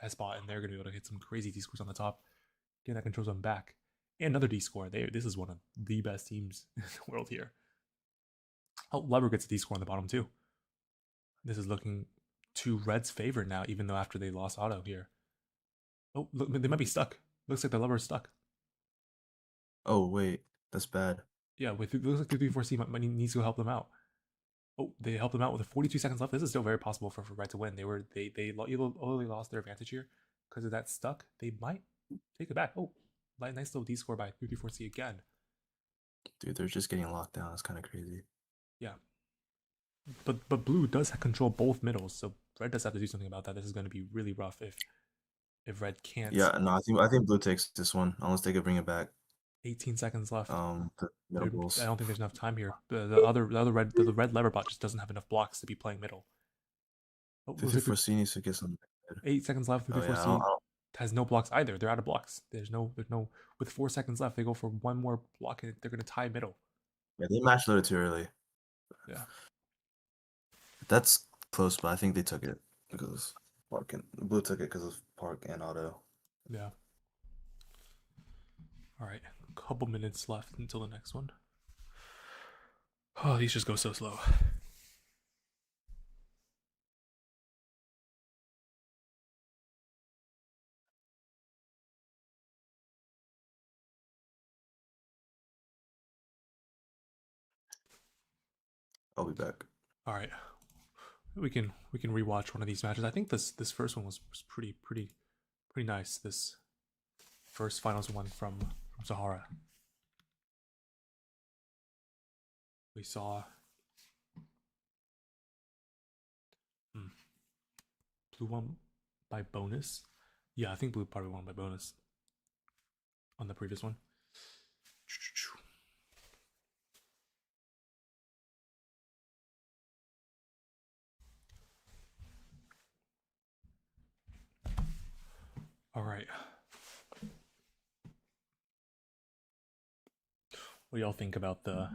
spot, and they're gonna be able to hit some crazy D scores on the top, getting that control zone back. And another D score. This is one of the best teams in the world here. Oh, lever gets a D score on the bottom too. This is looking to red's favor now, even though after they lost auto here. Oh, look, they might be stuck. Looks like the lever is stuck. Oh wait, that's bad. Yeah, it looks like 3-3-4-C needs to help them out. Oh, they helped them out with 42 seconds left. This is still very possible for red to win. They only lost their advantage here because of that stuck. They might take it back. Oh, nice little D score by 3-3-4-C again. Dude, they're just getting locked down. That's kind of crazy. Yeah, but blue does control both middles, so red does have to do something about that. This is going to be really rough if red can't. Yeah, no, I think blue takes this one unless they could bring it back. 18 seconds left. I don't think there's enough time here. The red lever bot just doesn't have enough blocks to be playing middle. Oh, 3-4-C needs to get some. 8 seconds left. 3-4-C has no blocks either. They're out of blocks. There's no. With 4 seconds left, they go for 1 more block and they're gonna tie middle. Yeah, they match loaded too early. Yeah, that's close, but I think they took it because Park and blue took it because of Park and auto. Yeah. All right. couple minutes left until the next one. Oh, these just go so slow. I'll be back. All right, we can rewatch one of these matches. I think this first one was pretty nice. This first finals one from Sahara. We saw blue won by bonus. Yeah, I think blue probably won by bonus on the previous one. All right. What do y'all think about the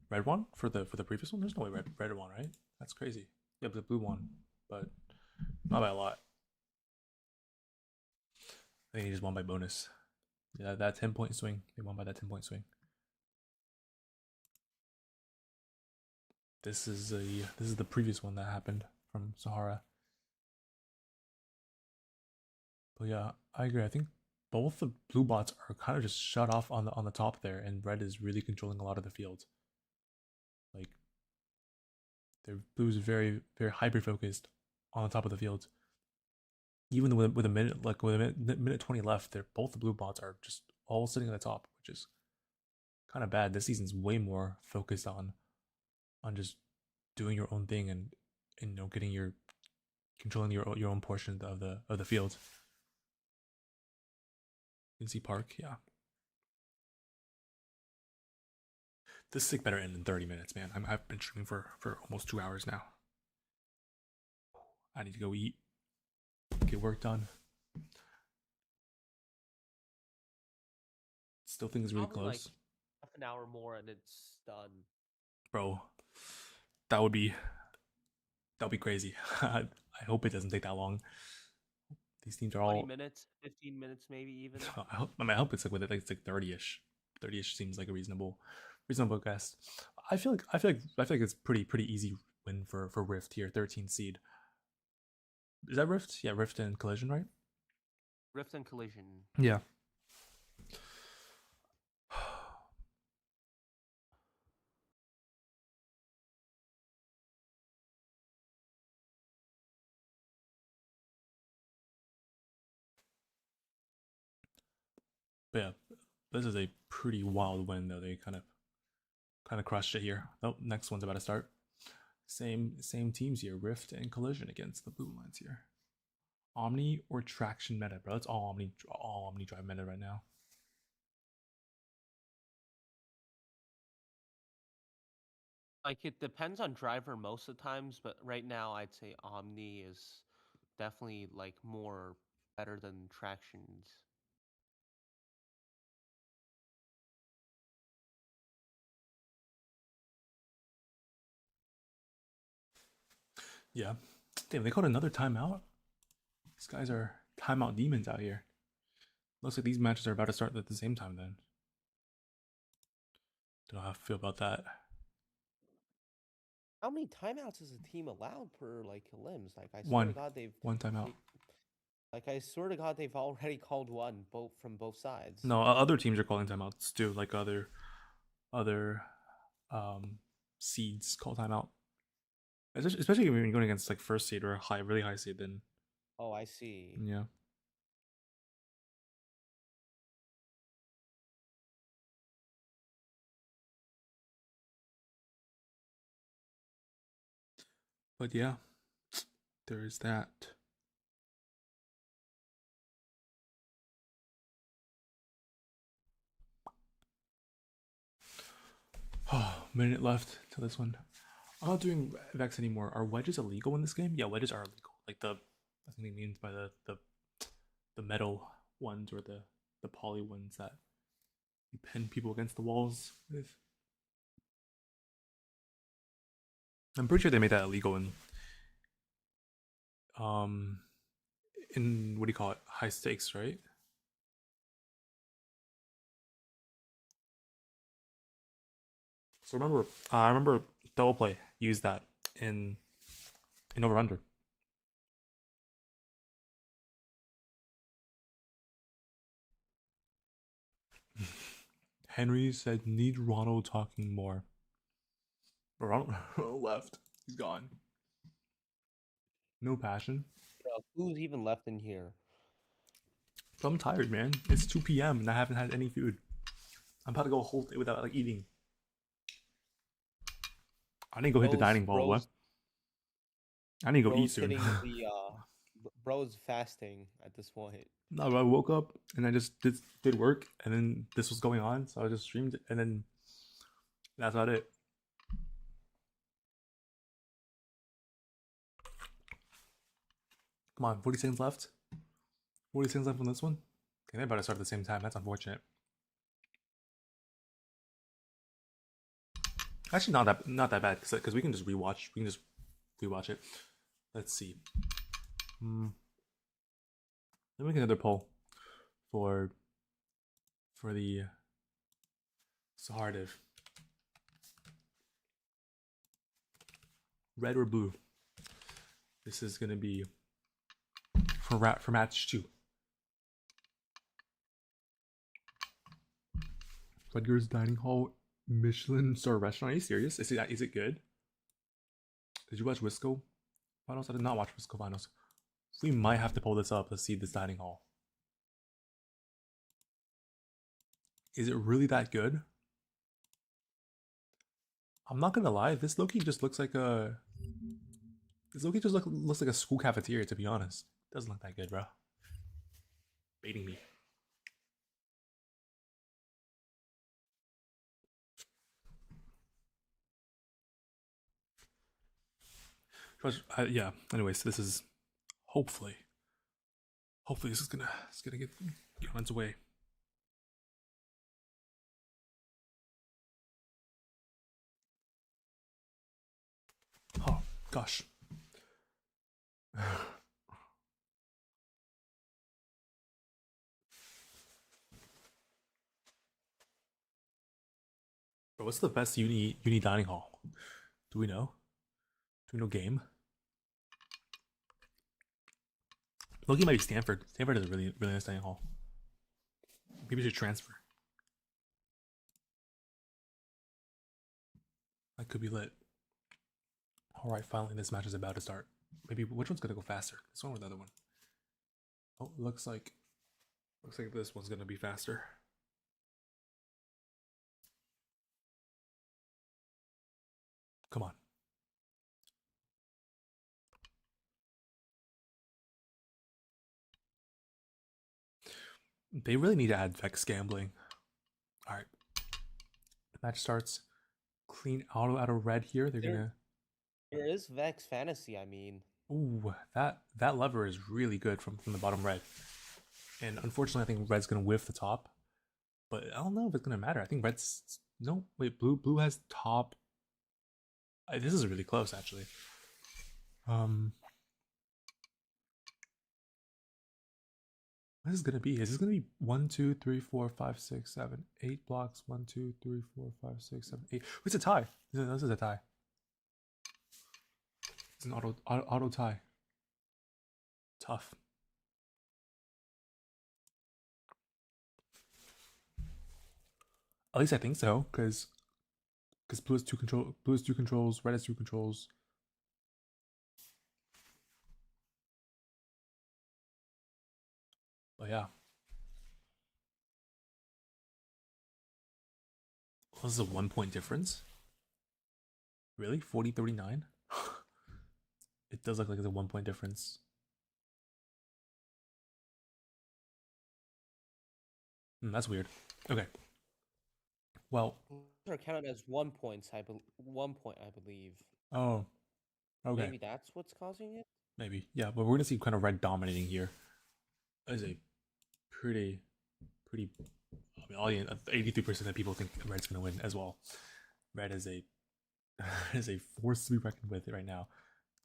red one for the previous one? There's no way red one, right? That's crazy. Yeah, the blue one, but not by a lot. I think he just won by bonus. Yeah, that 10-point swing. They won by that 10-point swing. This is the previous one that happened from Sahara. But yeah, I agree. I think both the blue bots are kind of just shut off on the top there, and red is really controlling a lot of the field. Like, their blue is very hyper focused on the top of the field. Even with a minute 20 left, they're both the blue bots are just all sitting at the top, which is kind of bad. This season's way more focused on just doing your own thing and getting controlling your own portion of the field. You can see Park, yeah. This sick better end in 30 minutes, man. I've been streaming for almost 2 hours now. I need to go eat, get work done. Still think it's really Probably close. like half an hour more and it's done. Bro, that would be crazy. I hope it doesn't take that long. These teams are all 20 minutes, 15 minutes, maybe even. I hope it's like with it, like it's like 30ish. 30ish seems like a reasonable guess. I feel like it's pretty easy win for Rift here, 13 seed. Is that Rift? Yeah, Rift and Collision, right? Rift and Collision. Yeah. But yeah, this is a pretty wild win though. They kind of crushed it here. Oh, next one's about to start. Same teams here, Rift and Collision against the blue lines here. Omni or traction meta, bro. It's all Omni drive meta right now. Like, it depends on driver most of the times, but right now I'd say Omni is definitely like more better than tractions. Yeah. Damn, they called another timeout. These guys are timeout demons out here. Looks like these matches are about to start at the same time then. Don't know how I feel about that. How many timeouts is a team allowed per like limbs? Like, I swear One. to God, One timeout. I swear to God, they've already called one, both from both sides. No, other teams are calling timeouts too. Like other seeds call timeout. Especially when you're going against like first seed or a really high seed, then. Oh, I see. Yeah. But yeah, there is that. Oh, minute left to this one. I'm not doing Vex anymore. Are wedges illegal in this game? Yeah, wedges are illegal. Like I think it means by the metal ones or the poly ones that you pin people against the walls with. I'm pretty sure they made that illegal in what do you call it? High stakes, right? So remember, I remember double play used that in over under. Henry said, "Need Ronald talking more." But Ronald left. He's gone. No passion. Bro, who's even left in here? But I'm tired, man. It's 2 p.m. and I haven't had any food. I'm about to go a whole day without like eating. I need to go hit the dining hall. What? I need to go eat soon. Bro's fasting at this point. No, I woke up and I just did work, and then this was going on, so I just streamed it, and then that's about it. Come on, 40 seconds left. 40 seconds left on this one. Okay, they better start at the same time. That's unfortunate. Actually, not that bad because we can just rewatch. We can just rewatch it. Let's see. Let me make another poll for the Sahardiv. Red or blue? This is gonna be for match 2. Rutgers Dining Hall Michelin star restaurant. Are you serious? Is it good? Did you watch Wisco Finals? I did not watch Wisco Finals. We might have to pull this up to see this dining hall. Is it really that good? I'm not gonna lie, this Loki just looks like a... This Loki just looks like a school cafeteria, to be honest. Doesn't look that good, bro. Baiting me. Yeah, anyways, this is... Hopefully this is gonna get on its way. Oh gosh. Bro, what's the best uni dining hall? Do we know? Do we know game? Loki might be Stanford. Stanford is a really nice dining hall. Maybe we should transfer. That could be lit. Alright, finally this match is about to start. Maybe which one's gonna go faster? This one or the other one? Oh, looks like this one's gonna be faster. Come on. They really need to add Vex gambling. Alright. The match starts. Clean auto out of red here. There is Vex Fantasy, I mean. Ooh, that lever is really good from the bottom red. And unfortunately, I think red's gonna whiff the top. But I don't know if it's gonna matter. I think red's... No, wait, blue has top. This is really close, actually. What is it gonna be? Is this gonna be 1, 2, 3, 4, 5, 6, 7, 8 blocks? 1, 2, 3, 4, 5, 6, 7, 8. It's a tie. This is a tie. It's an auto tie. Tough. At least I think so, because blue has 2 controls, red has 2 controls. But yeah. Oh, this is a 1 point difference? Really? 40-39? It does look like it's a 1 point difference. That's weird. Okay. Well, they're counted as 1 point, 1 point, I believe. Oh. Okay. Maybe that's what's causing it? Maybe. Yeah, but we're gonna see kind of red dominating here. That is a pretty I mean, audience 83% of people think red's gonna win as well. Red is a force to be reckoned with right now.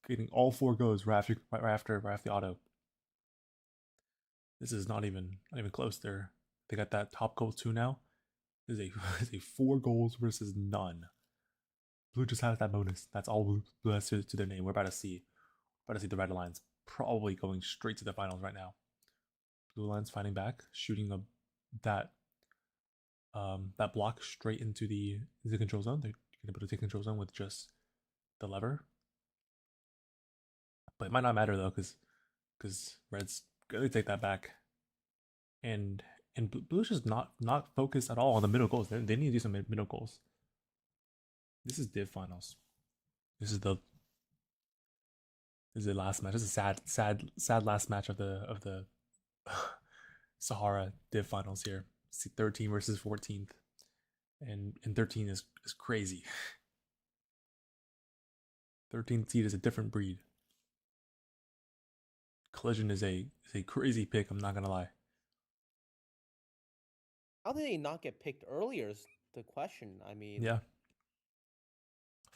Getting all 4 goes right after the auto. This is not even close. They got that top goal 2 now. This is a 4 goals versus none. Blue just has that bonus. That's all Blue has to their name. We're about to see the Red Alliance probably going straight to the finals right now. Blue Alliance fighting back, shooting that block straight into the control zone. They're gonna be able to take control zone with just the lever. But it might not matter though, because Red's gonna take that back. And Blue's just not focused at all on the middle goals. They need to do some middle goals. This is Div finals. This is the last match. This is a sad last match of the Sahara Div finals here. 13 versus 14th, and 13 is crazy. 13th seed is a different breed. Collision is a crazy pick. I'm not gonna lie. How did they not get picked earlier is the question. I mean, Yeah.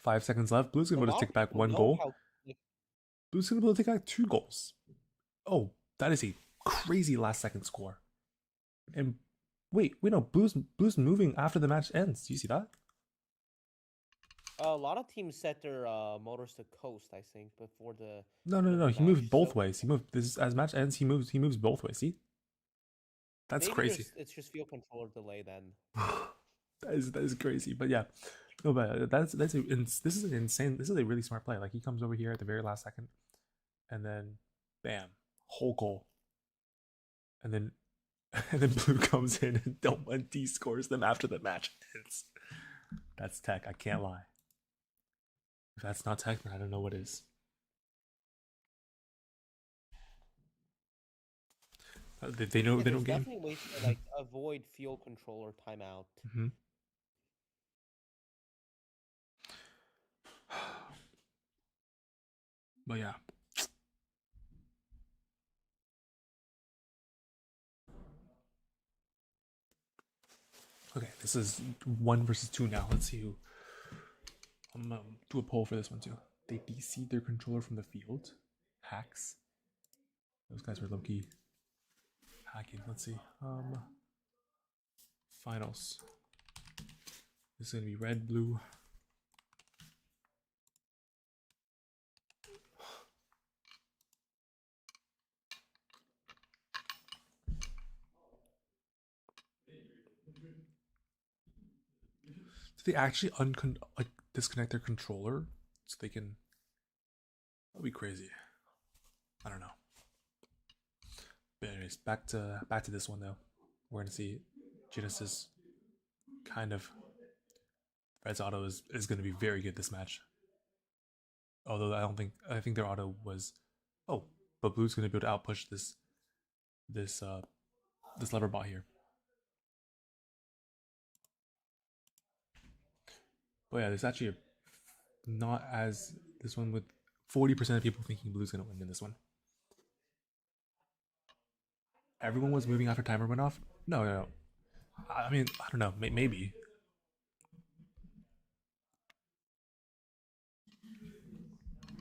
5 seconds left. Blue's gonna be able to take back one goal. Blue's gonna be able to take back 2 goals. Oh, that is a crazy last second score. And wait, no, Blue's moving after the match ends. Do you see that? a lot of teams set their motors to coast, I think, before the. No. He moved both ways. He moved this as match ends. He moves both ways. See? That's Maybe crazy. It's just field controller delay then. that is crazy. But yeah, no, but this is an insane. This is a really smart play. Like he comes over here at the very last second, and then, bam, whole goal. And then Blue comes in and D scores them after the match ends. That's tech. I can't lie. If that's not tech, then I don't know what is. They know game. Definitely ways to like avoid field controller timeout. Mm-hmm. But yeah. Okay, this is 1 versus 2 now. Let's see who. I'm gonna do a poll for this one too. They DC their controller from the field. Hacks. Those guys were low-key hacking. Let's see. Finals. This is gonna be red, blue. Do they actually disconnect their controller so they can? That'd be crazy. I don't know. But anyways, back to this one though. We're gonna see Genesis kind of. Red's auto is gonna be very good this match. Although I think their auto was. Oh, but Blue's gonna be able to outpush this lever bot here. But yeah, there's actually not as this one with 40% of people thinking Blue's gonna win in this one. Everyone was moving after timer went off. No. I mean, I don't know. Maybe.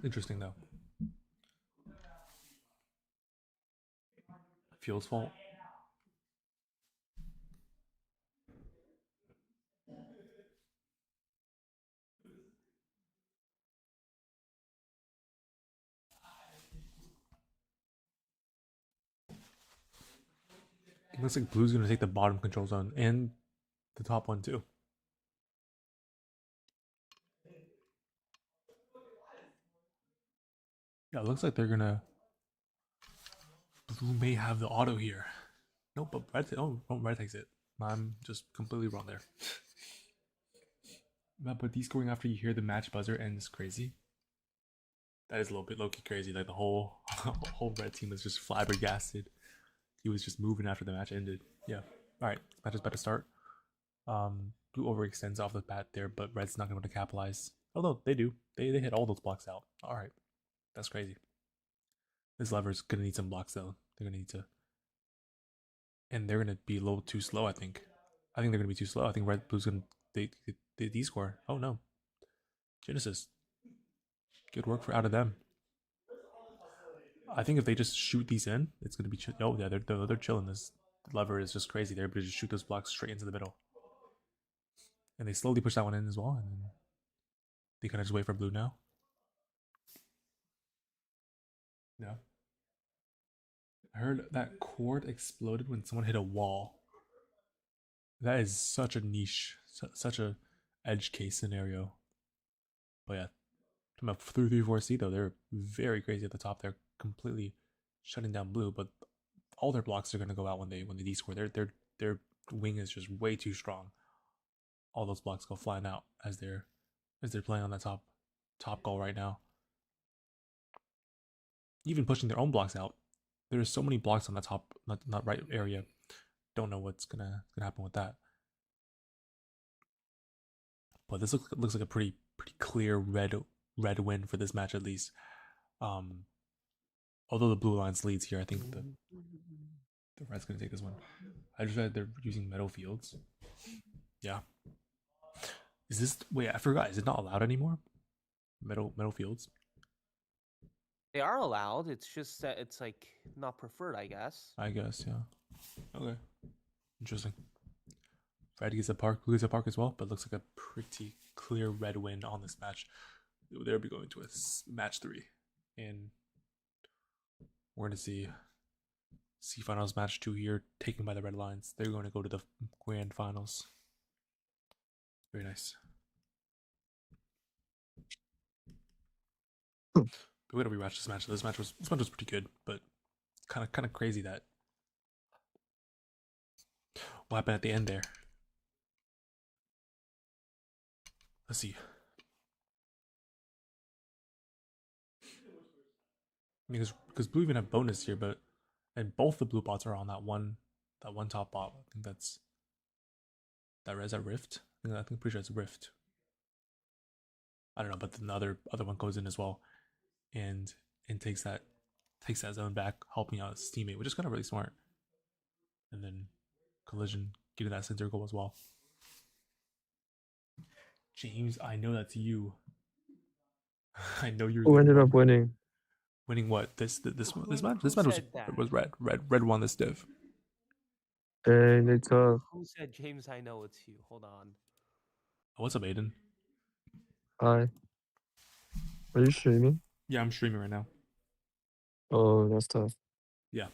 Interesting though. Fuel's fault. It looks like Blue's gonna take the bottom control zone and the top one too. Yeah, it looks like they're gonna. Blue may have the auto here. Nope, but Red takes it. I'm just completely wrong there. But these going after you hear the match buzzer end is crazy. That is a little bit low-key crazy. Like the whole Red team was just flabbergasted. He was just moving after the match ended. Yeah. Alright, match is about to start. Blue overextends off the bat there, but Red's not going to capitalize. Although they do. They hit all those blocks out. Alright. That's crazy. This lever's gonna need some blocks though. They're gonna need to. And they're gonna be a little too slow, I think. I think they're gonna be too slow. I think Blue's gonna they D-score. Oh no. Genesis. Good work out of them. I think if they just shoot these in, it's gonna be oh yeah, they're chilling. This lever is just crazy. They're able to just shoot those blocks straight into the middle. And they slowly push that one in as well. And They kind of just wait for blue now. No. I heard that cord exploded when someone hit a wall. That is such a niche, such a edge case scenario. But yeah, from a 3-3-4 though, they're very crazy at the top. They're completely shutting down blue, but all their blocks are gonna go out when they D-score. Their wing is just way too strong. All those blocks go flying out as they're playing on that top goal right now. Even pushing their own blocks out. There's so many blocks on the top, not right area. Don't know what's gonna happen with that. But this looks like a pretty clear red win for this match at least. Although the blue lines leads here, I think the red's gonna take this one. I just read they're using metal fields. Yeah. Is this wait? I forgot. Is it not allowed anymore? Metal fields. They are allowed. It's just that it's like not preferred, I guess. I guess, yeah. Okay. Interesting. Red gets a park, blue gets a park as well, but looks like a pretty clear red win on this match. They'll be going to a match 3, and we're going to see finals match 2 here, taken by the red lines. They're going to go to the grand finals. Very nice. But we gotta rewatch this match. This match was pretty good, but kind of crazy that what happened at the end there. Let's see. Because blue even have bonus here, but and both the blue bots are on that one top bot. I think that's is that Rift. I think pretty sure it's Rift. I don't know, but then the other one goes in as well, and takes that zone back, helping out his teammate, which is kind of really smart. And then collision getting that center goal as well. James, I know that's you. I know you're. Who ended up winning? Winning what? This match? This match was red. Red won this div. Dang, they tough. Who said James? I know it's you. Hold on. What's up, Aiden? Hi. Are you streaming? Yeah, I'm streaming right now. Oh, that's tough. Yeah,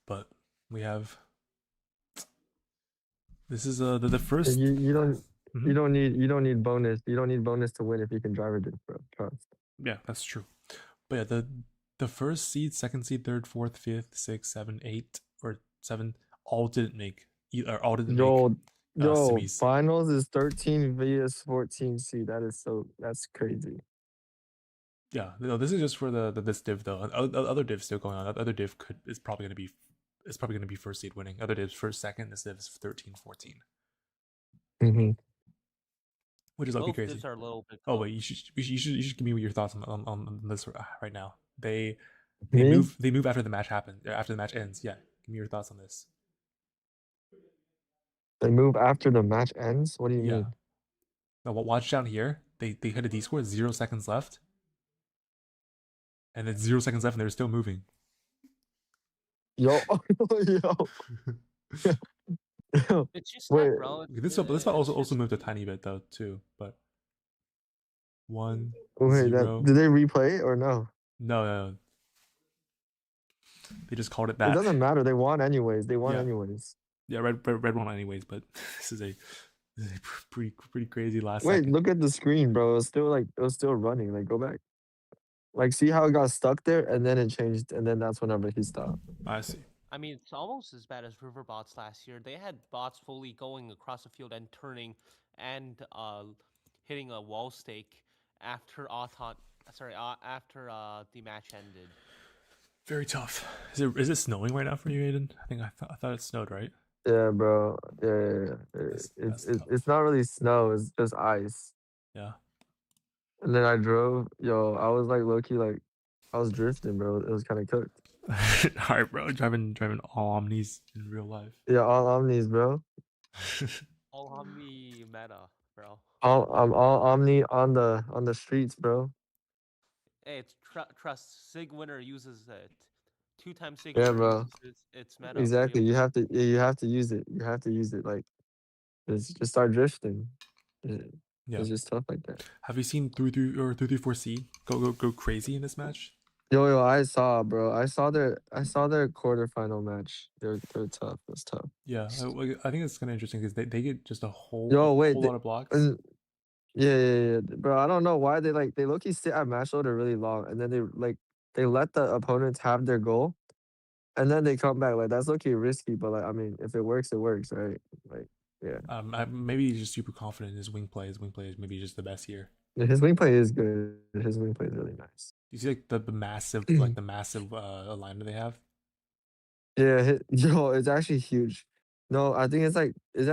but we have. This is the first. You don't need bonus. You don't need bonus to win if you can drive it, bro. Trust. Yeah, that's true. But yeah, the first seed, second seed, third, fourth, fifth, sixth, 7, 8, or 7 all didn't make. All didn't make. Semis. Finals is 13 vs 14 seed. That's crazy. Yeah, no, this is just for this div though. Other divs still going on. That other div is probably gonna be first seed winning. Other divs first, second. This div is 13, 14. Mm-hmm. Which is Both low-key crazy. divs are a little bit Oh wait, you should give me your thoughts on this right now. They move after the match happens. After the match ends. Yeah, give me your thoughts on this. They move after the match ends. What do you mean? Now watch down here. They hit a D score. 0 seconds left. And it's 0 seconds left, and they're still moving. Yo, yo. It's just Wait. that, bro. This one also moved a tiny bit though too, but 1 Wait, 0. Did they replay or no? No. They just called it that. It doesn't matter. They won anyways. Yeah, red won anyways, but this is a pretty crazy last. Wait, second. look at the screen, bro. It was still running. Like, go back. Like, see how it got stuck there, and then it changed, and then that's whenever he stopped. I see. I mean, it's almost as bad as River bots last year. They had bots fully going across the field and turning and hitting a wall stake after after the match ended. Very tough. Is it snowing right now for you, Aiden? I think I thought it snowed, right? Yeah, bro. Yeah. It's not really snow. It's just ice. Yeah. And then I drove. Yo, I was like low-key, like, I was drifting, bro. It was kind of cooked. All right, bro. Driving all omnis in real life. Yeah, all omnis, bro. All Omni meta, bro. I'm all omni on the streets, bro. Hey, it's trust. Sig Winner uses it. 2 times Sig Yeah, Winner bro. uses its meta. Exactly. You have to use it. You have to use it. Like, just start drifting. Yeah. It's just tough like that. Have you seen 334C go crazy in this match? Yo, I saw, bro. I saw their quarterfinal match. They're tough. It's tough. Yeah, I think it's kind of interesting because they get just a Yo, wait, whole lot of blocks. yeah, bro. I don't know why they low-key sit at match loader really long, and then they let the opponents have their goal, and then they come back. Like that's low-key risky, but like I mean, if it works, right? Like yeah. Maybe he's just super confident in his wing play. His wing play is maybe just the best here. Yeah, his wing play is good. His wing play is really nice. You see like the massive alignment they have. Yeah, yo, it's actually huge. No, I think it's like it's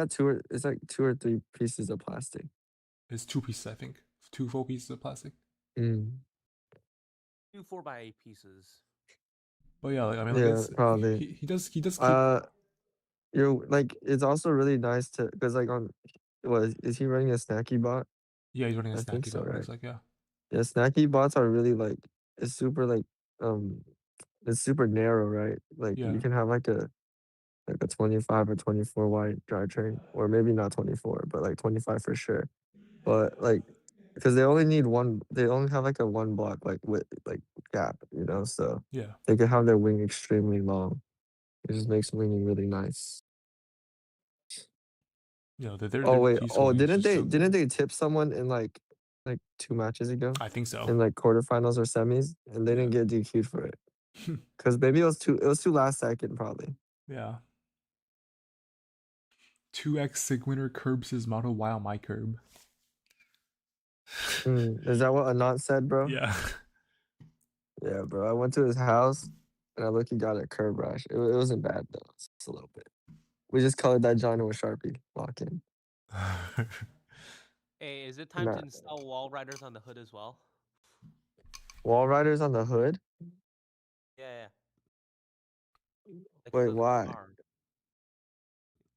like 2 or 3 pieces of plastic. It's 2 pieces, I think. 2 full pieces of plastic. Mm. 2 4x8 pieces. But yeah, like, I mean, Yeah, like probably. he does keep. You're like it's also really nice to because like on what is he running a snacky bot? Yeah, he's running a I think snacky so, bot. right? Looks like yeah. Yeah, snacky bots are really like it's super like um it's super narrow, right? Like Yeah. you can have like a 25 or 24 wide drivetrain, or maybe not 24, but like 25 for sure. But like because they only need one, they only have like a one block like with like gap, so Yeah. they can have their wing extremely long. It just makes winging really nice. You know, their Oh wait, key oh scoring is just so didn't good. they tip someone in like 2 matches ago I think so. in like quarterfinals or semis, and they didn't get DQ'd for it because maybe it was too last second probably. Yeah. 2x Sigwinner curbs his model while my curb. Is that what Anant said, bro? Yeah. Yeah, bro. I went to his house and I looked, he got a curb rash. It wasn't bad though. It's just a little bit. We just colored that Johnny with Sharpie. Lock in. Hey, is it time to install wall riders on the hood as well? Wall riders on the hood? Yeah. Like Wait, for the why? car.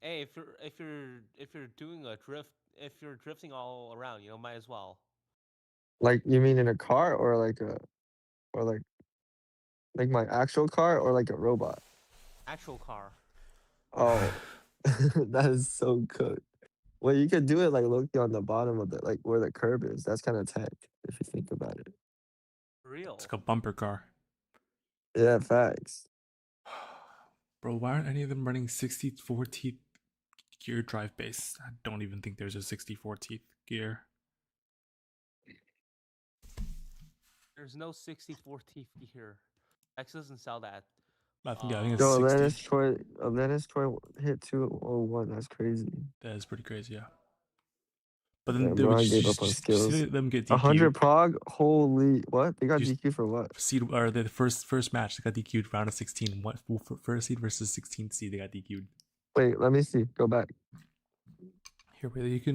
Hey, if you're doing a drift, if you're drifting all around, might as well. Like you mean in a car or or like my actual car or like a robot? Actual car. Oh, that is so cooked. Well, you could do it like looking on the bottom of the like where the curb is. That's kind of tech if you think about it. Real. It's like a bumper car. Yeah, facts. Bro, why aren't any of them running 64 teeth gear drive base? I don't even think there's a 64 teeth gear. There's no 64 teeth here. X doesn't sell that. I think it's Yo, 60. Atlantis Troy hit 201. That's crazy. That is pretty crazy, yeah. But Yeah, then they bro, would I gave up on just skills. see them get 100 DQ'd. Prague? Holy, what? They got DQ for what? Seed or the first match they got DQ'd round of 16. What first seed versus 16th seed they got DQ'd. Wait, let me see. Go back. Here, wait,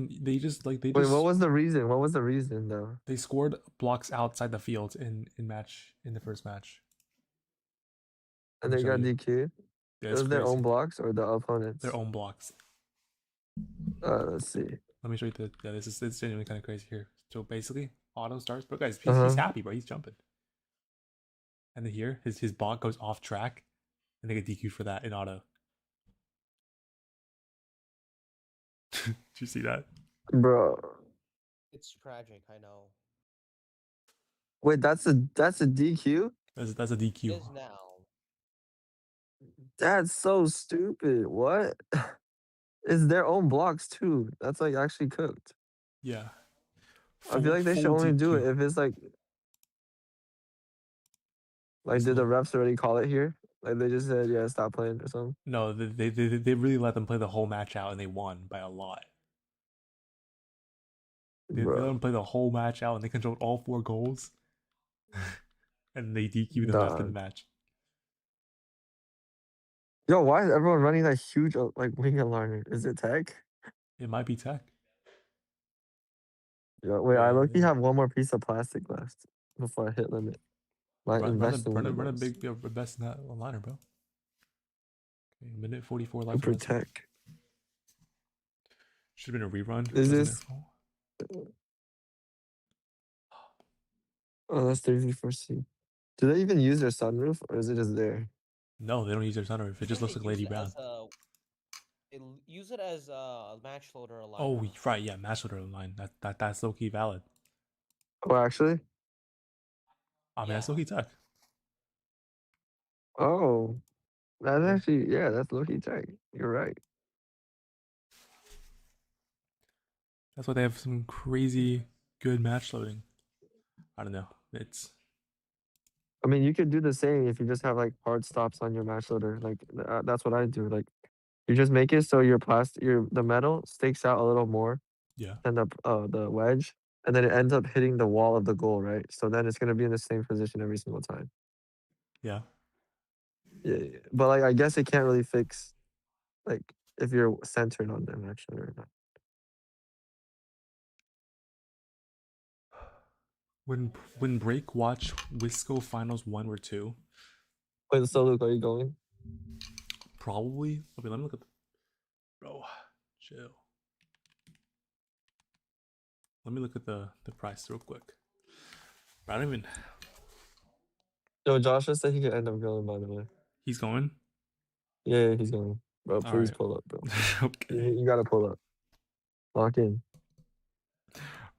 Wait, what was the reason? What was the reason though? They scored blocks outside the field in the first match. And they got DQ'd? Yeah, It was their own blocks or the opponents? Their own blocks. Let's see. Let me show you this is genuinely kind of crazy here. So basically, auto starts, but guys, he's happy, bro. He's jumping. And then here, his block goes off track, and they get DQ'd for that in auto. Did you see that? Bro. It's tragic, I know. Wait, that's a DQ? That's a DQ. It is now. That's so stupid. What? It's their own blocks too. That's like actually cooked. Yeah. I feel like they should only do it if it's like did the refs already call it here? Like they just said, yeah, stop playing or something? No, they really let them play the whole match out and they won by a lot. They let them play the whole match out and they controlled all 4 goals. And they DQ'd them after the match. Yo, why is everyone running that huge like wing aligner? Is it tech? It might be tech. Yo, wait, I look, you have one more piece of plastic left before I hit limit. Run a big best in that liner, bro. Okay, minute 44 left. Super tech. Should have been a rerun. Is this? Oh, that's 34C. Do they even use their sunroof or is it just there? No, they don't use their sunroof. It just looks like Lady Brown. Use it as a match loader Oh, aligner. right, yeah, match loader line. That's low key valid. Oh, actually. I mean, Yeah. that's low key tech. Oh, that's Yeah. actually that's low-key tech. You're right. That's why they have some crazy good match loading. I don't know. It's I mean, you could do the same if you just have like hard stops on your match loader. Like that's what I do. Like you just make it so the metal sticks out a little more yeah, than the wedge, and then it ends up hitting the wall of the goal, right? So then it's gonna be in the same position every single time. yeah. Yeah. But like I guess it can't really fix like if you're centered on them actually or not. When break watch Wisco finals 1 or 2, Wait, so Luke, are you going? probably. Okay, let me look at bro. Chill. Let me look at the price real quick. I don't even. Yo, Josh just said he could end up going. By the way, He's going. yeah, he's going. Bro, All please right. pull up, bro. Okay, You gotta pull up. Lock in.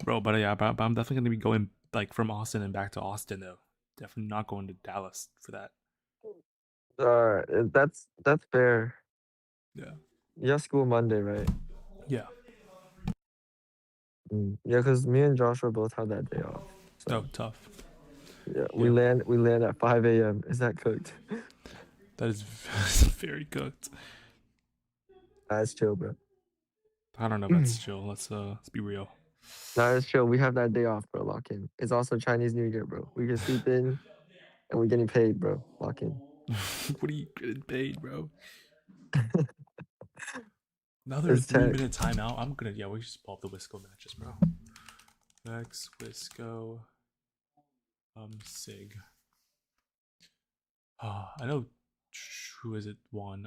bro. But yeah, but I'm definitely gonna be going like from Austin and back to Austin though. Definitely not going to Dallas for that. All right, that's fair. Yeah. You have school Monday, right? Yeah. Yeah, because me and Joshua both have that day off. Oh, So tough. yeah, we Yeah. land at 5 a.m. Is that cooked? That is very cooked. That's chill, bro. I don't know if that's chill. Let's be real. That's chill. We have that day off, bro. Lock in. It's also Chinese New Year, bro. We can sleep in and we're getting paid, bro. Lock in. What are you getting paid, bro? Another It's tech. 3-minute timeout. I'm gonna we just pull up the Wisco matches, bro. Next Wisco. Sig. I know. Who is it? One.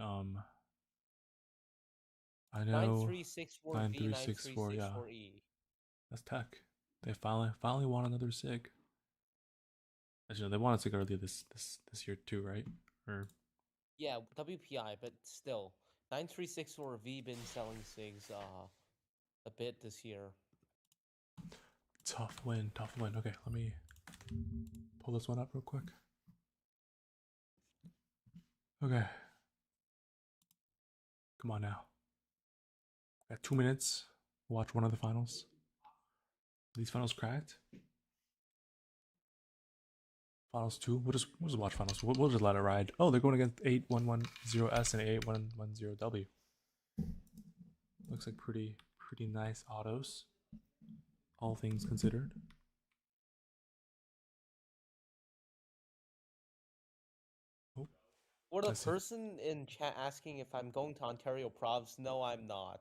I know. 9364V, 9364. Yeah, 9364E. that's tech. They finally won another Sig. As you know, they won a Sig earlier this year too, right? Or Yeah, WPI, but still. 9364V been selling SIGs a bit this year. tough win. Okay, let me pull this one up real quick. Okay. Come on now. Got 2 minutes. Watch one of the finals. Are these finals cracked? Finals 2. We'll just watch finals. We'll just let it ride. Oh, they're going against 8110S and 8110W. Looks like pretty nice autos. All things considered. Oh, For the person in chat asking if I'm going to Ontario Provs, no, I'm not.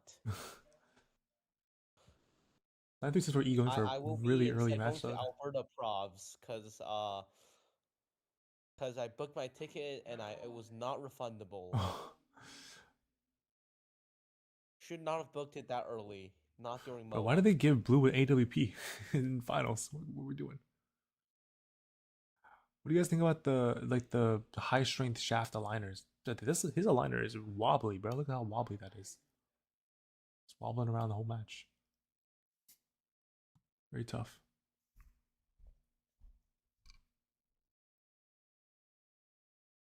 9364E going for I will really be early instead going match to load. Alberta Provs because I booked my ticket and it was not refundable. Should not have booked it that early. Not during But MOA. why did they give blue an AWP in finals? What were we doing? What do you guys think about the high strength shaft aligners? His aligner is wobbly, bro. Look at how wobbly that is. It's wobbling around the whole match. Very tough.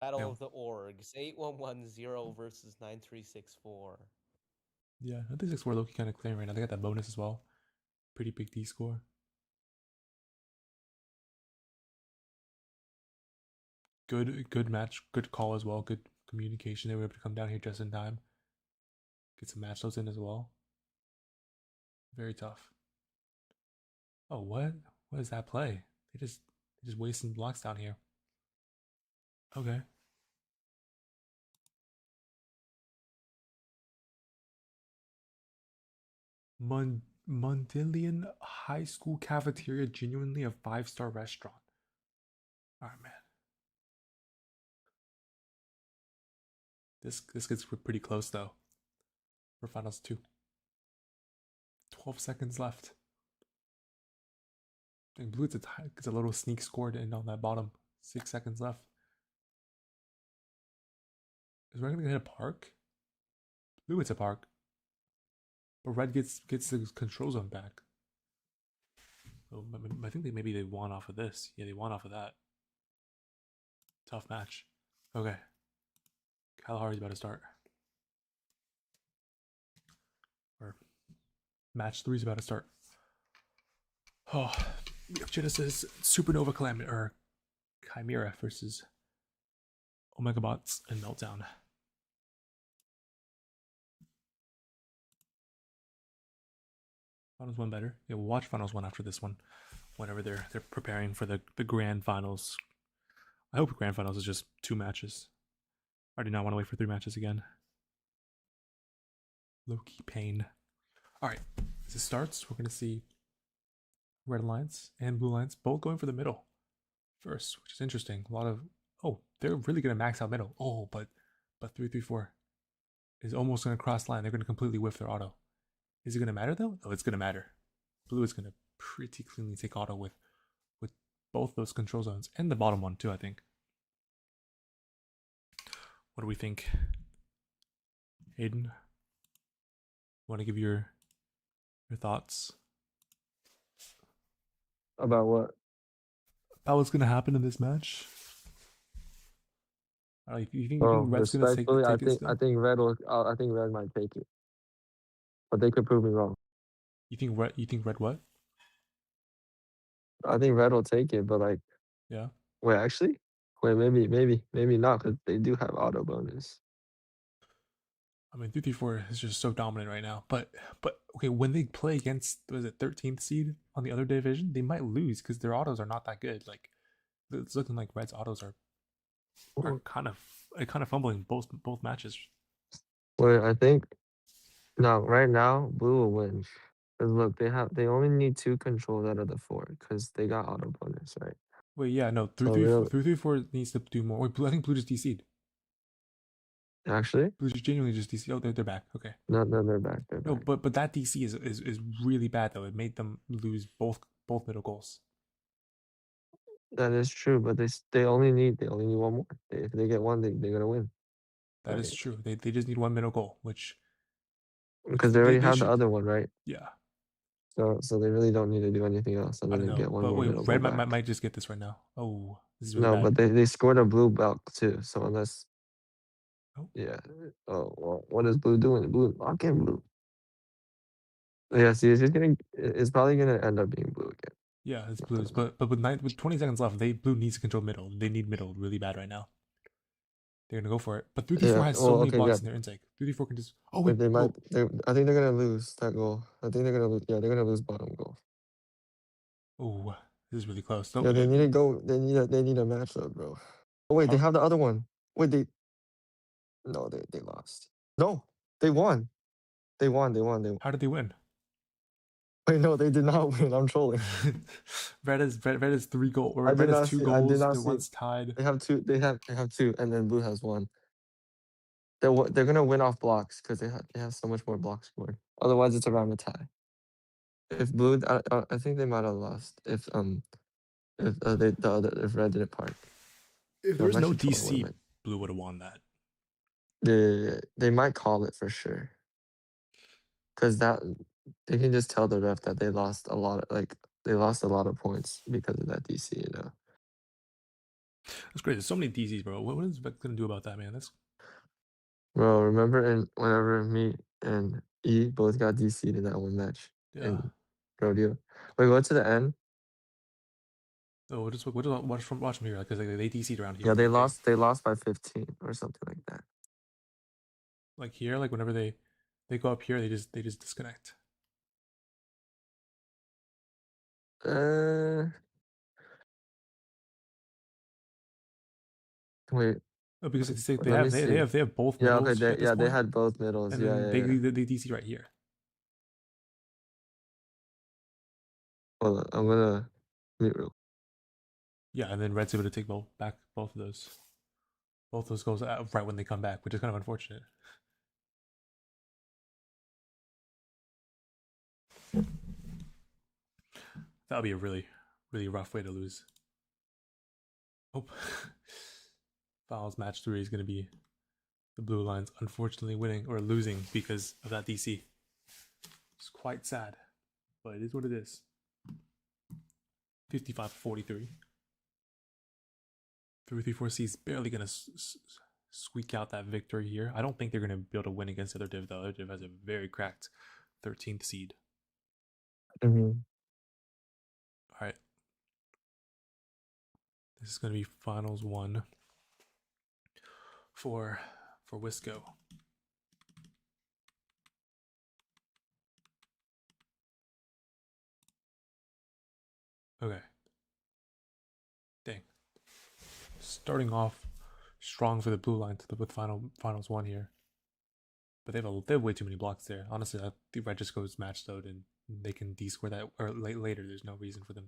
Battle of the Orgs, 8110 versus 9364. Yeah, 9364 Loki kind of clear right now. They got that bonus as well. Pretty big D score. Good match, good call as well. Good communication. They were able to come down here just in time. Get some match loads in as well. Very tough. Oh, what? What is that play? They just wasting blocks down here. Okay. Mundilian High School cafeteria, genuinely a 5-star restaurant. All right, man. This gets pretty close though. For finals 2. 12 seconds left. And blue, it's a little sneak scored in on that bottom. 6 seconds left. Is Red gonna hit a park? Blue hits a park. But red gets the control zone back. So I think maybe they won off of this. Yeah, they won off of that. Tough match. Okay. Kalahari's about to start. Or match 3 is about to start. Oh, we have Genesis Supernova Calamity or Chimera versus Omega Bots and Meltdown. Finals 1 better. Yeah, we'll watch Finals 1 after this one. Whenever they're preparing for the grand finals. I hope grand finals is just 2 matches. I do not want to wait for 3 matches again. Low-key pain. Alright, as it starts, we're gonna see red lines and blue lines both going for the middle first, which is interesting. A lot of they're really gonna max out middle. But 3-3-4 is almost gonna cross line. They're gonna completely whiff their auto. Is it gonna matter though? Oh, it's gonna matter. Blue is gonna pretty cleanly take auto with both those control zones and the bottom one too, I think. What do we think? Aiden? Want to give your thoughts About what? about what's gonna happen in this match? You think Well, Red's gonna take respectfully, it still? I think red will. I think red might take it, but they could prove me wrong. You think red what? I think red will take it, but like, Yeah. wait, actually, wait, maybe not, because they do have auto bonus. I mean, 3-3-4 is just so dominant right now. But okay, when they play against was it 13th seed on the other division, they might lose because their autos are not that good. Like it's looking like Red's autos are kind of fumbling both matches. Wait, I think no. Right now, blue will win. Cause look, they only need 2 controls out of the 4, cause they got auto bonus, right? Wait, yeah, no, So really, 3-3-4 needs to do more. Wait, I think Blue just DC'd. actually, Blue just genuinely just DC'd. Oh, they're back. Okay. no, they're back. They're No, back. but that DC is really bad though. It made them lose both middle goals. That is true, but they only need one more. If they get one, they're gonna win. That is Right? true. They just need one middle goal, which Because they already they have the should. other one, right? Yeah. So they really don't need to do anything else I other don't than know, get one but more wait, middle goal Red back. might just get this right now. Oh, this is really No, bad. but they scored a blue belt too. So unless, Oh. yeah. Oh well, what is blue doing? Blue, lock in blue. Yeah, see, it's probably gonna end up being blue again. Yeah, it's Blues, but with 20 seconds left, Blue needs to control middle. They need middle really bad right now. They're gonna go for it, but 3-3-4 Yeah. has so Well, many okay, blocks yeah. in their intake. 3-3-4 can just. Oh But wait, they might. oh. I think they're gonna lose that goal. I think they're gonna lose. Yeah, they're gonna lose bottom goal. Oh, this is really close. No, Yeah, they need to go. They need a matchup, bro. Oh wait, they have the other one. Wait, they lost. No, they won. They won. How did they win? Wait, no, they did not win. I'm trolling. Red is 3 goals. I Red did has not 2 see. I did goals. not They're see. once tied. They have 2. They have 2, and then blue has 1. They're gonna win off blocks because they have so much more blocks scored. Otherwise, it's around a tie. If blue, I think they might have lost if red didn't park. If No, there I'm was no actually trolling. What am DC, I- Blue would have won that. Yeah, they might call it for sure. Because that they can just tell the ref that they lost a lot of points because of that DC. That's great. There's so many DCs, bro. What is Beck gonna do about that, man? That's Bro, remember whenever me and E both got DC'd in that one match yeah. in rodeo. Wait, go to the end. Oh, we'll just watch from here, because they DC'd around here. Yeah, they okay? lost. They lost by 15 or something like that. Like here, like whenever they go up here, they just disconnect. Wait. Oh, because Let me see. they have both Yeah, middles okay. at this They point, had both middles. and Yeah, then yeah. they DC right here. Hold on, I'm gonna mute real. Yeah, and then Red's able to take both of those goals out right when they come back, which is kind of unfortunate. That would be a really, really rough way to lose. Oh, Fowls match 3 is going to be the blue lines unfortunately winning or losing because of that DC. It's quite sad, but it is what it is. 55-43. 334C is barely going to squeak out that victory here. I don't think they're going to be able to win against the other div. The other div has a very cracked 13th seed. Mm-hmm. All right. This is going to be finals 1 for Wisco. Okay. Dang. Starting off strong for the blue line with finals 1 here. But they have way too many blocks there. Honestly, I think red just goes match load and they can D-score that or later. There's no reason for them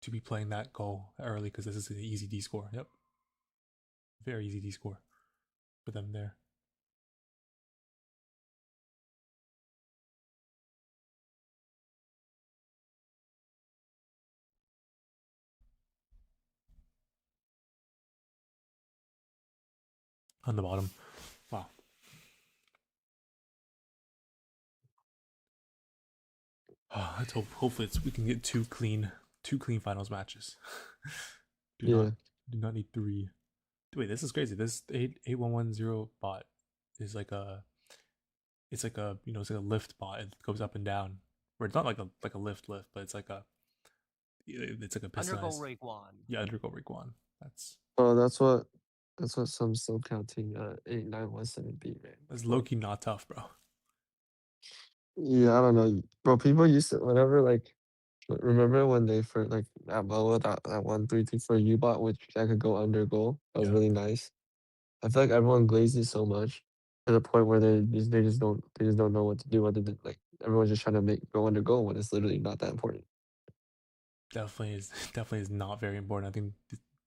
to be playing that goal early because this is an easy D-score. Yep. Very easy D-score for them there. On the bottom. Wow. Let's hope. Hopefully, we can get two clean finals matches. do not need 3. Wait, this is crazy. This 8110 bot is like a. It's like a it's like a lift bot. It goes up and down. Or it's not like a lift, but it's like a. It's like a pistonized. Undergo Rayquan. Yeah, Undergo Rayquan. That's. Oh, that's what some still counting 8917B, man. That's low-key not tough, bro. Yeah, I don't know, bro. People used to whenever like remember when they first like that MOA that 1334 U bot which that could go under goal. That was really nice. I feel like everyone glazes so much to the point where they just don't know what to do other than like everyone's just trying to go under goal when it's literally not that important. Definitely is not very important. I think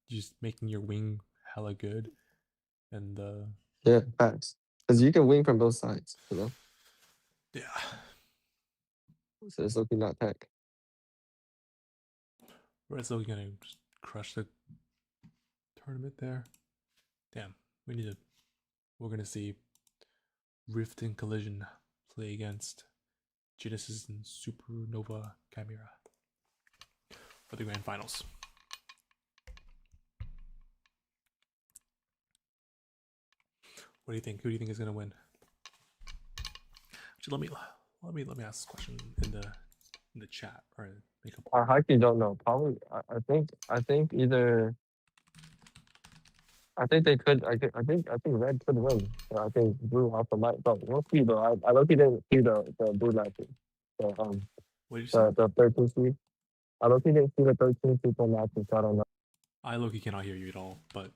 just making your wing hella good and yeah, facts. Because you can wing from both sides, Yeah. So it's looking not tech. Red's looking gonna just crush the tournament there. Damn, we're gonna see Rift and Collision play against Genesis and Supernova Chimera for the grand finals. What do you think? Who do you think is gonna win? Actually, let me ask this question in the chat or make a. I actually don't know. Probably, I think either. I think they could. I think red could win. So I think blue also might. But we'll see though. I lucky didn't see the blue matches. So what did you say? The 13 seed. I lucky didn't see the 13 people matches. So I don't know. I low-key cannot hear you at all, but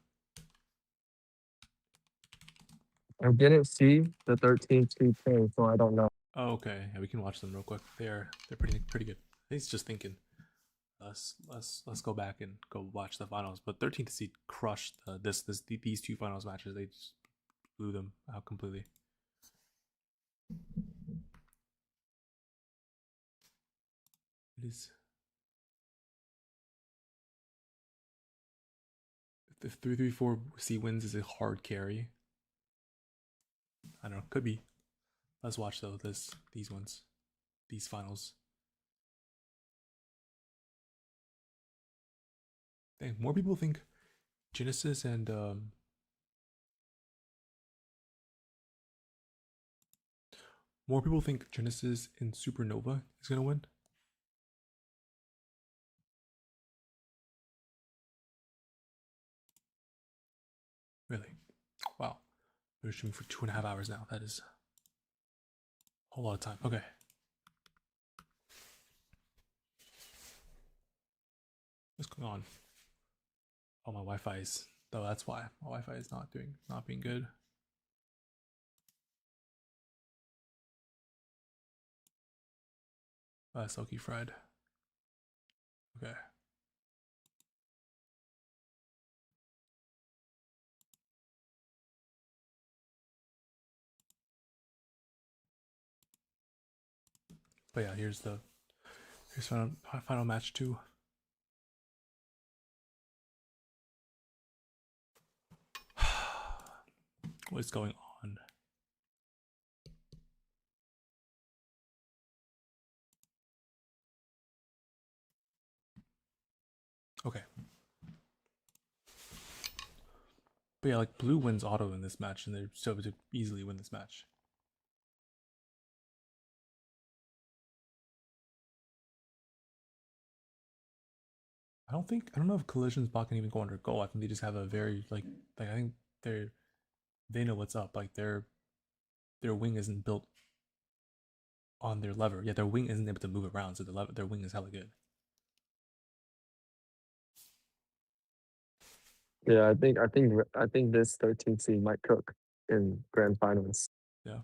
I didn't see the 13 seed thing, so I don't know. oh, okay. Yeah, we can watch them real quick. They're pretty good. He's just thinking. Let's go back and go watch the finals. But 13th seed crushed these two finals matches. They just blew them out completely. It is. If 334C wins is a hard carry. I don't know. Could be. Let's watch though. These finals. Dang, more people think Genesis and more people think Genesis and Supernova is gonna win. Really? Wow. We're streaming for 2.5 hours now. That is a whole lot of time. Okay. What's going on? Oh, my Wi-Fi is. Oh, that's why my Wi-Fi is not being good. Silky fried. Okay. But yeah, here's final match 2. What's going on? Okay. But yeah, like blue wins auto in this match, and they're so able to easily win this match. I don't know if Collision's bot can even go under goal. I think they just have a very like I think they know what's up. Like their wing isn't built on their lever. Yeah, their wing isn't able to move around, so their wing is hella good. Yeah, I think this 13th seed might cook in grand finals. Yeah.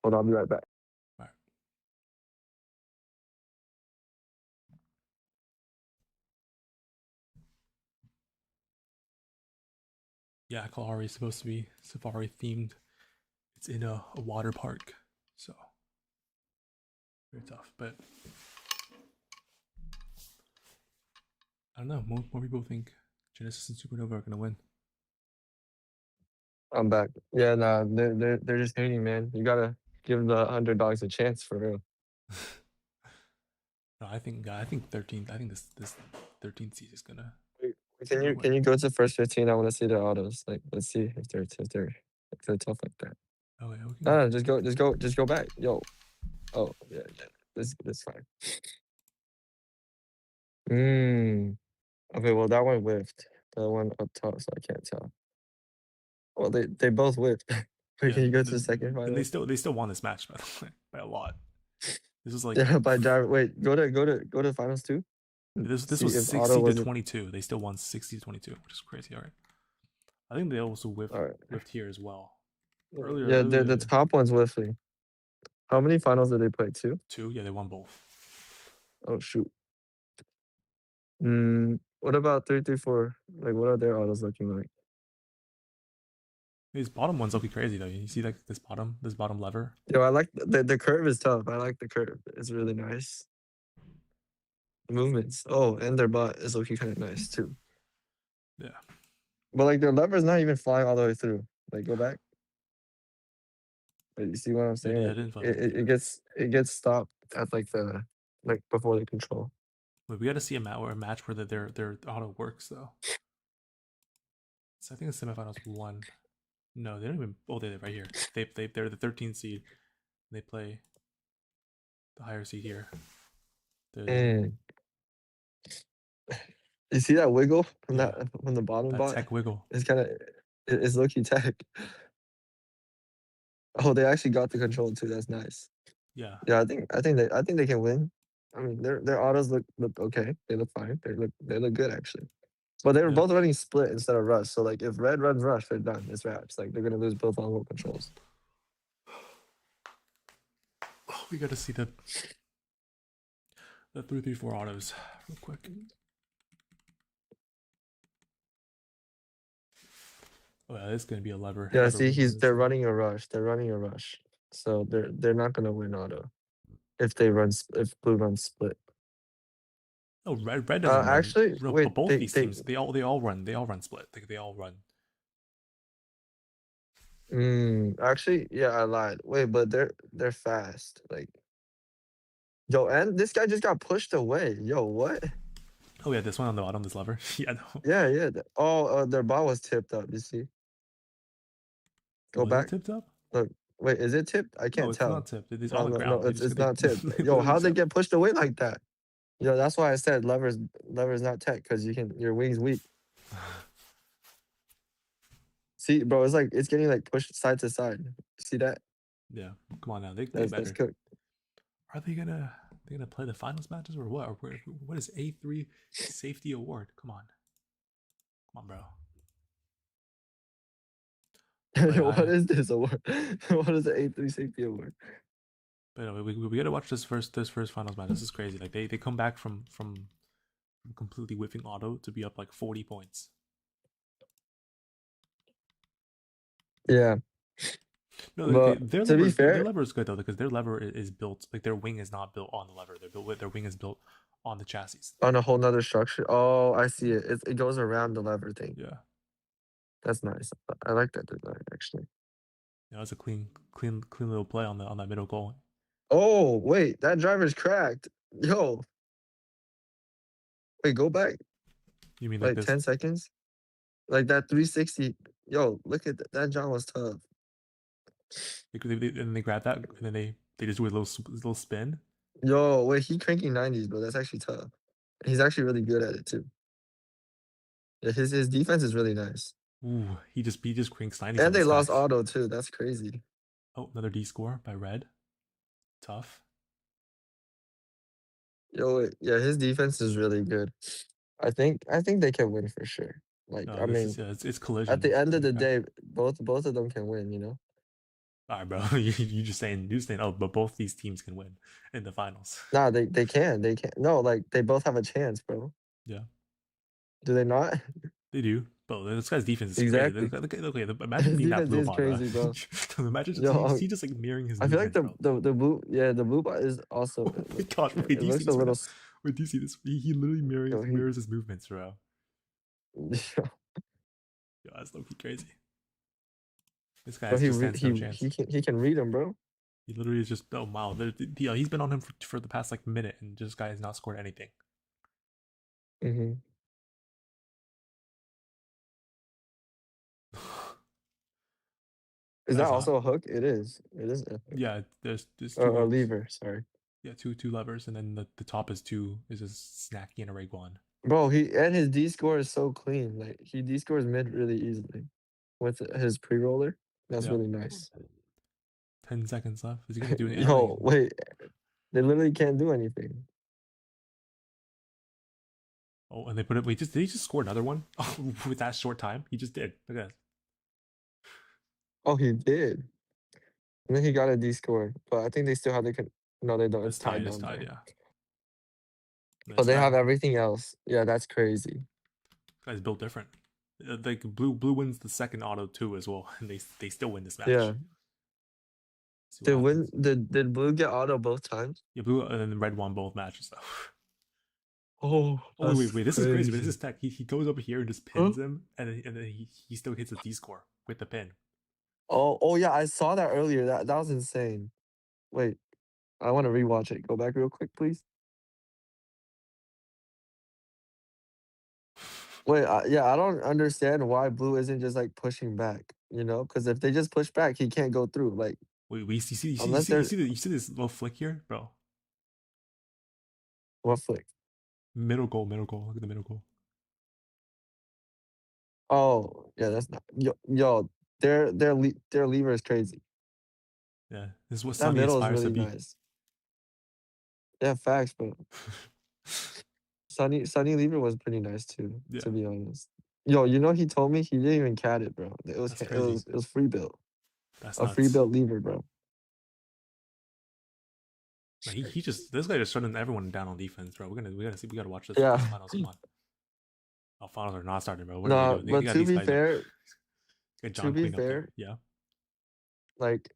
Hold on, I'll be right back. All right. Yeah, Kalahari is supposed to be safari themed. It's in a water park, so very tough. But I don't know. More people think Genesis and Supernova are gonna win. I'm back. Yeah, nah, they're just hating, man. You gotta give the underdogs a chance for real. No, I think 13th. I think this 13th seed is gonna. Wait, gonna can win. you go to first 15? I want to see their autos. Like, let's see if they're tough like that. Okay, we can No, just go back. Yo. Oh, yeah. This fine. Okay, well that one whiffed. The one up top, so I can't tell. Well, they both whiffed. Wait, can you go to the second And they final? still won this match by the way by a lot. This was like Yeah, by driver. Wait, go to finals too. this See was if 60 auto to was 22. They still won 60 to 22, which is crazy. All right. I think they also whiffed here as well. Earlier, Yeah, the top one's whiffing. How many finals did they play? Two? Two? Yeah, they won both. Oh shoot. What about 3-3-4? Like, what are their autos looking like? These bottom ones look crazy though. You see like this bottom lever? Yo, I like the curve is tough. I like the curve. It's really nice. The movements. Oh, and their butt is looking kind of nice too. Yeah. But like their lever's not even flying all the way through. Like, go back. Wait, you see what I'm saying? Yeah, Like, it gets stopped at like before the control. But we got to see a match where their auto works though. So I think the semifinals won. No, they don't even. Oh, they're right here. They're the 13th seed. They play the higher seed here. You see that wiggle from Yeah. from the bottom That bot? tech wiggle. It's kind of it's low-key tech. Oh, they actually got the control too. That's nice. Yeah. Yeah, I think they can win. I mean, their autos look okay. They look fine. They look good actually. But they were both running split instead of rush. So like if red runs rush, they're done. It's wraps. Like they're gonna lose both on-roll controls. Oh, we got to see the 3-3-4 autos real quick. Oh, yeah, this is gonna be a lever. Yeah, lever see, win they're running a rush. They're running a rush. So they're not gonna win auto if blue runs split. Oh, red doesn't run. Actually, wait, but both these teams they all run split. They all run. Actually, yeah, I lied. Wait, but they're fast. Like, yo, and this guy just got pushed away. Yo, what? Oh yeah, this one on the bottom, this lever. Yeah, no. Yeah. Their ball was tipped up. You see? Go Was back. it tipped up? Look, wait, is it tipped? I can't No, it's tell. not tipped. It's on the No, ground. it's not tipped. Yo, how'd they get pushed away like that? Yo, that's why I said lever's not tech because your wing's weak. See, bro, it's getting like pushed side to side. See that? Yeah, come on now. They That's better. cooked. Are they gonna play the finals matches or what? Or what is A3 safety award? Come on, bro. What is this award? What is the A3 safety award? But anyway, we gotta watch this first finals match. This is crazy. Like they come back from completely whiffing auto to be up like 40 points. Yeah. No, their fair, lever is good though because their lever is built like their wing is not built on the lever. Their wing is built on the chassis. On a whole nother structure. Oh, I see it. It goes around the lever thing. Yeah. That's nice. I like that design actually. Yeah, that was a clean little play on that middle goal. Oh wait, that driver's cracked. Yo, wait, go back You mean like like this? 10 seconds. Like that 360. Yo, look at that. John was tough. And they grab that, and then they just do a little spin. Yo, wait, he cranking 90s, bro. That's actually tough. He's actually really good at it too. Yeah, his defense is really nice. Ooh, he just cranks 90s. And on they this lost guy. auto too. That's crazy. Oh, another D score by Red. Tough. Yo, wait, yeah, his defense is really good. I think they can win for sure. Like, No, I this mean, is it's collision. at the end of the Okay. day, both of them can win. You know. All right, bro. you just saying oh, but both these teams can win in the finals. Nah, they can. No, like they both have a chance, bro. Yeah. Do they not? They do. But this guy's defense is Exactly. crazy. Look, imagine His being that defense blue is ball, crazy, bro. Imagine Yo, he just like mirroring his I feel like movements, bro. the blue, yeah, the blue bot is also. Oh my god, wait, It do you see looks a this right little. now? Wait, do you see this? He literally Yo, mirrors his movements, bro. yo, Yo, that's low-key crazy. This guy bro, just stands no chance. he can read him, bro. He literally is just, oh wow. He's been on him for the past like minute, and this guy has not scored anything. Mm-hmm. Is that also a hook? It is. It is a hook. Yeah, there's two A hooks. lever, sorry. Yeah, two levers, and then the top is a snacky and a ray one. Bro, his D score is so clean. Like he D scores mid really easily with his pre roller. That's really nice. 10 seconds left. Is he gonna do an Yo, wait. They literally can't do anything. Oh, and they put it. Wait, did he just score another one? Oh, with that short time, he just did. Look at that. Oh, he did. And then he got a D score, but I think they still have the. No, they don't. It's tied down there. Yeah. But they have everything else. Yeah, that's crazy. Guy's built different. Like blue wins the second auto too as well, and they still win this match. Yeah. Did blue get auto both times? Yeah, blue and then red won both matches though. Oh, wait! This is crazy. This is tech. He goes over here and just pins him, and then he still hits a D score with the pin. Oh yeah, I saw that earlier. That was insane. Wait, I want to rewatch it. Go back real quick, please. Wait, yeah, I don't understand why blue isn't just like pushing back. You know, because if they just push back, he can't go through. Like, wait, you see this little flick here, bro? What flick? Middle goal. Look at the middle goal. Oh yeah, that's not yo. Their lever is crazy. Yeah, this is what That Sunny middle is aspires really to be. nice. Yeah, facts, but Sunny lever was pretty nice too. Yeah. To be honest, yo, you know he told me he didn't even cat it, bro. It was free built. That's a nuts. free built lever, bro. This guy just shutting everyone down on defense, bro. We gotta watch this. Yeah. Finals, come on. Oh, finals are not starting, bro. What No, are they doing? but to be fair, yeah. Like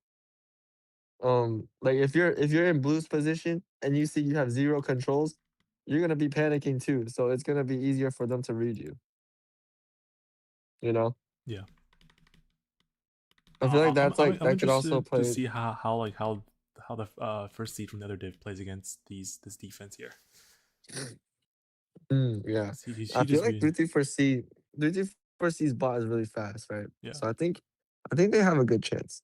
if you're in blue's position and you see you have zero controls, you're gonna be panicking too. So it's gonna be easier for them to read you. You know? Yeah. I feel like that could also play to see how the first seed from the other div plays against this defense here. Yeah. I feel like 334C's bot is really fast, right? Yeah. So I think they have a good chance.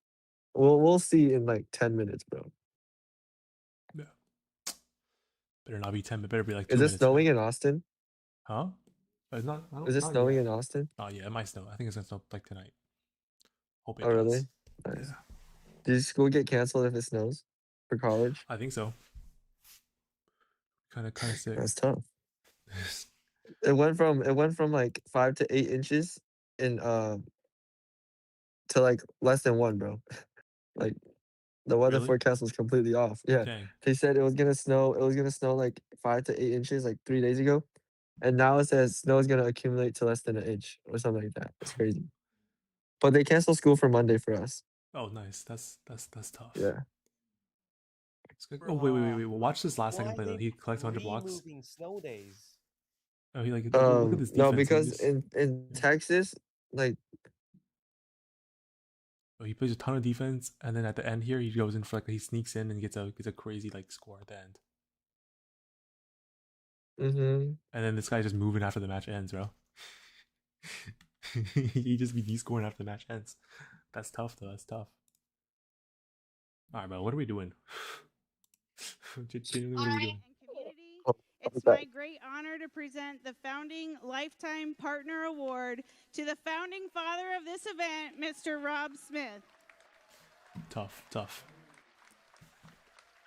We'll see in like 10 minutes, bro. Yeah. Better not be 10, but better be like 2 minutes. Is it snowing in Austin? Huh? It's not. Is it snowing in Austin? Oh yeah, it might snow. I think it's gonna snow like tonight. Hope it does. Really? Nice. Yeah. Did school get canceled if it snows for college? I think so. Kind of sick. That's tough. It went from like 5 to 8 inches in to like less than 1, bro. Like the weather forecast was completely off. Yeah. Dang. They said it was gonna snow like 5 to 8 inches like 3 days ago. And now it says snow is gonna accumulate to less than an inch or something like that. It's crazy. But they canceled school for Monday for us. Oh nice. That's tough. Yeah. Oh wait. Watch this last second play though. He collects 100 blocks. Snow days. Oh, he look at this defense. No, because in Texas, like Oh, he plays a ton of defense, and then at the end here, he goes in for like he sneaks in and gets a crazy like score at the end. mm-hmm. And then this guy's just moving after the match ends, bro. He just be scoring after the match ends. That's tough though. That's tough. All right, bro. What are we doing? Genuinely, what are we Alright, doing? and community, Oh, it's okay. my great honor to present the Founding Lifetime Partner Award to the founding father of this event, Mr. Rob Smith. Tough, tough.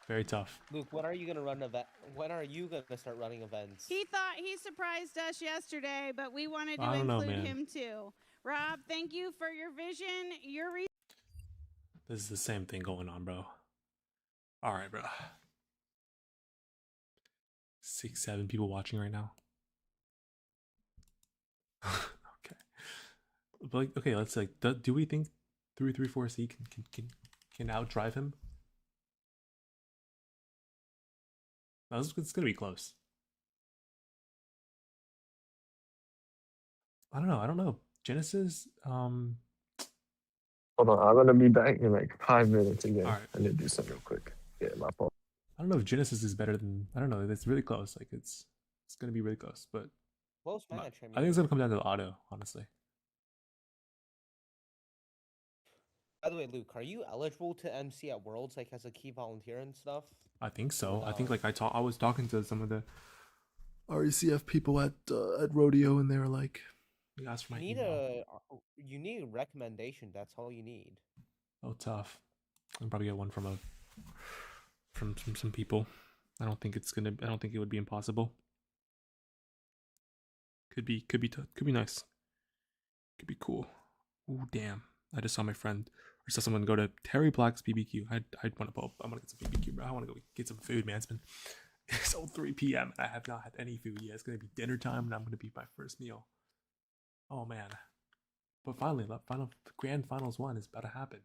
Very tough. Luke, when are you gonna start running events? He thought he surprised us yesterday, but we wanted to I don't know, include man. him too. Rob, thank you for your vision, your This is the same thing going on, bro. All right, bro. 6, 7 people watching right now. Okay. But like, okay, let's like, do we think 334C can outdrive him? No, it's gonna be close. I don't know. Genesis, Hold on, I'm gonna be back in like 5 minutes again. all right. I need to do something real quick. Yeah, my fault. I don't know if Genesis is better than, I don't know. It's really close. Like it's gonna be really close, but Close match. I think it's gonna come down to the auto, honestly. By the way, Luke, are you eligible to MC at Worlds, like as a key volunteer and stuff? I think so. Or I think no? like I was talking to some of the RECF people at Rodeo, and they were like, they asked for my email. You need a recommendation. That's all you need. Oh, tough. I'll probably get one from some people. I don't think it would be impossible. Could be nice. Could be cool. Ooh, damn. I just saw my friend or saw someone go to Terry Black's BBQ. I'd want to pull up. I want to get some BBQ, bro. I want to go get some food, man. It's all 3 p.m. and I have not had any food yet. It's gonna be dinner time, and I'm gonna be my first meal. Oh man! But finally, the grand finals one is about to happen.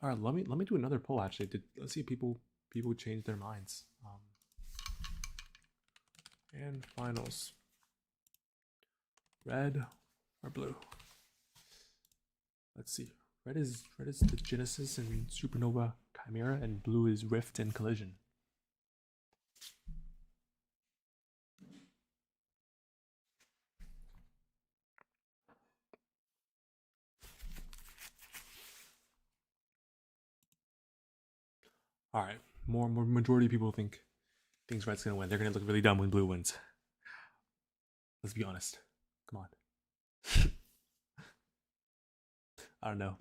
All right, let me do another poll. Actually, let's see if people change their minds. And finals, red or blue? Let's see. Red is the Genesis and Supernova Chimera, and blue is Rift and Collision. All right, more majority of people think Red's gonna win. They're gonna look really dumb when blue wins. Let's be honest. Come on. I don't know.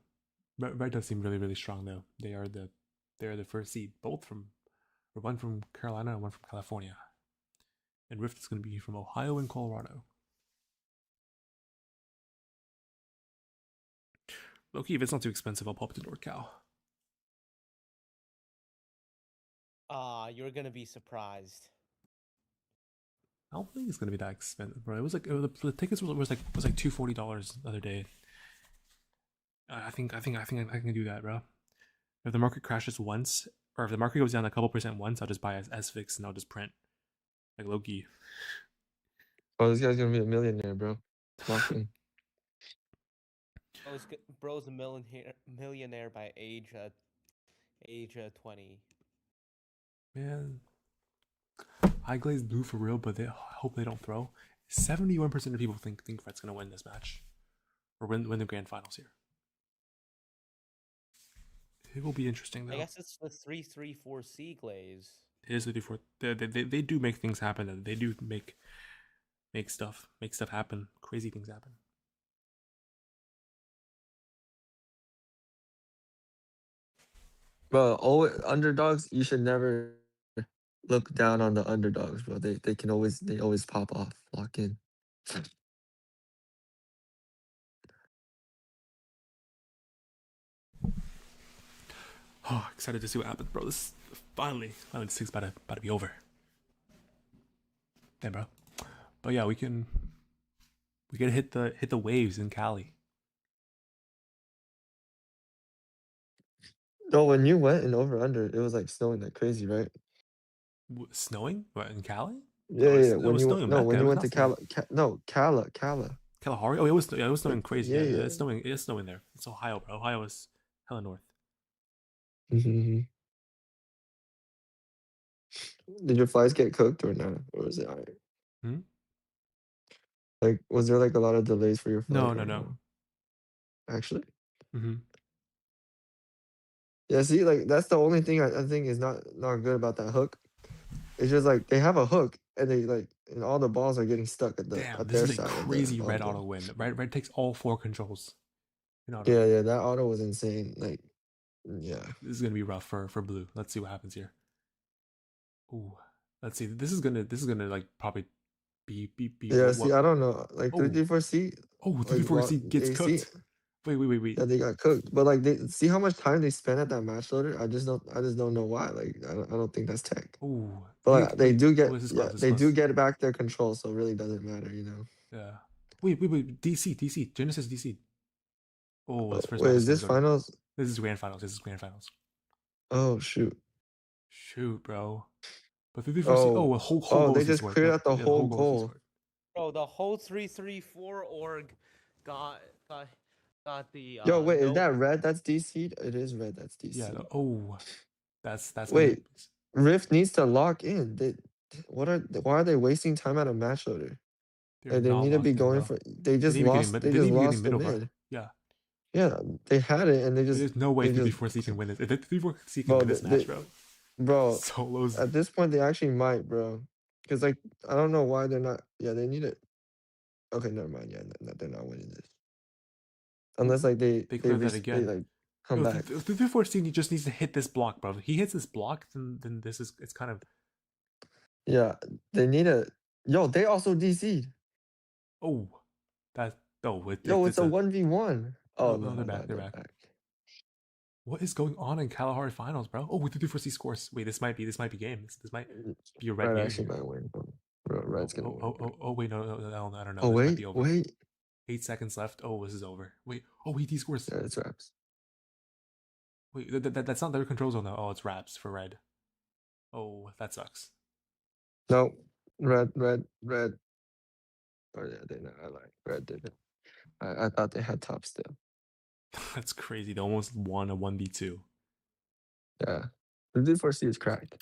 Red does seem really strong though. They are the first seed, one from Carolina and one from California. And Rift is going to be from Ohio and Colorado. Loki, if it's not too expensive, I'll pop to NorCal. You're gonna be surprised. I don't think it's gonna be that expensive, bro. The tickets was like $240 the other day. I think I can do that, bro. If the market crashes once, or if the market goes down a couple percent once, I'll just buy SFix and I'll just print like Loki. Oh, this guy's gonna be a millionaire, bro. Walking. Bro's a millionaire by age 20. Man, I glaze blue for real, but I hope they don't throw. 71% of people think Fred's gonna win this match, or win the grand finals here. It will be interesting though. I guess it's the 3-3-4C glaze. It is the 3-4. They do make things happen. They do make stuff happen. Crazy things happen. Bro, always underdogs. You should never look down on the underdogs, bro. They always pop off, lock in. Oh, excited to see what happens, bro. This finally this thing's about to be over. Yeah, bro. But yeah, we gotta hit the waves in Cali. No, when you went in over under, it was like snowing like crazy, right? Snowing? What, in Cali? Yeah, No, yeah. it was snowing in when Mecca. you It went to was not snowing. Cala. Kalahari. Oh, it was snowing crazy. Yeah, Yeah, yeah. it's snowing there. It's Ohio, bro. Ohio is hella north. Mhm. Did your flies get cooked or not? Or was it alright? Hmm? Like, was there like a lot of delays for your flight No. or no? Actually? Mm-hmm. Yeah, see, like that's the only thing I think is not good about that hook. It's just like they have a hook and they like and all the balls are getting stuck Damn, at this their is a side of crazy the red auto ball. win. Red takes all 4 controls in auto. Yeah, that auto was insane. Like, yeah. This is gonna be rough for blue. Let's see what happens here. Ooh, let's see. This is gonna like probably be Yeah, see, what? I don't know. Like Oh, 334C, oh, like 334C gets AC, cooked. Wait. yeah, they got cooked. But like they see how much time they spent at that match loader? I just don't know why. Like I don't think that's tech. Oh, But like they wait. do Oh, get this is yeah, close. This is they do close. get back their control, so it really doesn't matter, you know. Yeah. Wait. DC. Genesis DC. Oh, his first Wait, match is is gonna this go to. finals? This is grand finals. This is grand finals. Oh shoot. Shoot, bro. But 334C. Oh, Oh, a whole goal they C just scored. cleared out the Yeah, the whole whole goal C goal. scored. Bro, the whole 334 org got the Yo, wait, is no. that red? That's DC. It is red. That's Yeah. DC. Oh, that's gonna. Wait, Rift needs to lock in. Why are they wasting time at a match loader? They're Like they not need to be locked in, going bro. for. They didn't even get in. They They didn't just even get in lost the middle, bro. mid. Yeah. Yeah, they had it and There's no way they just 334C can win this. If 334C can bro win this match, bro. bro. Solos. At this point, they actually might, bro. Because like I don't know why they're not. Yeah, they need it. Okay, never mind. Yeah, they're not winning this unless like They cleared that they again. like come No, back. 334C just needs to hit this block, bro. If he hits this block, then this is it's kind of. Yeah, they need a. Yo, they also DC'd. Oh, that. Oh, Yo, it's it's a a. 1v1. Oh No, no, they're back. no, They're they're back. back. What is going on in Kalahari finals, bro? Oh, with 334C scores. Wait, this might be game. This might be a red Red game actually here. might win. Red's gonna win. Bro. Wait, no, I don't know. Oh This might be over. wait. 8 seconds left. Oh, this is over. Wait. Oh, he scores. Yeah, it's wraps. Wait, that's not their control zone though. Oh, it's wraps for red. Oh, that sucks. No, red. Oh yeah, they know. I like red did it. I thought they had top still. That's crazy. They almost won a 1v2. Yeah, the D4C is cracked.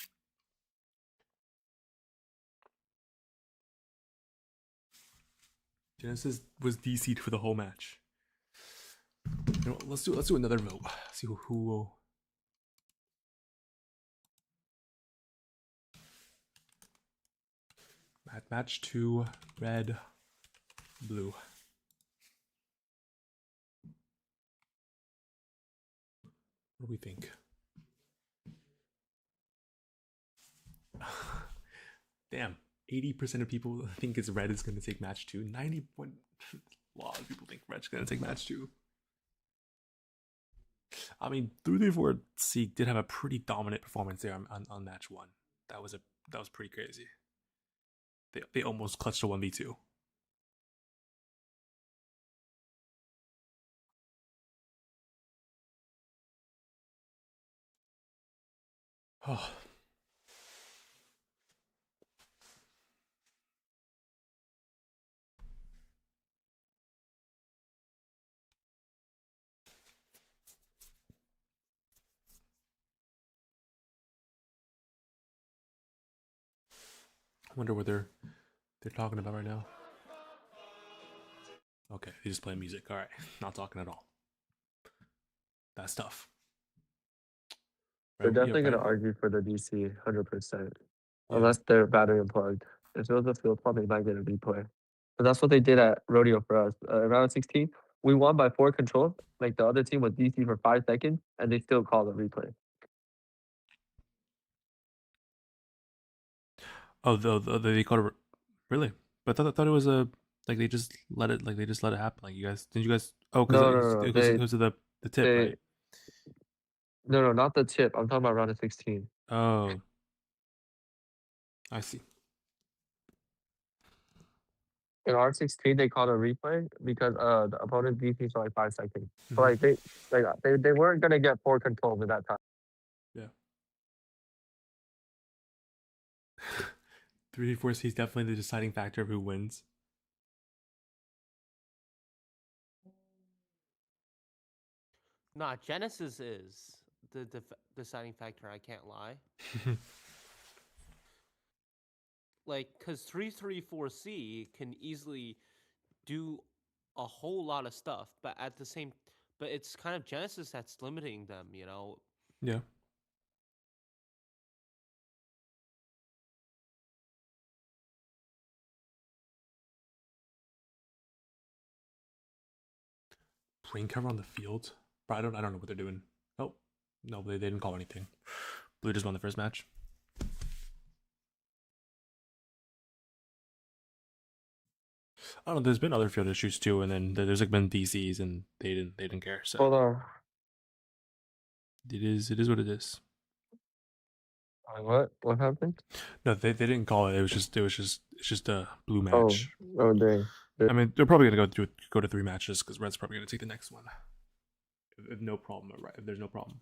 Genesis was DC'd for the whole match. You know, let's do another vote. See who will. Match 2, red, blue. What do we think? Damn, 80% of people think it's red is going to take match 2. 90 point. A lot of people think red's going to take match 2. I mean, 334C did have a pretty dominant performance there on match 1. That was pretty crazy. They almost clutched a 1v2. Oh. I wonder what they're talking about right now. Okay, they just play music. All right, not talking at all. That's tough. They're Right, definitely yeah, gonna right. argue for the DC 100%, Yeah. unless they're battery unplugged. If it was a field plug, they might get a replay. But that's what they did at rodeo for us. Round 16, we won by 4 controls. Like the other team was DC for 5 seconds, and they still called a replay. Oh, they called it really, but I thought it was a like they just let it happen. Like you guys didn't you guys? Oh, No. because of the tip, right? No, not the tip. I'm talking about round of 16. Oh, I see. In R16, they called a replay because the opponent DC for like 5 seconds. Mhm. So like they weren't gonna get 4 controls at that time. Yeah. 3-4 is definitely the deciding factor of who wins. Nah, Genesis is the deciding factor. I can't lie. Like, cause 334C can easily do a whole lot of stuff, but but it's kind of Genesis that's limiting them. You know. Yeah. Plane cover on the field. Bro, I don't know what they're doing. Oh, no, they didn't call anything. Blue just won the first match. I don't know. There's been other field issues too, and then there's like been DCs, and they didn't care. So Hold on. it is what it is. What happened? No, they didn't call it. It's just a blue Oh, match. oh dang. I mean, they're probably gonna go to 3 matches because Red's probably gonna take the next one. If no problem, right? If there's no problem.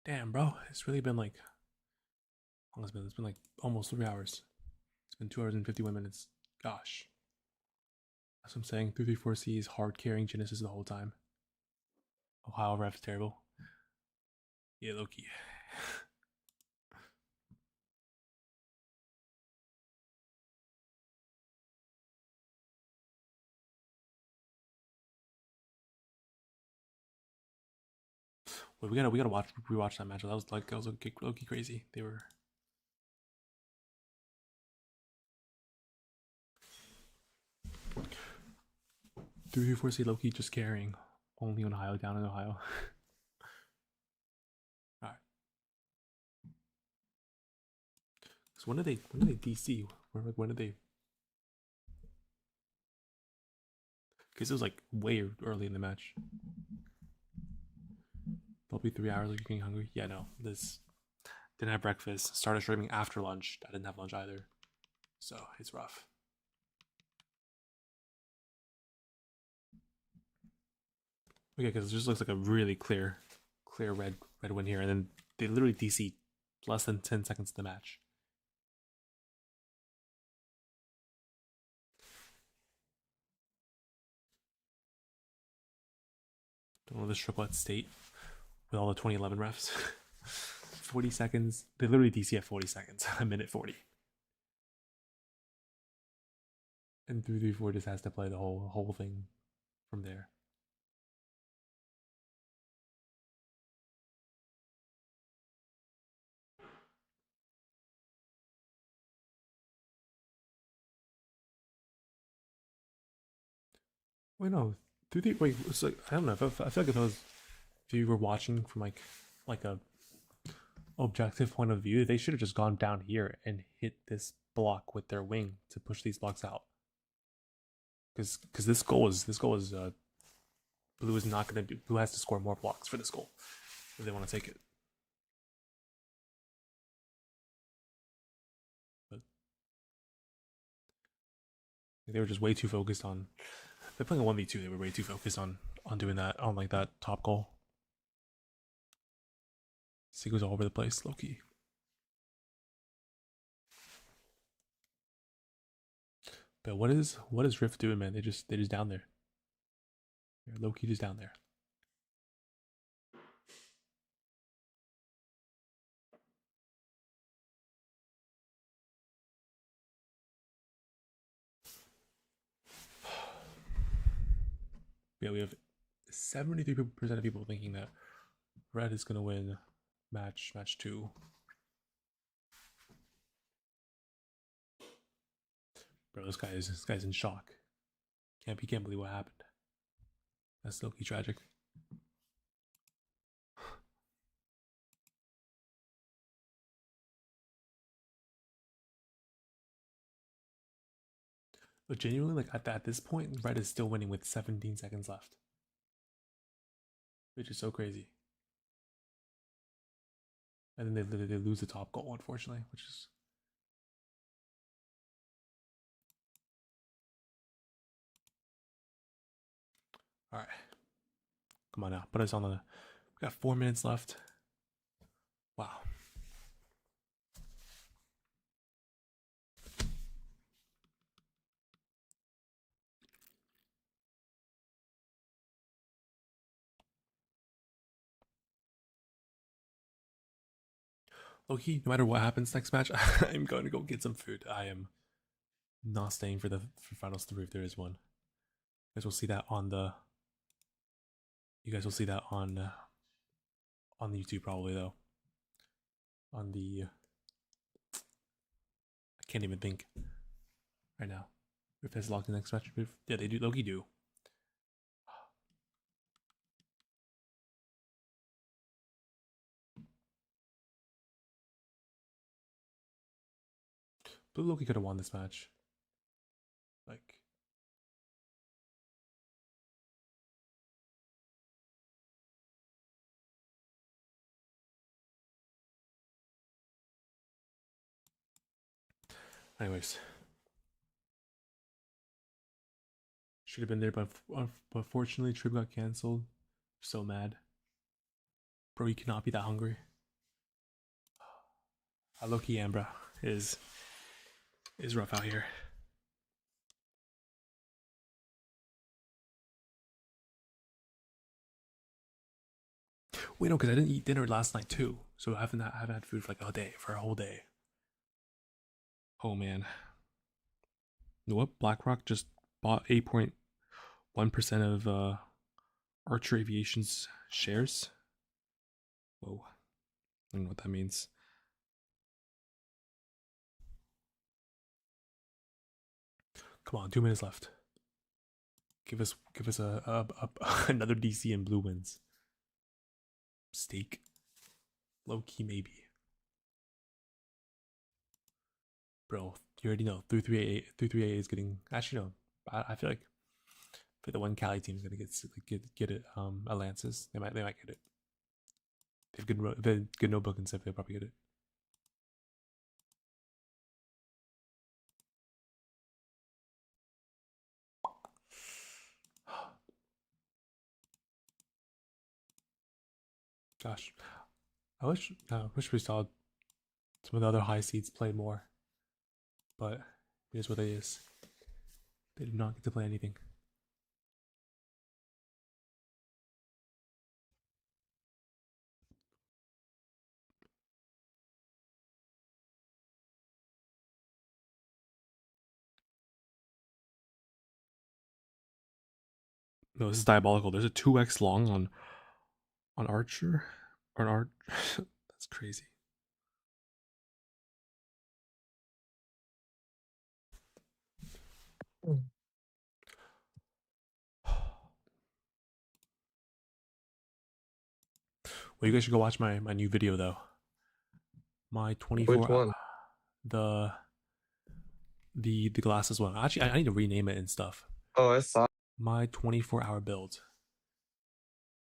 Damn, bro, it's really been like, how long has it been? It's been like almost 3 hours. It's been 2 hours and 51 minutes. Gosh, that's what I'm saying. 334C is hard carrying Genesis the whole time. Ohio ref's terrible. Yeah, Loki. Wait, we gotta rewatch that match. That was Loki crazy. They were. Three, 4C Loki just carrying. Only Ohio, down in Ohio. Alright. So when did they DC? When did they? Because it was like way early in the match. They'll be 3 hours like you're getting hungry. Yeah, no. This didn't have breakfast. Started streaming after lunch. I didn't have lunch either. So it's rough. Okay, because it just looks like a really clear red win here, and then they literally DC less than 10 seconds of the match. Don't know this triplet state with all the 2011 refs. 40 seconds. They literally DC at 40 seconds. A minute 40. And 334 just has to play the whole thing from there. Wait, no. Wait, so I don't know. I feel like if you were watching from like a objective point of view, they should have just gone down here and hit this block with their wing to push these blocks out. Because this goal is Blue is not going to do. Blue has to score more blocks for this goal if they want to take it. But they were just way too focused on. They're playing a 1v2. They were way too focused on doing that, on like that top goal. See, goes all over the place, low key. But what is Rift doing, man? They just down there. They're low key just down there. Yeah, we have 73% of people thinking that Red is gonna win match 2. Bro, this guy's in shock. He can't believe what happened. That's low-key tragic. But genuinely, like at this point, Red is still winning with 17 seconds left, which is so crazy. And then they lose the top goal, unfortunately, which is. All right, come on now, put us on the. We got 4 minutes left. Wow. Loki, no matter what happens next match, I'm going to go get some food. I am not staying for finals 3 if there is one. You guys will see that on the. You guys will see that on the YouTube probably though. On the. I can't even think right now. If there's locked in the next match, yeah, they do. Loki do. Blue Loki could have won this match. Like. Anyways. Should have been there, but fortunately, Trip got canceled. So mad. Bro, you cannot be that hungry. Loki Ambra is rough out here. Wait, no, because I didn't eat dinner last night too, so I haven't had food for like a whole day. Oh man, you know what? BlackRock just bought 8.1% of Archer Aviation's shares. Whoa, I don't know what that means. Come on, 2 minutes left. Give us a another DC and blue wins. Steak. Low key maybe. Bro, you already know 338 is getting. Actually, no. I feel like for the one Cali team is gonna get it. Atlantis, they might get it. They've good notebook and stuff. They'll probably get it. Gosh, I wish we saw some of the other high seeds play more, but it is what it is. They did not get to play anything. No, this is diabolical. There's a 2x long on Archer, or Art. That's crazy. Well, you guys should go watch my new video though. My 24. Which one? The glasses one. Actually, I need to rename it and stuff. Oh, I saw. My 24-hour build.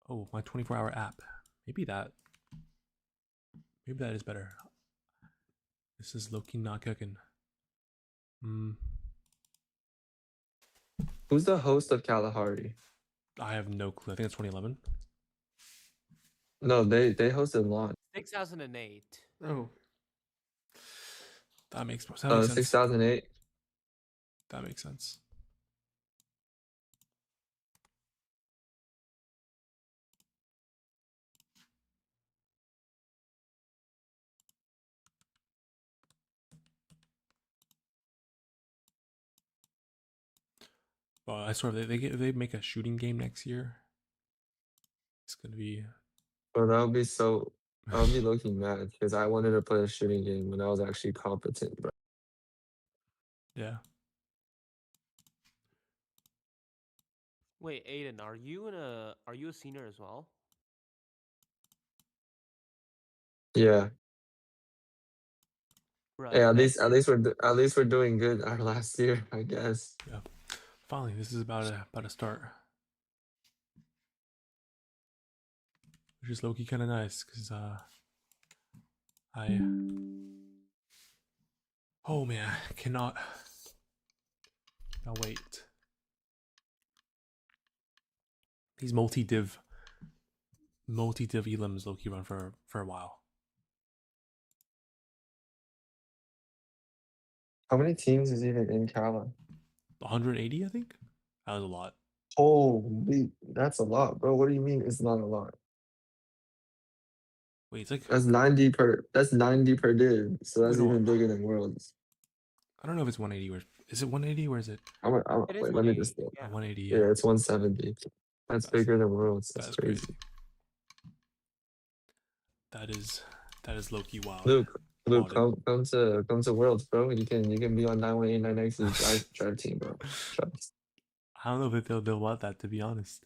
Oh, my 24-hour app. Maybe that is better. This is Loki not cooking. Who's the host of Kalahari? I have no clue. I think it's 2011. No, they hosted launch. 2008. Oh, that makes sense. 6008. That makes sense. Well, I swear they make a shooting game next year. It's gonna be. Bro, that would be so. I would be looking mad because I wanted to play a shooting game when I was actually competent, bro. Yeah. Wait, Aiden, are you a senior as well? Yeah. Bruh, Hey, at least we're doing good our last year, I guess. Yeah. Finally, this is about to start. Which is low-key kind of nice because oh man, I cannot. Now wait. These multi-div elims low-key run for a while. How many teams is even in Kala? 180, I think. That was a lot. Holy, that's a lot, bro. What do you mean it's not a lot? Wait, it's like That's 90 per. That's 90 per div. So that's Wait, no. even bigger than worlds. I don't know if it's 180 or is it 180 or is it It is Wait, let me just. 180. Yeah. 180? Yeah, it's 170. That's bigger than worlds. That's crazy. That is low key wild. Luke, Wildin'. come to worlds, bro. You can be on 9189X's drive team, bro. Trust. I don't know if they'll want that, to be honest.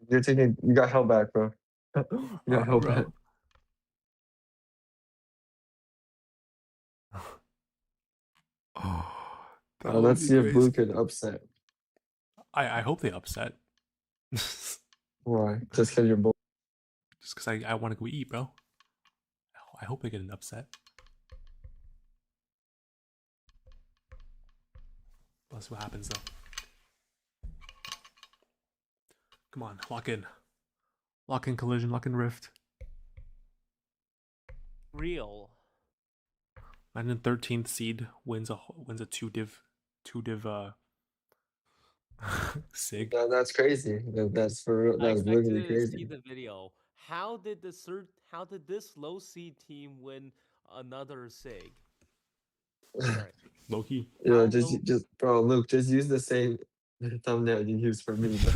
You're taking. You got held back, bro. You got held back. Let's see if Blue could upset. I hope they upset. Why? Just because you're bold. Just because I want to go eat, bro. I hope they get an upset. Let's see what happens though. Come on, lock in. Lock in collision, lock in rift. Real. Imagine 13th seed wins a 2-div sig. That's crazy. That's for real. That's literally crazy. See the video. How did this low seed team win another sig? Right. Low key. Yeah, just bro, Luke, just use the same thumbnail you used for me, bro.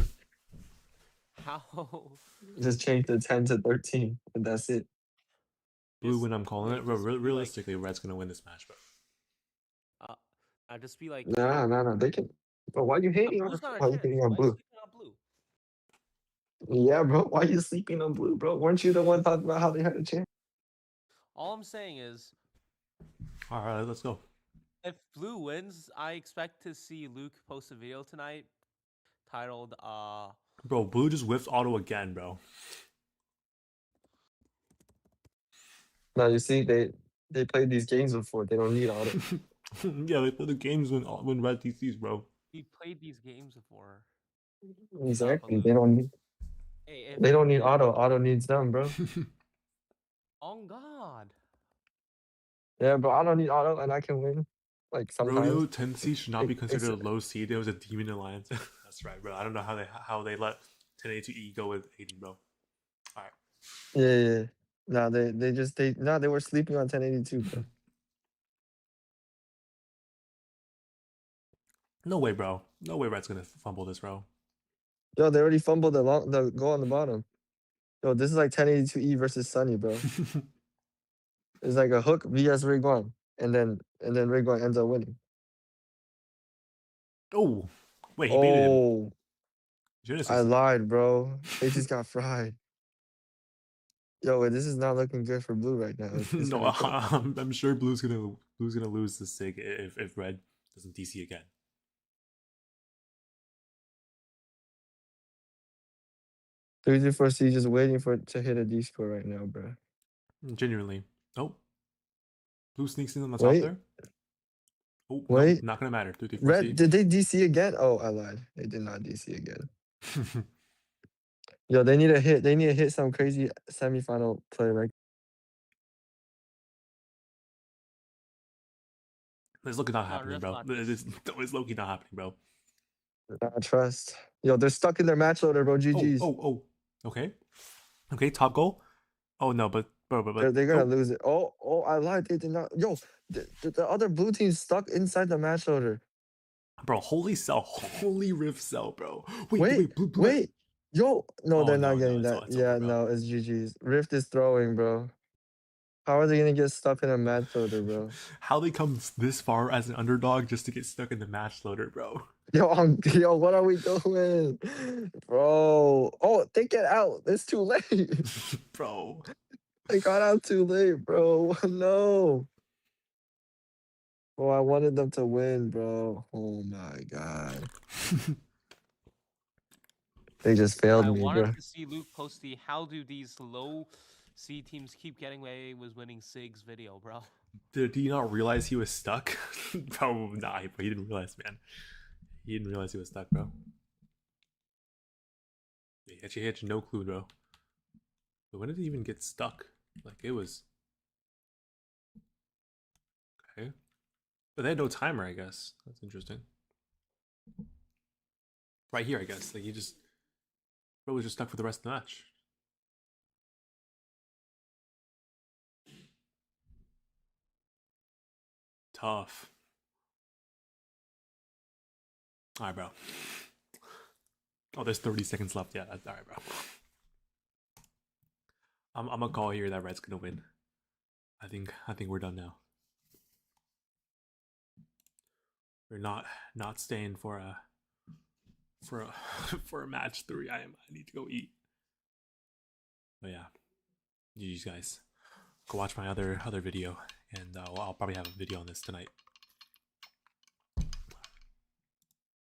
How? Just change the 10 to 13, and that's it. Blue win, I'm calling it. Realistically, Red's gonna win this match, bro. I'll just be like, No. They can. But why you hating on? Why you hating on Blue? Yeah, bro. Why you sleeping on Blue, bro? Weren't you the one talking about how they had a chance? All I'm saying is, all right, let's go. If Blue wins, I expect to see Luke post a video tonight titled Bro, Blue just whiffed auto again, bro. Now you see they played these games before. They don't need auto. Yeah, they play the games when Red DCs, bro. We played these games before. Exactly. They don't need. Hey, they don't need auto. Auto needs them, bro. Oh God. Yeah, bro. I don't need auto, and I can win. Like sometimes. Rodeo 10 seed should not be considered a low seed. It was a demon alliance. That's right, bro. I don't know how they let 1082E go with 80, bro. All right. Yeah. No, they were sleeping on 1082, bro. No way, bro. No way Red's gonna fumble this, bro. Yo, they already fumbled the goal on the bottom. Yo, this is like 1082E versus Sunny, bro. It's like a hook vs Rigwan, and then Rigwan ends up winning. Oh, wait, he baited him. Oh, I lied, bro. They just got fried. Yo, wait, this is not looking good for Blue right now. No, I'm sure Blue's gonna lose the sig if Red doesn't DC again. Three four C just waiting to hit a D score right now, bro. Genuinely. Oh, Blue sneaks in on the Wait. top there. Oh, wait, nope, not gonna matter. 3-3-4C. Red, did they DC again? Oh, I lied. They did not DC again. Yo, they need a hit. They need to hit some crazy semifinal play right. It's looking not happening, bro. It's low-key not happening, bro. Not trust. Yo, they're stuck in their match loader, bro. GG's. Oh. Okay, top goal. Oh no, but they're gonna lose it. Oh, I lied. They did not. Yo, the other blue team's stuck inside the match loader. Bro, holy rift cell, bro. Wait. Yo, no, they're not getting that. Yeah, no, it's GG's. Rift is throwing, bro. How are they gonna get stuck in a match loader, bro? How they come this far as an underdog just to get stuck in the match loader, bro? Yo, what are we doing, bro? Oh, they get out. It's too late, bro. They got out too late, bro. No. Oh, I wanted them to win, bro. Oh my god. They just failed me, bro. I wanted to see Luke post the "How do these low C teams keep getting away with winning SIGs" video, bro. Did he not realize he was stuck? Probably not, but he didn't realize, man. He didn't realize he was stuck, bro. He had no clue, bro. But when did he even get stuck? Like, it was... Okay. But they had no timer, I guess. That's interesting. Right here, I guess. Like, he just... Bro was just stuck for the rest of the match. Tough. All right, bro. Oh, there's 30 seconds left. Yeah, that's all right, bro. I'm gonna call here that Red's gonna win. I think we're done now. We're not staying for a for a match 3. I need to go eat. But yeah, GG's guys. Go watch my other video, and I'll probably have a video on this tonight.